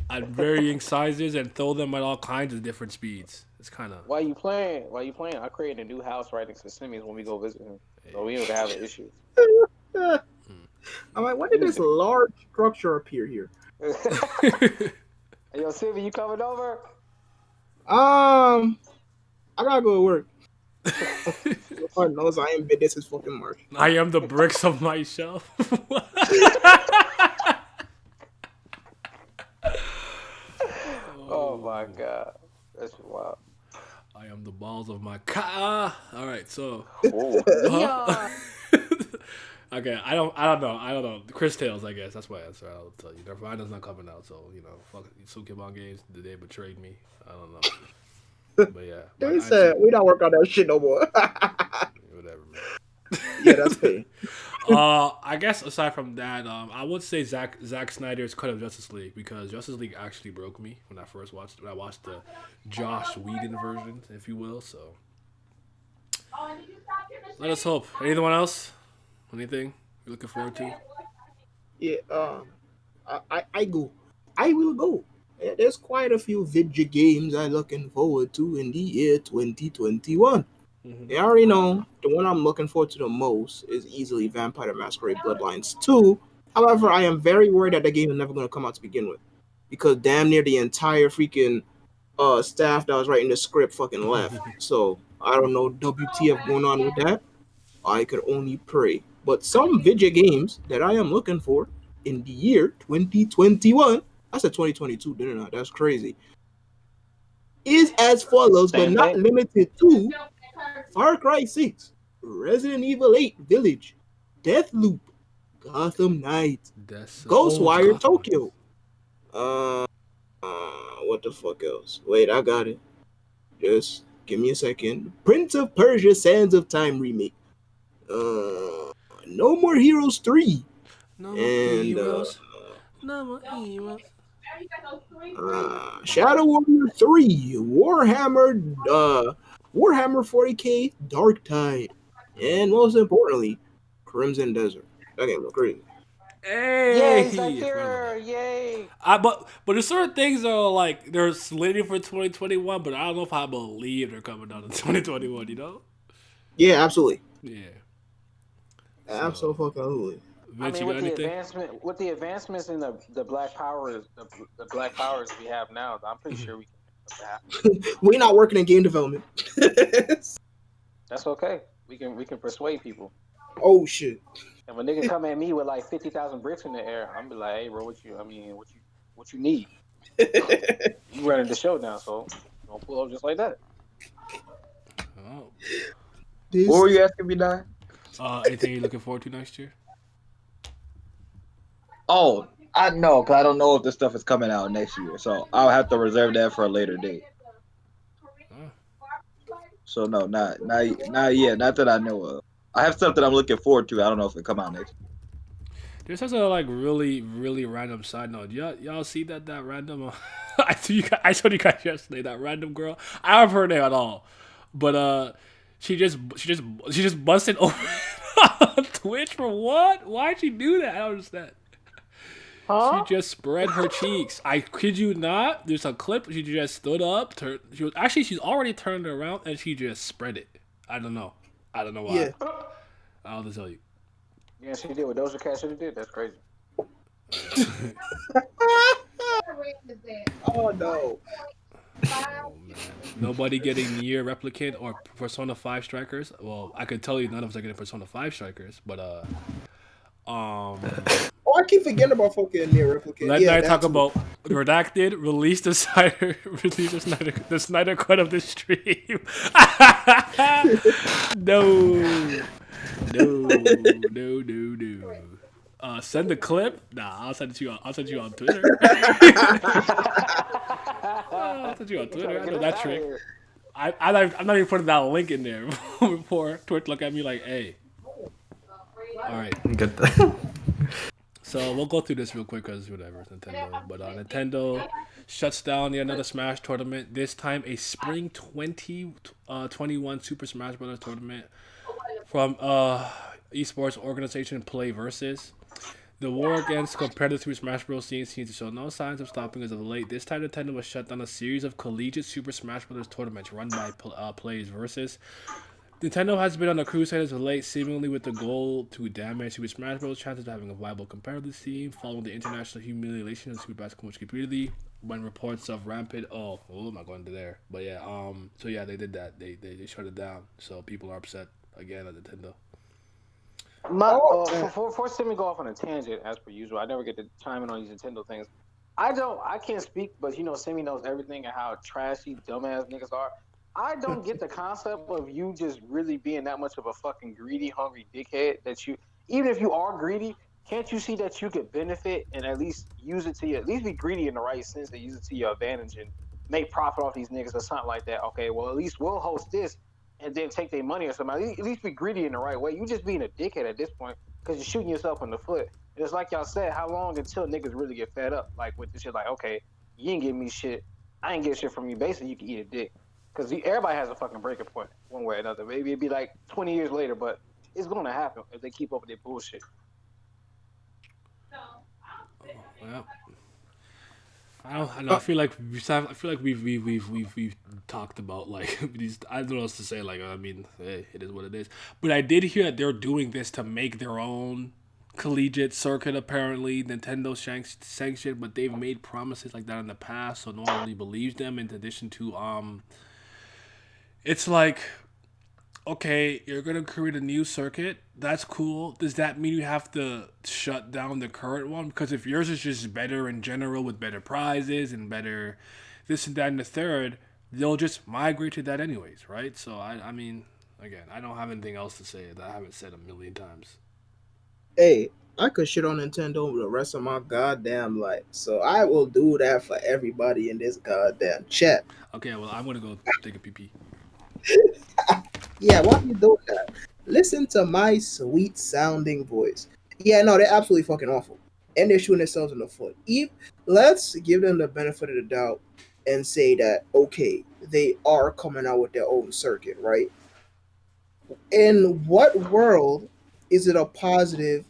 at varying sizes, and throw them at all kinds of different speeds. It's kind of While you playing? While you playing? I created a new house right next to Simmons when we go visit him, so we don't have an issue. I'm like, when did You need this large structure appear here? to. Hey, yo, Sylvie, you coming over? I gotta go to work. Lord knows I ain't been this since fucking March. I am the bricks of my shelf. Oh my god, that's wild. I am the balls of my car. All right, so Oh, huh? yeah. Okay, I don't know. Chris Tales, I guess that's my answer. I'll tell you. Nirvana's not coming out, so fuck it. Sukimon Games, they betrayed me. I don't know, but yeah, my They answer, said we don't work on that shit no more. whatever, man. Yeah, that's fair. I guess aside from that, I would say Zack Snyder's cut of Justice League, because Justice League actually broke me when I watched the Josh Whedon version, if you will. So let us hope. Anyone else? Anything you're looking forward to? Yeah, I go. I will go. There's quite a few video games I'm looking forward to in the year 2021. Mm-hmm. You already know the one I'm looking forward to the most is easily Vampire the Masquerade Bloodlines 2. However, I am very worried that the game is never going to come out to begin with, because damn near the entire freaking staff that was writing the script fucking left. So I don't know WTF going on with that. I could only pray. But some video games that I am looking for in the year 2021, I said 2022, didn't I? That's crazy. Is as follows, but Same not thing. limited to Far Cry 6, Resident Evil 8 Village, Deathloop, Gotham Knights, That's old Ghostwire Gotham Tokyo. Knights. Uh, what the fuck else? Wait, I got it. Just give me a second. Prince of Persia: Sands of Time remake. Uh, No More Heroes 3, No more and heroes. No more heroes. Shadow Warrior 3, Warhammer 40k Dark Tide, and most importantly, Crimson Desert. That game look crazy. Yay, Hey, I forgot about Zakir! that. Yay! But there's certain things that are like they're slated for 2021, but I don't know if I believe they're coming out in 2021. Yeah, absolutely. Yeah. So, Absolutely. I Vince, mean, you got anything? with the advancements in the Black Powers, the Black Powers we have now, I'm pretty sure we can make something happen. We're not working in game development. That's okay. We can persuade people. Oh shit. If a nigga come at me with like 50,000 bricks in the air, I'm be like, hey, bro, what you need? You running the show now, so you gonna pull up just like that. Oh. What were This you asking me, Di? Anything you looking forward to next year? Oh, I know, because I don't know if this stuff is coming out next year, so I'll have to reserve that for a later date. Oh. So no, not yet, not that I know of. I have stuff that I'm looking forward to. I don't know if it come out next. There's also like really random side note. Y'all see that random? I told you guys yesterday that random girl. I don't have her name at all, but she just busted open on Twitch for what? Why'd she do that? I don't understand. She Huh? just spread her cheeks. I kid you not. There's a clip. She just stood up. She's already turned around and she just spread it. I don't know. I don't know why. yeah. I'll just tell you. Yeah, she did what Doja Cat should have did. That's crazy. Oh no. Oh man, nobody getting near replicant or Persona 5 strikers. Well, I could tell you none of us are getting Persona 5 strikers, but um, Oh, I keep forgetting about fucking near replicant. let Yeah, night that talk too. about redacted. Release the Snyder, release the Snyder cut of the stream. No, no. Send the clip. Nah, I'll send it to you. I'll send you on Twitter. I'll send you on You trying Twitter. to I get know us that out of trick. here? I'm not even putting that link in there before Twitch look at me like, hey, all right. Get that. So we'll go through this real quick because whatever, it's Nintendo. But Nintendo shuts down yet another Smash tournament. This time a spring 2021 Super Smash Bros. Tournament from esports organization Play Versus. The war against competitive Super Smash Bros. Scene seems to show no signs of stopping as of late. This time, Nintendo was shut down a series of collegiate Super Smash Bros. Tournaments run by Plays Versus. Nintendo has been on a crusade as of late, seemingly with the goal to damage Super Smash Bros. Chances of having a viable competitive scene, following the international humiliation of the Super Basketball community when reports of rampant. Oh, I'm not going to there. But yeah, so yeah, they did that. They shut it down. So people are upset again at Nintendo. My Oh, for Simi go off on a tangent as per usual. I never get to chime in on these Nintendo things. I can't speak, but Simi knows everything and how trashy, dumbass niggas are. I don't get the concept of you just really being that much of a fucking greedy, hungry dickhead that you, even if you are greedy, can't you see that you could benefit and at least use it to your, at least be greedy in the right sense and use it to your advantage and make profit off these niggas or something like that? Okay, well, at least we'll host this and then take their money or something. At least be greedy in the right way. You just being a dickhead at this point because you're shooting yourself in the foot. And it's like y'all said, how long until niggas really get fed up? Like with this shit, like, okay, you ain't give me shit. I ain't get shit from you. Basically, you can eat a dick. Because everybody has a fucking breaking point one way or another. Maybe it'd be like 20 years later, but it's going to happen if they keep up with their bullshit. Well, I know. I feel like we've talked about like these. I don't know what else to say. Like I mean, hey, it is what it is. But I did hear that they're doing this to make their own collegiate circuit. Apparently, Nintendo sanctioned, but they've made promises like that in the past, so no one really believes them. In addition to it's like okay, you're gonna create a new circuit. That's cool. Does that mean you have to shut down the current one? Because if yours is just better in general with better prizes and better this and that and the third, they'll just migrate to that anyways, right? So I mean, again, I don't have anything else to say that I haven't said a million times. hey, I could shit on Nintendo the rest of my goddamn life. So I will do that for everybody in this goddamn chat. Okay, well I'm gonna go take a pee pee. Yeah, why you doing that? Listen to my sweet sounding voice. Yeah, no, they're absolutely fucking awful. And they're shooting themselves in the foot. Let's give them the benefit of the doubt and say that, okay, they are coming out with their own circuit, right? In what world is it a positive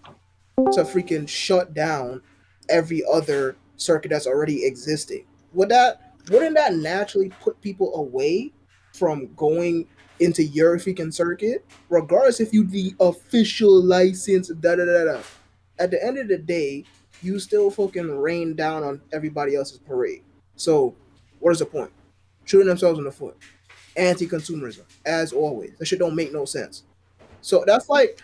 to freaking shut down every other circuit that's already existing? Wouldn't that naturally put people away from going into your freaking circuit, regardless if you the official license? Da da da da. At the end of the day, you still fucking rain down on everybody else's parade. So, what is the point? Shooting themselves in the foot. Anti-consumerism, as always. That shit don't make no sense. So that's like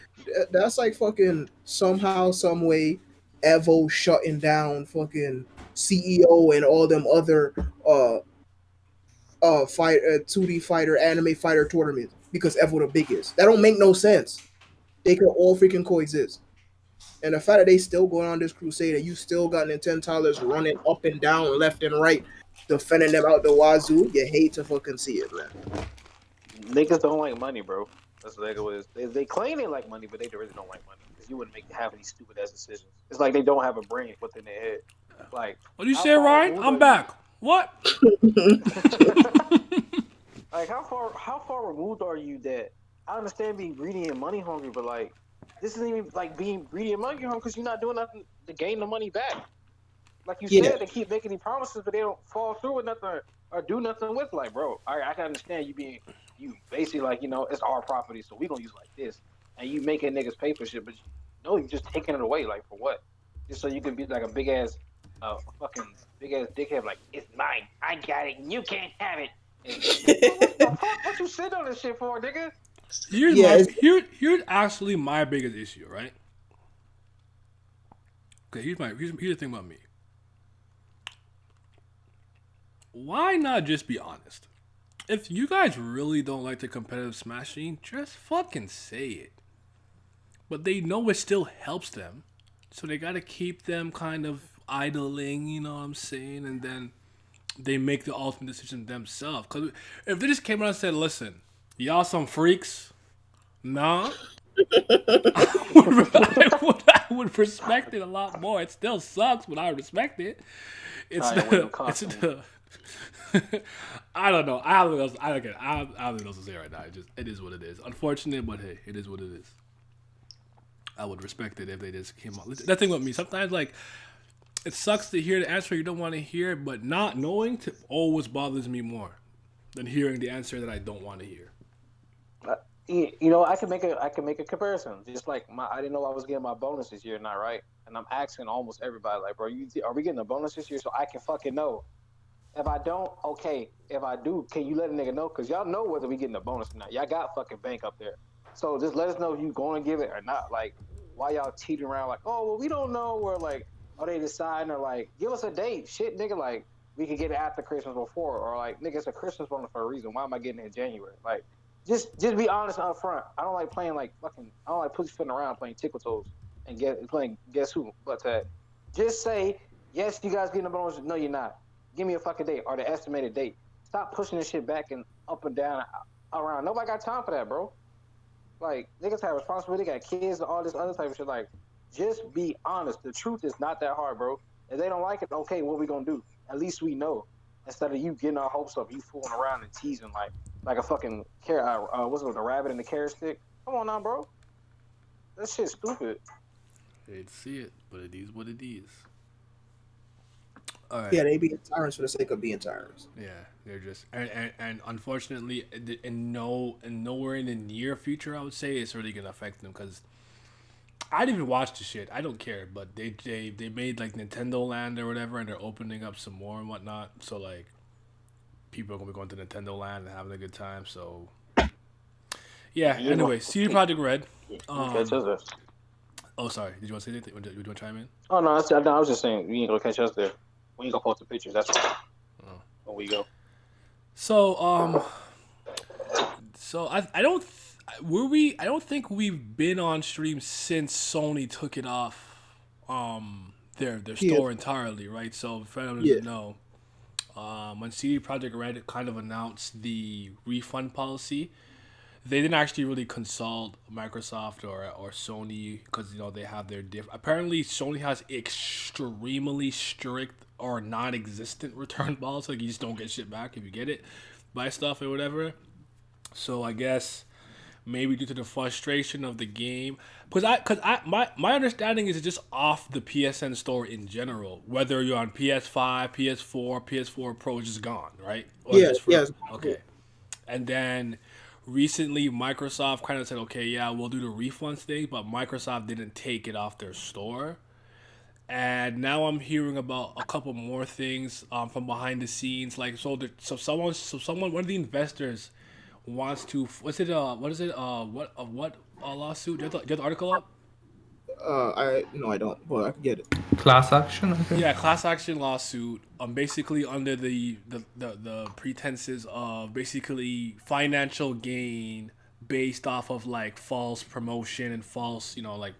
fucking somehow, some way, Evo shutting down fucking CEO and all them other uh fight 2D fighter anime fighter tournaments because Evo the biggest. That don't make no sense. They could all freaking coexist. And the fact that they still going on this crusade and you still got Nintendo running up and down, left and right, defending them out the wazoo, you hate to fucking see it, man. Niggas don't like money, bro. That's what it is. They claim they like money, but they really don't like money because you wouldn't make half of these stupid ass decisions. It's like they don't have a brain within their head. Like, What do you how say, far Ryan? removed I'm are you? back. What? Like how far removed are you that I understand being greedy and money hungry, but like this isn't even like being greedy and money hungry because you're not doing nothing to gain the money back. Like you Yeah, said, they keep making these promises, but they don't follow through with nothing or do nothing with. Like, bro, I can understand you being you basically like it's our property, so we gonna use it like this, and you making niggas pay for shit, but no, you just taking it away. Like for what? Just so you can be like a big ass. a fucking big ass dickhead like it's mine, I got it, and you can't have it. And bro, what the fuck? What you sit on this shit for, nigga? Yeah, it's Here's actually my biggest issue, right? Okay, here's the thing about me. Why not just be honest? If you guys really don't like the competitive smashing, just fucking say it. But they know it still helps them, so they gotta keep them kind of idling. You know what I'm saying? And then they make the ultimate decision themselves. Cause if they just came out and said, "Listen, y'all some freaks," nah, I would respect it a lot more. It still sucks, but I respect it. It's Tired with them it's constantly. the I don't know. I don't know. I don't know what to say right now. It is what it is. Unfortunate, but hey, it is what it is. I would respect it if they just came out. That thing with me, sometimes like it sucks to hear the answer you don't want to hear, but not knowing always bothers me more than hearing the answer that I don't want to hear. You know, I can make a comparison. Just like I didn't know I was getting my bonus this year, not right, and I'm asking almost everybody, like, bro, are we getting a bonus this year? So I can fucking know. If I don't, okay. If I do, can you let a nigga know? Cause y'all know whether we getting a bonus or not. Y'all got fucking bank up there. So just let us know if you going to give it or not. Like, why y'all cheating around? Like, oh well, we don't know. Or like, are they deciding? Or like, give us a date. Shit, nigga. Like, we could get it after Christmas before. Or like, nigga, it's a Christmas bonus for a reason. Why am I getting it in January? Like, just be honest up front. I don't like playing like fucking. I don't like pussyfooting around playing tickle toes and playing guess who. But just say yes. You guys getting a bonus? No, you're not. Give me a fucking date or the estimated date. Stop pushing this shit back and up and down around. Nobody got time for that, bro. Like niggas have responsibility, got kids and all this other type of shit. Like, just be honest. The truth is not that hard, bro. If they don't like it, okay, what we gonna do? At least we know. Instead of you getting our hopes up, you fooling around and teasing like a fucking carrot. What's it, the rabbit and the carrot stick? Come on now, bro. That shit's stupid. Hate to see it, but it is what it is. All right. yeah, they be tyrants for the sake of being tyrants. Yeah, they're just and unfortunately, nowhere in the near future, I would say it's really gonna affect them because I didn't even watch the shit. I don't care, but they made like Nintendo Land or whatever, and they're opening up some more and whatnot. So like, people are gonna be going to Nintendo Land and having a good time. So yeah. You know, Anyway, CD Project Red. catch Um. us there. Oh, sorry. Did you want to say anything? Did you want to chime in? Oh no, I was just saying you ain't gonna catch us there. We ain't gonna post the pictures. That's all. Oh. When we go. So So I don't were we I don't think we've been on stream since Sony took it off their Yeah, store entirely, right? So if anyone yeah, doesn't know, when CD Projekt Red kind of announced the refund policy, they didn't actually really consult Microsoft or Sony because they have their different. Apparently, Sony has extremely strict or non-existent return policy. Like you just don't get shit back if you get it, buy stuff or whatever. So I guess maybe due to the frustration of the game, my understanding is it's just off the PSN store in general. Whether you're on PS5, PS4, PS4 Pro, is just gone, right? Or yeah, just for yeah. okay. And then recently, Microsoft kind of said, okay, yeah, we'll do the refunds thing, but Microsoft didn't take it off their store. And now I'm hearing about a couple more things from behind the scenes. Like someone one of the investors wants to what is it what lawsuit? Do you have the article up? I no, I don't. But I can get it. Class action, I think. Yeah, class action lawsuit. Basically under the pretenses of basically financial gain based off of like false promotion and false, like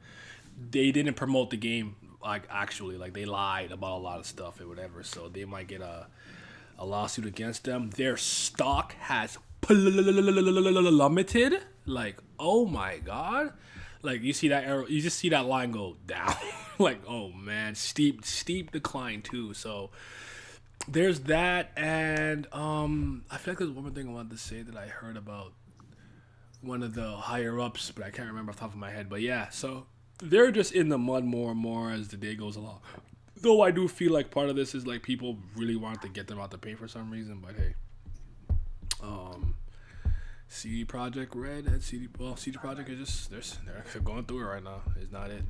they didn't promote the game like actually, like they lied about a lot of stuff or whatever. So they might get a lawsuit against them. Their stock has plummeted. Like, oh my god. Like you see that arrow, you just see that line go down. Like, oh man, steep decline too. So there's that, and I feel like there's one more thing I wanted to say that I heard about one of the higher ups, but I can't remember off the top of my head. But yeah, so they're just in the mud more and more as the day goes along. Though I do feel like part of this is like people really want to get them out to pay for some reason, but hey, CD Project Red and CD Project is just they're going through it right now. It's not it,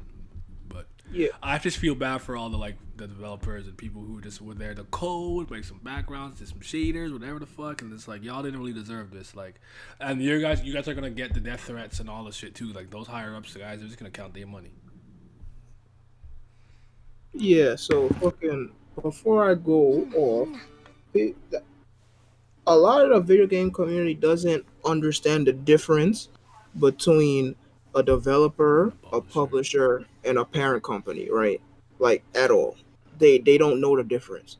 but Yeah, I just feel bad for all the like the developers and people who just were there to code, make some backgrounds, did some shaders, whatever the fuck, and it's like y'all didn't really deserve this. Like, and you guys are gonna get the death threats and all the shit too. Like those higher ups, the guys are just gonna count their money. yeah. So fucking before I go off, it, a lot of the video game community doesn't understand the difference between a developer, And a a publisher. publisher, and a parent company, right? Like at all. They don't know the difference.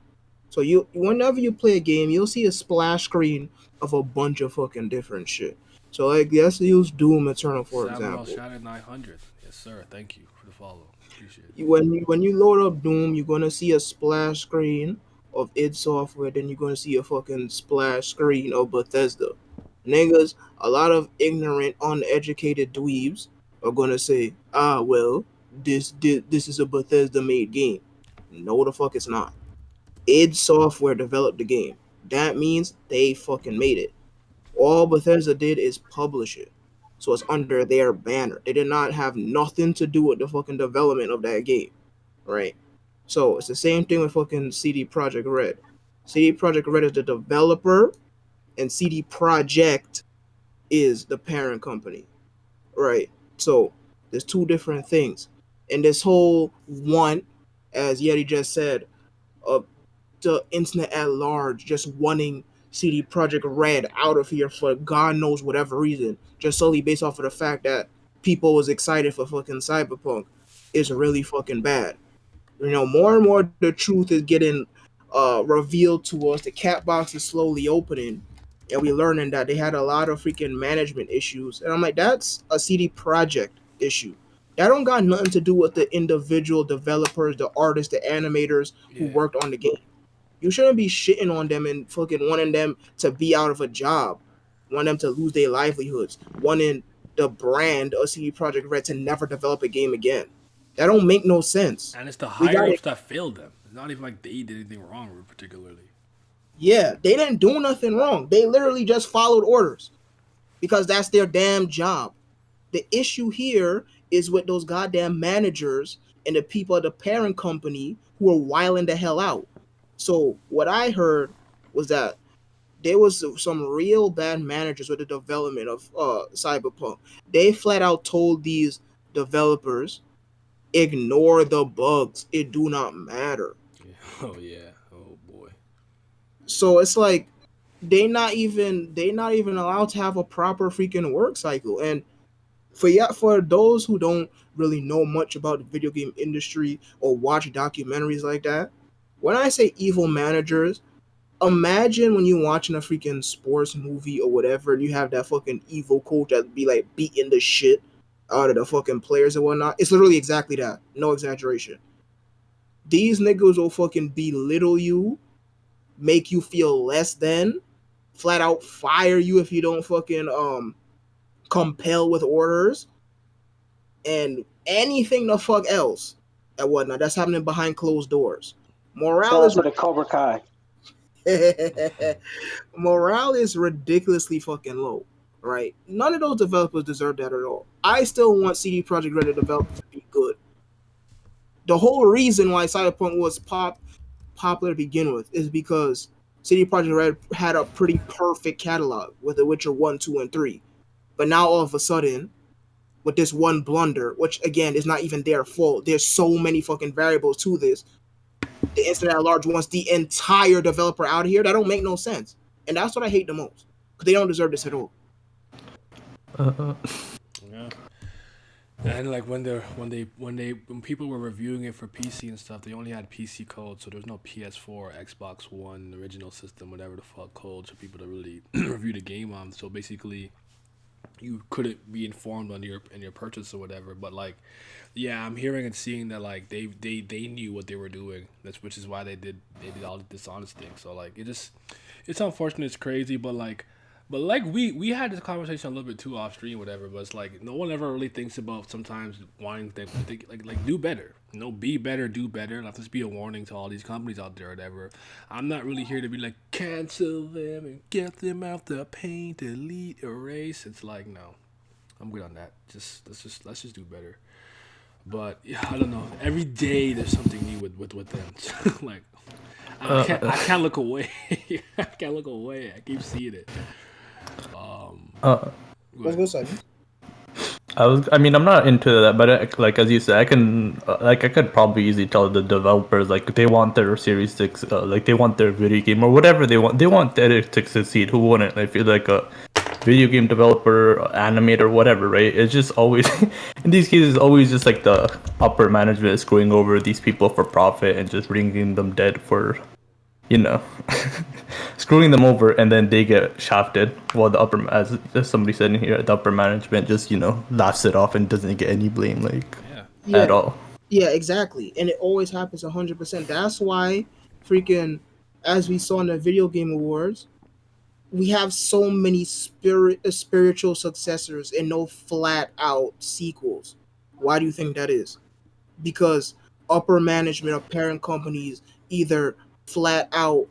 So you whenever you play a game, you'll see a splash screen of a bunch of fucking different shit. So like let's use Doom Eternal for Samuel example. Shattered 900. Yes, sir. Thank you for the follow. Appreciate it. When you load up Doom, you're gonna see a splash screen of id Software, then you're gonna see a fucking splash screen of Bethesda. Niggas, a lot of ignorant, uneducated dweebs are gonna say, well, this is a Bethesda made game. No, the fuck it's not. Id Software developed the game. That means they fucking made it. All Bethesda did is publish it. So it's under their banner. They did not have nothing to do with the fucking development of that game, right? So it's the same thing with fucking CD Projekt Red. CD Projekt Red is the developer, and CD Projekt is the parent company, right? So there's two different things, and this whole one, as Yeti just said, uh, the internet at large just wanting CD Projekt Red out of here for God knows whatever reason, just solely based off of the fact that people was excited for fucking Cyberpunk, is really fucking bad. More and more the truth is getting revealed to us. The cat box is slowly opening, and we learning that they had a lot of freaking management issues. And I'm like, that's a CD Projekt issue. That don't got nothing to do with the individual developers, the artists, the animators who Yeah. worked on the game. You shouldn't be shitting on them and fucking wanting them to be out of a job, wanting them to lose their livelihoods, wanting the brand of CD Projekt Red to never develop a game again. That don't make no sense. And it's the We higher got ups it. that failed them. It's not even like they did anything wrong, particularly. Yeah, they didn't do nothing wrong. They literally just followed orders because that's their damn job. The issue here is with those goddamn managers and the people at the parent company who are wiling the hell out. So what I heard was that there was some real bad managers with the development of Cyberpunk. They flat out told these developers, ignore the bugs. It do not matter. Yeah. Oh yeah. Oh boy. So it's like they not even allowed to have a proper freaking work cycle. And for those who don't really know much about the video game industry or watch documentaries like that, when I say evil managers, imagine when you're watching a freaking sports movie or whatever, and you have that fucking evil coach that be like beating the shit out of the fucking players and whatnot. It's literally exactly that. No exaggeration. These niggas will fucking belittle you, make you feel less than, flat out fire you if you don't fucking compel with orders, and anything the fuck else and whatnot. That's happening behind closed doors. Shout Morale out is to the Cobra Kai. morale is ridiculously fucking low, right? None of those developers deserve that at all. I still want CD Projekt Red developers to be good. The whole reason why Cyberpunk was popular to begin with is because CD Projekt Red had a pretty perfect catalog with The Witcher 1, 2, and 3. But now all of a sudden, with this one blunder, which again is not even their fault, there's so many fucking variables to this. The internet at large wants the entire developer out of here. That don't make no sense, and that's what I hate the most because they don't deserve this at all. Uh, Yeah. And like when people were reviewing it for PC and stuff, they only had PC code, so there's no PS4, Xbox One, original system, whatever the fuck code for people to really review the game on. So basically, you couldn't be informed on your in your purchase or whatever. But like, yeah, I'm hearing and seeing that like they knew what they were doing. That's which is why they did all the dishonest things. So like it's unfortunate, it's crazy, but like we had this conversation a little bit too off stream, whatever. But it's like no one ever really thinks about sometimes wanting to think like do better, be better, do better. Let this be a warning to all these companies out there, whatever. I'm not really here to be like cancel them and get them out the paint, delete, erase. It's like no, I'm good on that. Let's just do better. But yeah, I don't know. Every day there's something new with them. Like I Uh, can't look away. I can't look away. I keep seeing it. uh, Go Let's ahead. go, Simon. I mean, I'm not into that, but like as you said, I can, like, I could probably easily tell the developers like they want their Series Six, like they want their video game or whatever they want. They want it to succeed. Who wouldn't? I feel like a video game developer, animator, whatever, right? It's just always in these cases, it's always just like the upper management screwing over these people for profit and just bringing them dead for, you know, screwing them over, and then they get shafted. While the upper, as somebody said in here, the upper management just laughs it off and doesn't get any blame like Yeah. at Yeah, all. yeah, exactly. And it always happens 100%. That's why freaking, as we saw in the video game awards, we have so many spiritual successors and no flat out sequels. Why do you think that is? Because upper management of parent companies either flat out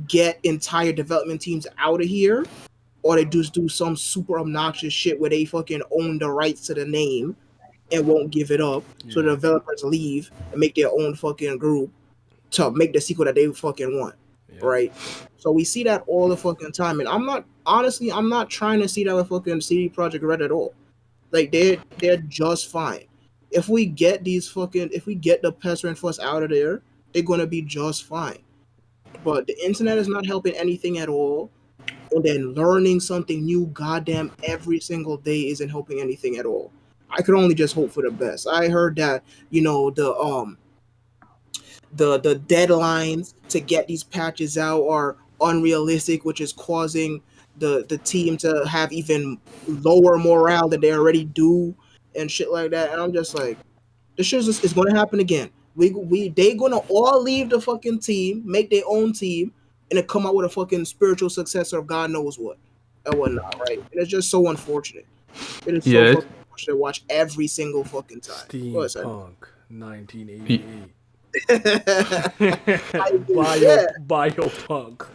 get entire development teams out of here, or they just do some super obnoxious shit where they fucking own the rights to the name and won't give it up. So the Yeah. developers leave and make their own fucking group to make the sequel that they fucking want. Yep. Right? So we see that all the fucking time. And I'm not trying to see that with fucking CD Project Red at all. Like they're just fine. If we get the Pester and Fuss out of there, they're gonna be just fine. But the internet is not helping anything at all. And then learning something new goddamn every single day isn't helping anything at all. I could only just hope for the best. I heard that, the deadlines to get these patches out are unrealistic, which is causing the team to have even lower morale than they already do and shit like that. And I'm just like, this shit is going to happen again. They gonna all leave the fucking team, make their own team, and then come out with a fucking spiritual successor of God knows what and whatnot, right? And it's just so unfortunate. It is so Yeah, fucking unfortunate to watch every single fucking time. Go ahead, Simon. Steampunk y- 1988. I mean, yeah, Biopunk.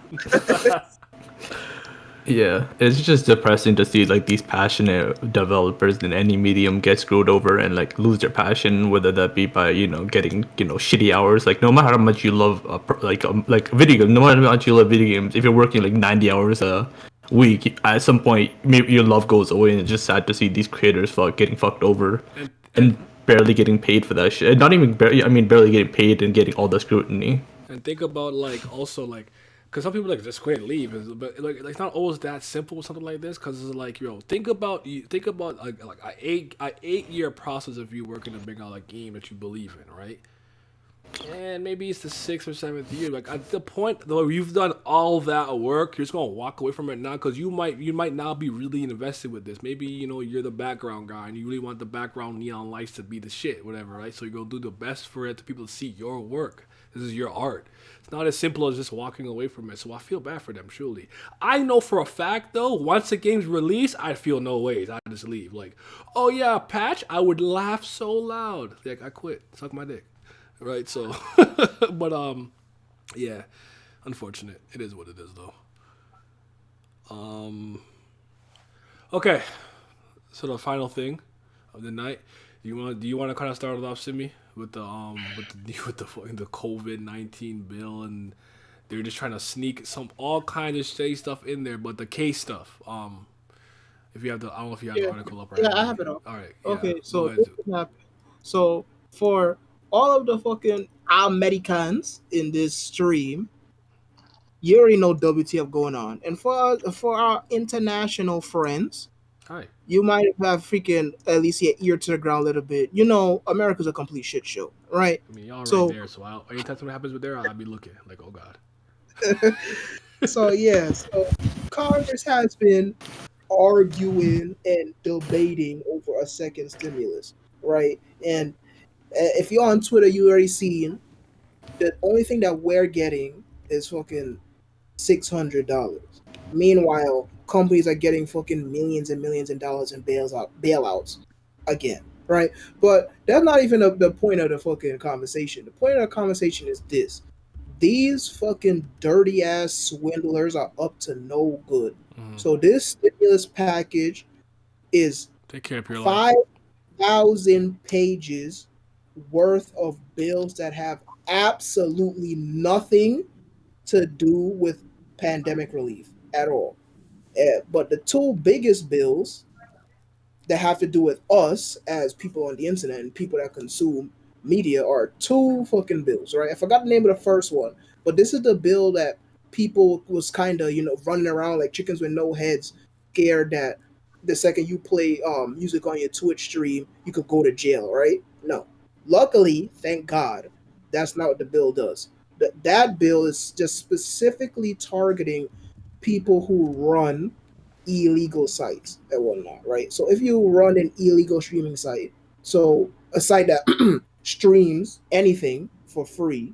yeah. It's just depressing to see like these passionate developers in any medium get screwed over and like lose their passion, whether that be by getting shitty hours. Like no matter how much you love like video games, no matter how much you love video games, if you're working like 90 hours a week, at some point maybe your love goes away, and it's just sad to see these creators getting fucked over and and barely getting paid for that shit. Not even barely, I mean barely getting paid and getting all the scrutiny. and think about like also like because some people like just quit and leave, but like it's not always that simple with something like this. Because it's like think about like a 8 year process of you working to bring out a game that you believe in, right? And maybe it's the 6th or 7th year. Like at the point though, you've done all that work. You're just gonna walk away from it now because you might now be really invested with this. Maybe you're the background guy and you really want the background neon lights to be the shit, whatever, right? So you're gonna do the best for it to people to see your work. This is your art. It's not as simple as just walking away from it. So I feel bad for them, truly. I know for a fact though, once the game's released, I feel no ways. I just leave. Like, oh yeah, patch. I would laugh so loud. Like I quit. Suck my dick, right? So, but yeah, unfortunate. It is what it is, though. Okay, so the final thing of the night. Do you want to kind of start it off, Simi, with the with the fucking the COVID-19 bill, and they're just trying to sneak some all kinds of shady stuff in there, but the case stuff. If you have the I don't know if you have the yeah, article up or yeah. I handy. have it all. All right, yeah, Okay, go so ahead. this is happening. So for all of the fucking Americans in this stream, you already know WTF going on. And for our international friends, Hi. you might have freaking at least your ear to the ground a little bit. You know, America's a complete shit show, right? I mean, y'all right So, there. So anytime something happens with there, I'll be looking like, oh god. so Congress has been arguing and debating over a second stimulus, right? And if you're on Twitter, you already seen the only thing that we're getting is fucking $600. Meanwhile, companies are getting fucking millions and millions of dollars in bailouts again, right? But that's not even the point of the fucking conversation. The point of the conversation is this: these fucking dirty ass swindlers are up to no good. So this stimulus package is Take care of your life. 5,000 pages worth of bills that have absolutely nothing to do with pandemic relief at all. But the two biggest bills that have to do with us as people on the internet and people that consume media are two fucking bills, right? I forgot the name of the first one, but this is the bill that people was kind of running around like chickens with no heads, scared that the second you play music on your Twitch stream, you could go to jail, right? No, luckily, thank God, that's not what the bill does. That bill is just specifically targeting people who run illegal sites and whatnot, right? So if you run an illegal streaming site, so a site that streams anything for free,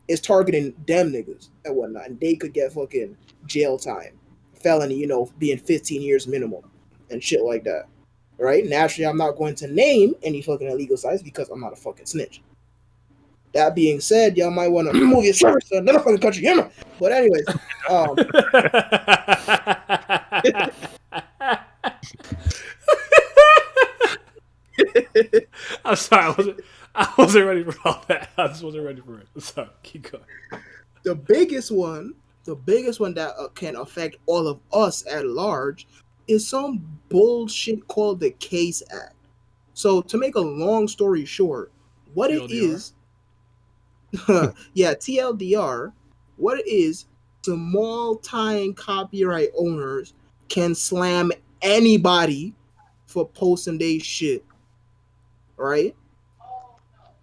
is targeting them niggas and whatnot, and they could get fucking jail time, felony, being 15 years minimum and shit like that, right? Naturally, I'm not going to name any fucking illegal sites because I'm not a fucking snitch. That being said, y'all might want to move your service to another fucking country, you know? But anyways, um, I'm sorry, I wasn't ready for all that. I just wasn't ready for it. Sorry, keep going. the biggest one, the biggest one that can affect all of us at large is some bullshit called the Case Act. So to make a long story short, what it TLDR. is, yeah, TLDR, what it is, small time copyright owners can slam anybody for posting their shit, right?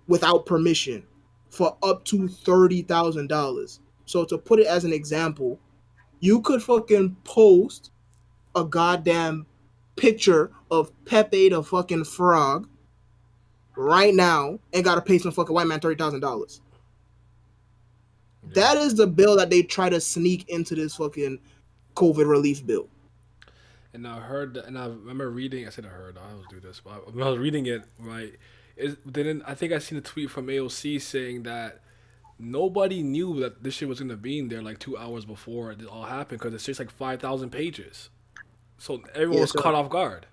Without permission for up to $30,000. So to put it as an example, you could fucking post a goddamn picture of Pepe the fucking frog right now and gotta pay some fucking white man $30,000. Yeah. That is the bill that they try to sneak into this fucking COVID relief bill. And I heard that, and I remember reading. I said I heard. I always do this, but when I was reading it, right, then I think I seen a tweet from AOC saying that nobody knew that this shit was gonna be in there like 2 hours before it all happened because it's just like 5,000 pages. So everyone Yeah, was caught so off guard.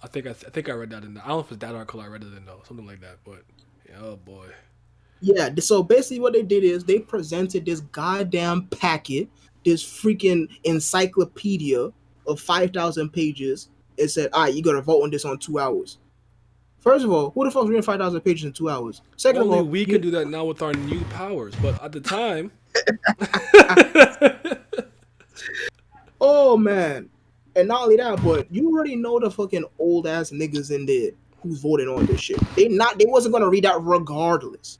I think I read that in. I don't know if it's that article I read it in though, something like that. But yeah, oh boy. yeah, so basically what they did is they presented this goddamn packet, this freaking encyclopedia of 5,000 pages, and said, all right, you gotta vote on this on 2 hours. First of all, who the fuck's reading 5,000 pages in 2 hours? Second of Only all, we can do that now with our new powers, but at the time, oh man. And not only that, but you already know the fucking old ass niggas in there who's voting on this shit. They wasn't gonna read that regardless,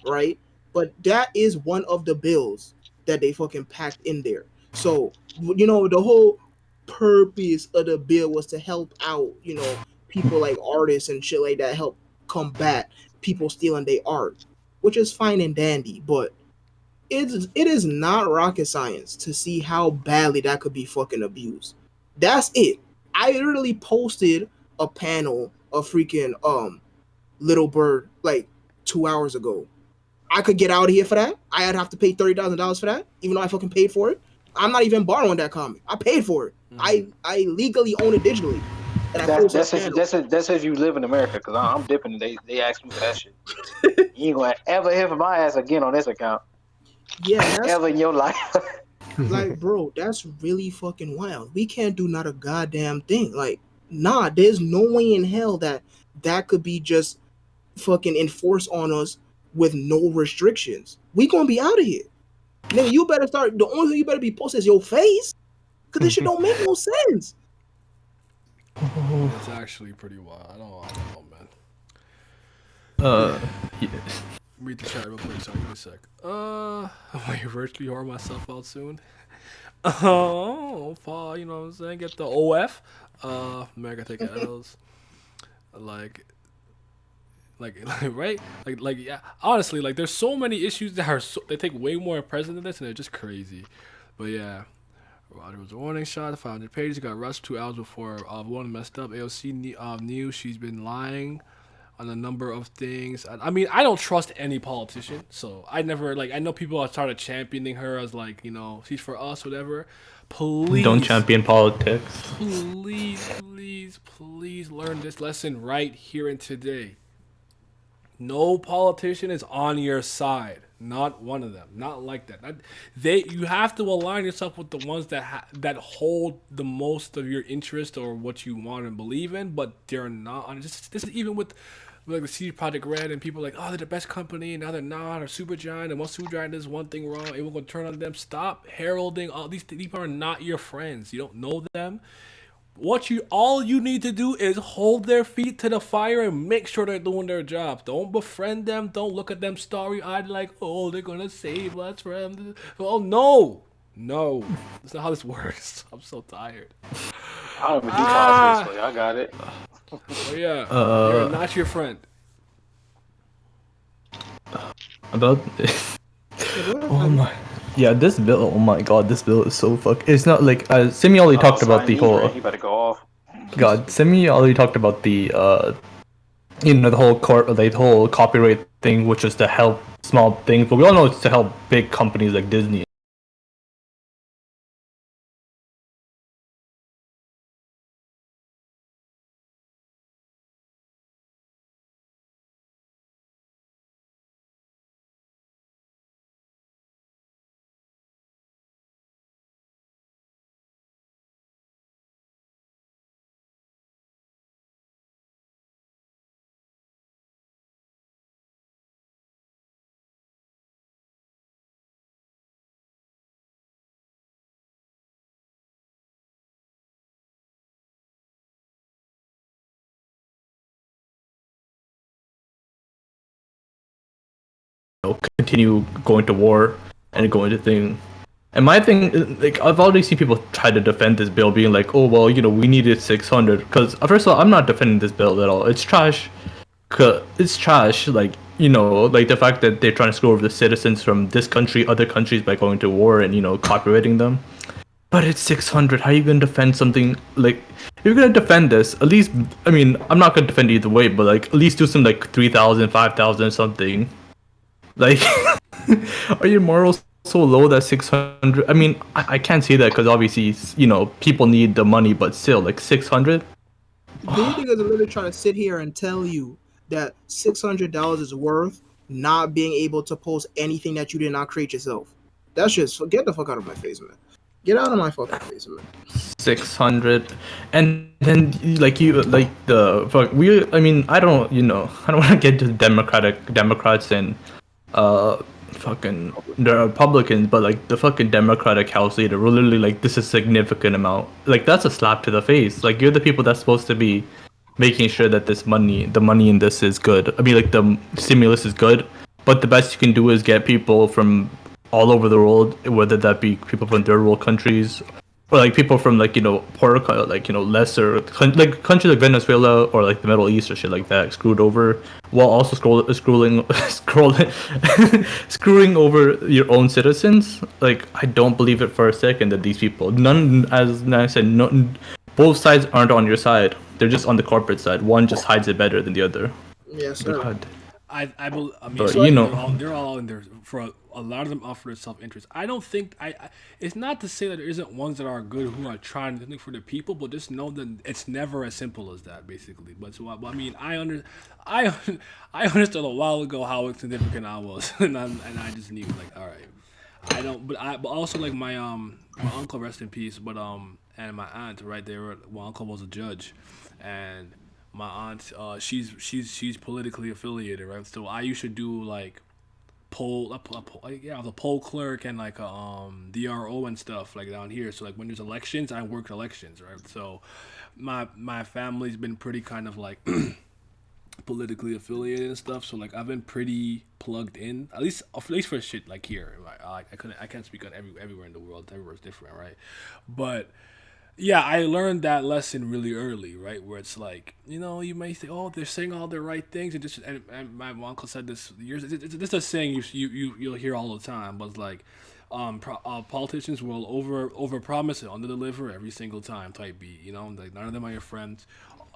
right? But that is one of the bills that they fucking packed in there. So the whole purpose of the bill was to help out, people like artists and shit like that, help combat people stealing their art, which is fine and dandy, but it is not rocket science to see how badly that could be fucking abused. That's it. I literally posted a panel of freaking Little Bird like 2 hours ago. I could get out of here for that. I'd have to pay $30,000 for that, even though I fucking paid for it. I'm not even borrowing that comic. I paid for it. I legally own it digitally, and I That's posted a that's if panel. that's if you live in America, because I'm dipping. And they asked me for that shit. You ain't gonna ever hear from my ass again on this account Yeah, that's ever in your life. like, bro, that's really fucking wild. We can't do not a goddamn thing. Like, nah, there's no way in hell that that could be just fucking enforced on us with no restrictions. We gonna be out of here. Nigga, you better start. The only thing you better be posting is your face, cause this shit don't make no sense. it's actually pretty wild. I don't know, man. Yeah. Read the chat real quick. Sorry, give me a sec. I might virtually harm myself out soon. Oh, Paul, you know what I'm saying? Get the OF. America take L's. Like, right? Yeah. Honestly, like, there's so many issues that they take way more present than this, and they're just crazy. But yeah, there was a warning shot. 500 pages got rushed 2 hours before one messed up. AOC knew she's been lying on a number of things. I mean, I don't trust any politician, so I never I know people are started championing her as she's for us, whatever. Please Don't champion politics. please learn this lesson right here and today. No politician is on your side. Not one of them. Not like that. They you have to align yourself with the ones that hold the most of your interest or what you want and believe in, but they're not. This is even with like the CD Project Red and people like, oh, they're the best company, and now they're not, or Supergiant, and once Supergiant does one thing wrong, it will go turn on them. Stop heralding all these people are not your friends. You don't know them. What you all you need to do is hold their feet to the fire and make sure they're doing their jobs. Don't befriend them. Don't look at them starry eyed like, oh, they're gonna save us from. Oh no, no, that's not how this works. I'm so tired. I don't even do politics, Ah, so I got it. but yeah, they're Uh, not your friend. about Yeah, go ahead, oh Fabio. my, yeah, this bill. Oh my god, this bill is so fuck. It's not like Simi already Oh, talked about sign the me, whole. right? He better go off. God, Simi already talked about the the whole the whole copyright thing, which is to help small things, but we all know it's to help big companies like Disney. Continue going to war and going to thing. And my thing, like, I've already seen people try to defend this bill, being like, "Oh well, we needed 600." Because first of all, I'm not defending this bill at all. It's trash. It's trash. Like, like the fact that they're trying to screw over the citizens from this country, other countries by going to war and copyrighting them. But it's 600. How are you gonna defend something like? If you're gonna defend this, at least, I mean, I'm not gonna defend either way, but like at least do some like 3,000, 5,000 something. Like, are your morals so low that 600? I mean, I can't say that because obviously, people need the money, but still, like 600? These niggas are literally trying to sit here and tell you that $600 is worth not being able to post anything that you did not create yourself. That's just get the fuck out of my face, man. Get out of my fucking face, man. 600. And then, like, like, the fuck, I mean, I don't want to get to Democrats and, uh, fucking, the Republicans, but, like, the fucking Democratic House leader were literally like, this is a significant amount. Like, that's a slap to the face. Like, you're the people that's supposed to be making sure that the money in this is good. I mean, like, the stimulus is good, but the best you can do is get people from all over the world, whether that be people from third world countries or like people from like poorer like lesser like countries like Venezuela or like the Middle East or shit like that, screwed over while also screwing over your own citizens. Like, I don't believe it for a second that these people, none, as I said, no, both sides aren't on your side. They're just on the corporate side. One just hides it better than the other. Yes, But sir. God, I mean, but So they're all in there for a lot of them are for their self interest. I don't think it's not to say that there isn't ones that are good who are trying to think for the people, but just know that it's never as simple as that, basically. But so I mean, I I understood a while ago how insignificant I was, and I just knew like, all right, I don't, but also like my uncle, rest in peace, but and my aunt, right there, my uncle was a judge, and my aunt, she's politically affiliated, right? So I used to do like yeah, the poll clerk and like DRO and stuff like down here. So like when there's elections, I work elections, right? So my family's been pretty kind of like politically affiliated and stuff. So like I've been pretty plugged in, at least for shit like here. Like I can't speak on everywhere in the world. Everywhere's different, right? But yeah, I learned that lesson really early, right? Where it's like, you may think, oh, they're saying all the right things, and my uncle said this years. This is a saying you'll hear all the time, but it's like, Politicians will over promise and under deliver every single time. Type B. You know, like none of them are your friends.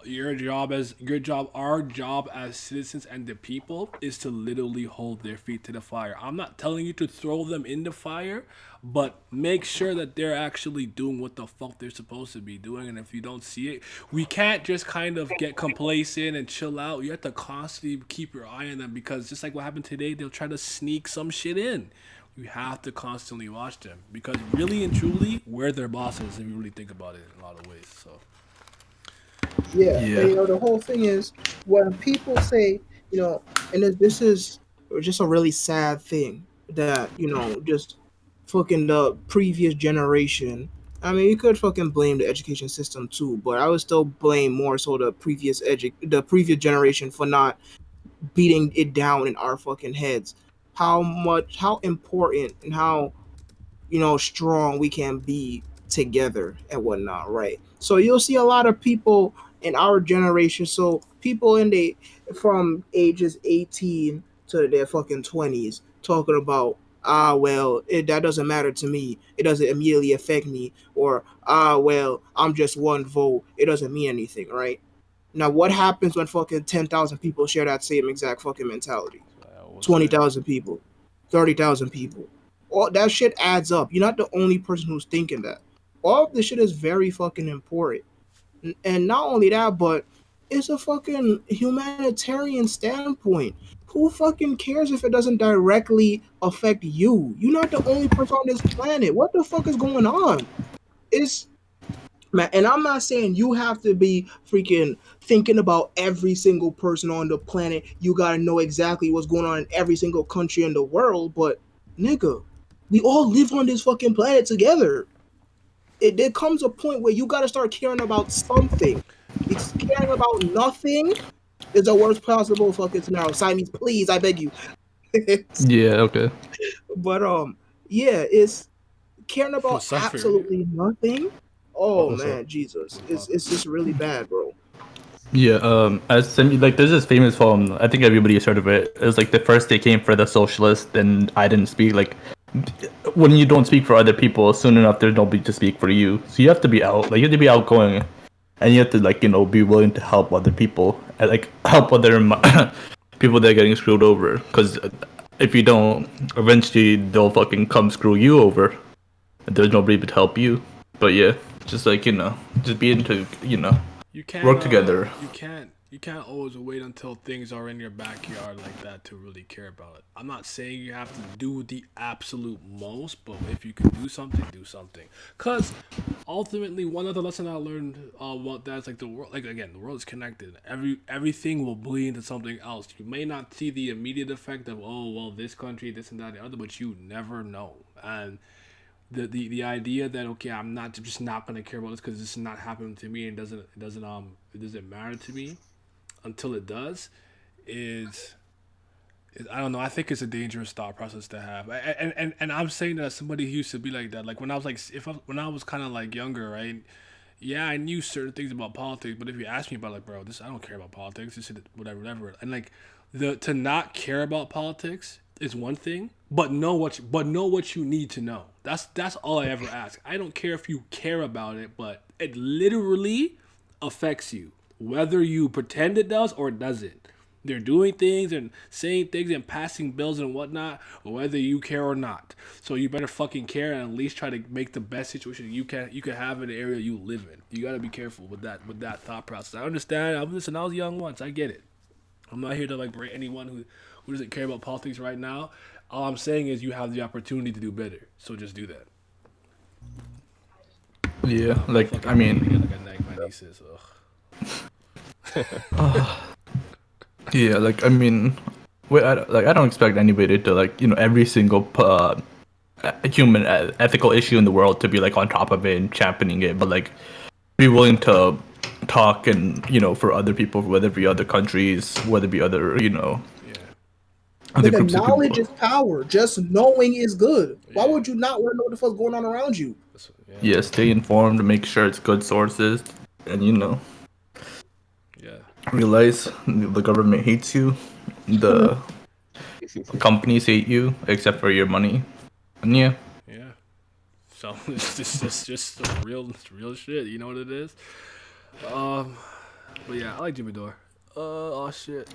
Our job as citizens and the people is to literally hold their feet to the fire. I'm not telling you to throw them in the fire, but make sure that they're actually doing what the fuck they're supposed to be doing. And if you don't see it, we can't just kind of get complacent and chill out. You have to constantly keep your eye on them, because just like what happened today, they'll try to sneak some shit in. You have to constantly watch them, because really and truly, we're their bosses if you really think about it in a lot of ways. So Yeah, and Yeah. the whole thing is when people say, and this is just a really sad thing that just fucking the previous generation. I mean, you could fucking blame the education system too, but I would still blame more so the previous generation for not beating it down in our fucking heads. How important and how strong we can be together and whatnot, right? So you'll see a lot of people in our generation, so people in the from ages 18 to their fucking 20s talking about, well, that doesn't matter to me, it doesn't immediately affect me, or well, I'm just one vote, it doesn't mean anything, right? Now what happens when fucking 10,000 people share that same exact fucking mentality? I will say, 20,000 people, 30,000 people. All that shit adds up. You're not the only person who's thinking that. All of this shit is very fucking important. And not only that, but it's a fucking humanitarian standpoint. Who fucking cares if it doesn't directly affect you? You're not the only person on this planet. What the fuck is going on? It's Man, and I'm not saying you have to be freaking thinking about every single person on the planet. You gotta know exactly what's going on in every single country in the world, but nigga, we all live on this fucking planet together. There comes a point where you gotta start caring about something. It's caring about nothing is the worst possible fucking scenario. Siamese, please, I beg you. Yeah. Okay. But yeah, it's caring for about suffering. absolutely nothing. Oh Also. man, Jesus, What about it's just really bad, bro. Yeah. Like there's this famous poem. I think everybody has heard of it. It's like the first they came for the socialist, and I didn't speak. Like when you don't speak for other people, soon enough there's nobody to speak for you. So you have to be out. Like you have to be outgoing, and you have to like be willing to help other people and like help other people that are getting screwed over. Because if you don't, eventually they'll fucking come screw you over. And there's nobody to help you. But yeah, just like just be into You can't work together. you can't always wait until things are in your backyard like that to really care about it. I'm not saying you have to do the absolute most, but if you can do something, do something. Cause ultimately, one other lesson I learned about that is like the world. Like again, the world is connected. Everything will bleed into something else. You may not see the immediate effect of, oh well, this country, this and that, and the other, but you never know. And the idea that, okay, I'm not just not gonna care about this because this is not happening to me, and it doesn't matter to me until it does, is I don't know. I think it's a dangerous thought process to have. And I'm saying that as somebody who used to be like that. Like when I was like, when I was kind of like younger, right? Yeah, I knew certain things about politics, but if you ask me about like, bro, this I don't care about politics, this is whatever. And like the to not care about politics is one thing, but know what you need to know. That's all I ever ask. I don't care if you care about it, but it literally affects you, whether you pretend it does or it doesn't. They're doing things and saying things and passing bills and whatnot, whether you care or not. So you better fucking care and at least try to make the best situation you can have in the area you live in. You gotta be careful with that thought process. I understand. I was young once. I get it. I'm not here to like break anyone who doesn't care about politics right now. All I'm saying is you have the opportunity to do better. So just do that. Yeah, I'm like I fucking mean, again like my nieces. Ugh. yeah, like I mean, I don't expect anybody to like every single human ethical issue in the world to be like on top of it and championing it, but like be willing to talk and for other people, whether it be other countries, whether it be other Yeah. other Nigga, groups of knowledge people. is power. Just knowing is good. Why Yeah. would you not want to know what the fuck's going on around you? Yeah. Yeah, stay informed, make sure it's good sources, and Yeah. realize the government hates you, the companies hate you, except for your money, and yeah. So it's just some real shit. You know what it is? Um, but yeah, I like Jimmy Dore. Oh shit.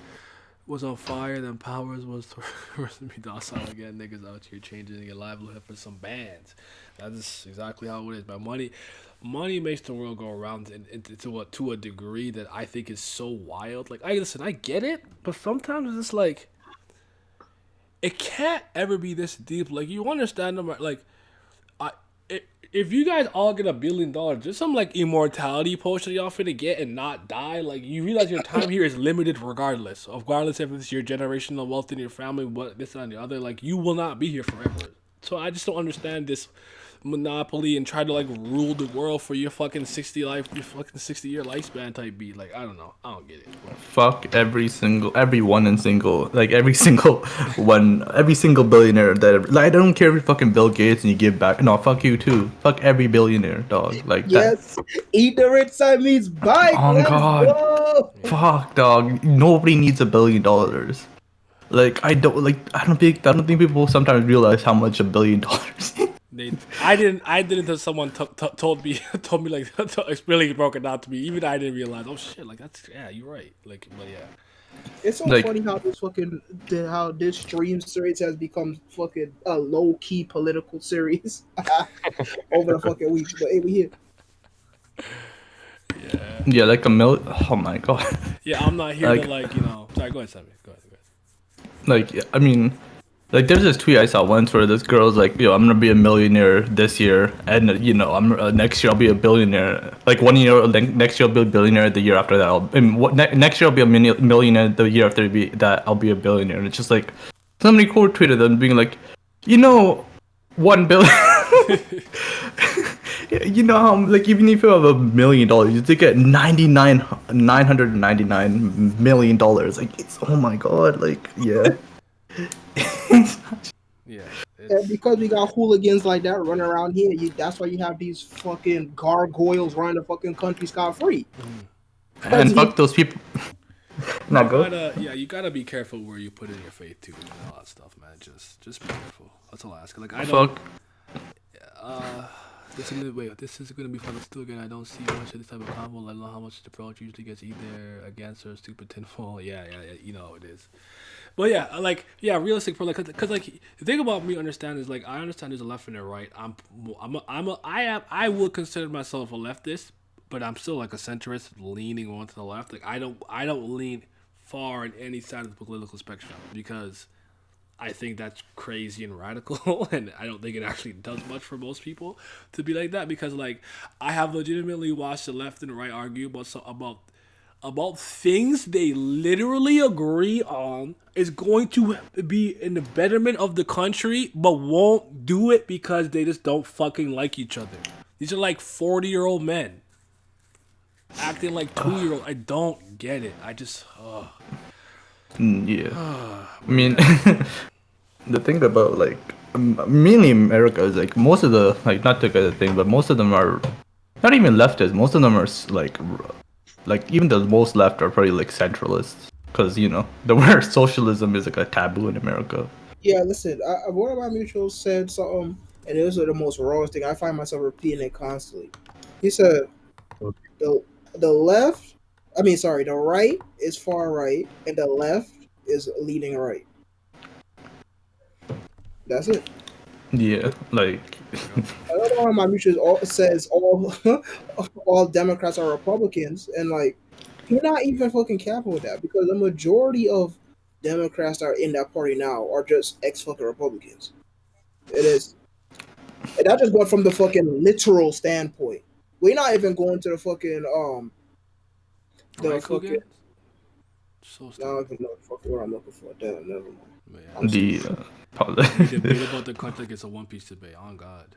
Was on fire, then Powers was forced to be docile again. Niggas out here changing your livelihood for some bands. That's exactly how it is. But money makes the world go around to a degree that I think is so wild. Like, I get it, but sometimes it's like it can't ever be this deep. Like, you understand them, like I, if you guys all get $1 billion, there's some like immortality potion y'all finna get and not die. Like, you realize your time here is limited regardless if it's your generational wealth in your family, what this and the other. Like, you will not be here forever. So I just don't understand this monopoly and try to like rule the world for your fucking 60-year lifespan type beat. Like, I don't know, I don't get it. Fuck everyone and single, like every single one, every single billionaire that, like, I don't care if you're fucking Bill Gates and you give back. No, fuck you too. Fuck every billionaire, dog. Like that. Yes, eat the rich side means bike. Oh Let's God, go. fuck, dog. Nobody needs $1 billion. Like I don't think people sometimes realize how much $1 billion. I didn't until someone told me told me like really broke it down to me. Even I didn't realize. Oh shit! Like, that's, yeah, you're right. Like, but yeah, It's so Like funny how how this stream series has become fucking a low key political series over the fucking weeks. But hey, we here. yeah, yeah, like a mil. Oh my God. yeah. I'm not here to Like like, Sorry, go ahead, Sammy. Go ahead. like I mean, like there's this tweet I saw once where this girl's like, yo, I'm gonna be a millionaire this year, and I'm next year I'll be a billionaire. Like 1 year, like, next year I'll be a billionaire. The year after that, next year I'll be a millionaire. The year after that, I'll be a billionaire. And it's just like somebody quote tweeted them being like, 1 billion. You know how, like, even if you have $1 million, you still get $999 million. Like, it's, oh my God, like, yeah. Yeah, And it's because we got hooligans like that running around here, that's why you have these fucking gargoyles running the fucking country scot free. And fuck those people. Not go. you gotta be careful where you put in your faith too and all that stuff, man. Just be careful. That's all I ask. Like, I don't. Fuck. This is gonna be fun. Let's do it again. I don't see much of this type of convo. I don't know how much the approach usually gets either against or stupid tinfoil. Yeah, you know it is. But yeah, like, yeah, realistic for like, cause like the thing about me understand is, like, I understand there's a left and a right. I would consider myself a leftist, but I'm still like a centrist, leaning on to the left. Like, I don't lean far in any side of the political spectrum because I think that's crazy and radical, and I don't think it actually does much for most people to be like that. Because, like, I have legitimately watched the left and the right argue about things they literally agree on is going to be in the betterment of the country, but won't do it because they just don't fucking like each other. These are like 40-year-old men acting like 2-year-old. I don't get it. I just. Yeah. I mean, the thing about, like, mainly America is, like, most of the, like, not to get the thing, but most of them are not even leftists. Most of them are like even the most left are probably like centralists, because the word socialism is like a taboo in America. Yeah, listen, one of my mutuals said something, and it was the most rawest thing. I find myself repeating it constantly. He said, the left, the right is far right, and the left is leaning right. That's it. Yeah, like Another one of my mutuals says all Democrats are Republicans, and like, you're not even fucking capping with that because the majority of Democrats that are in that party now are just ex fucking Republicans. It is. And that just went from the fucking literal standpoint. We're not even going to the fucking the Right, fucking. Kugan? So I don't even know the fucking what I'm looking for. Damn, never mind. Man, the we debate about the country like it's a One Piece debate. On God.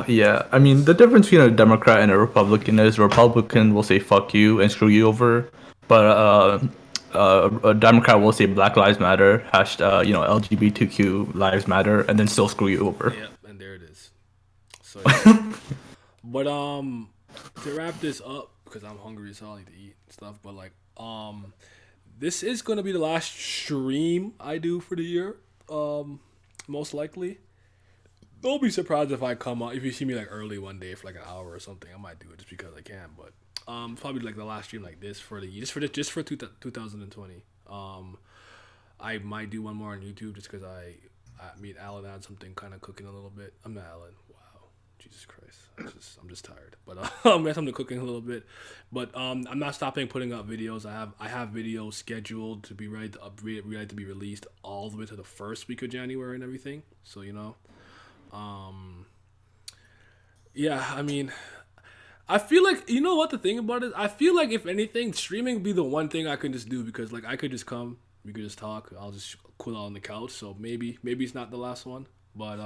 yeah, I mean, the difference between a Democrat and a Republican is a Republican will say fuck you and screw you over, but a Democrat will say Black Lives Matter, LGBTQ lives matter, and then still screw you over. Yep, and there it is. So yeah. But to wrap this up, because I'm hungry, so I like to eat and stuff, but like this is gonna be the last stream I do for the year, most likely. Don't be surprised if I come out if you see me like early one day for like an hour or something. I might do it just because I can, but probably like the last stream like this for the just for 2020. I might do one more on YouTube just because me and Alan had something kind of cooking a little bit. I'm not Alan. Wow, Jesus Christ, I'm just tired. But I have something cooking a little bit. But I'm not stopping putting up videos. I have videos scheduled to be ready to be released all the way to the first week of January and everything. So yeah, I mean, I feel like you know what the thing about it. I feel like if anything, streaming would be the one thing I could just do because like I could just come, we could just talk. I'll just cool out on the couch. So maybe it's not the last one, but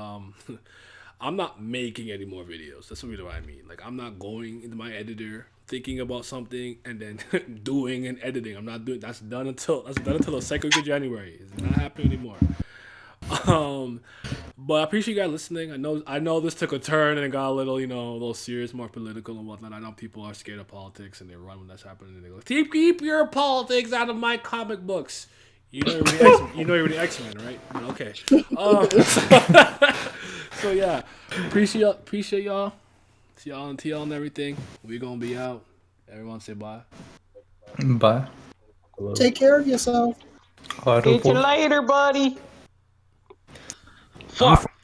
I'm not making any more videos. That's really what I mean. Like I'm not going into my editor thinking about something and then doing and editing. I'm not doing that's done until the second week of January. It's not happening anymore. But I appreciate you guys listening. I know this took a turn and it got a little, a little serious, more political and whatnot. I know people are scared of politics and they run when that's happening. And they go, keep your politics out of my comic books. You know you're the X-Men, right? Okay. So yeah, appreciate y'all. See y'all on TL and everything. We gonna be out. Everyone say bye. Bye. Take care of yourself. Catch you later, buddy.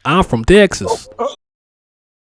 I'm from Texas.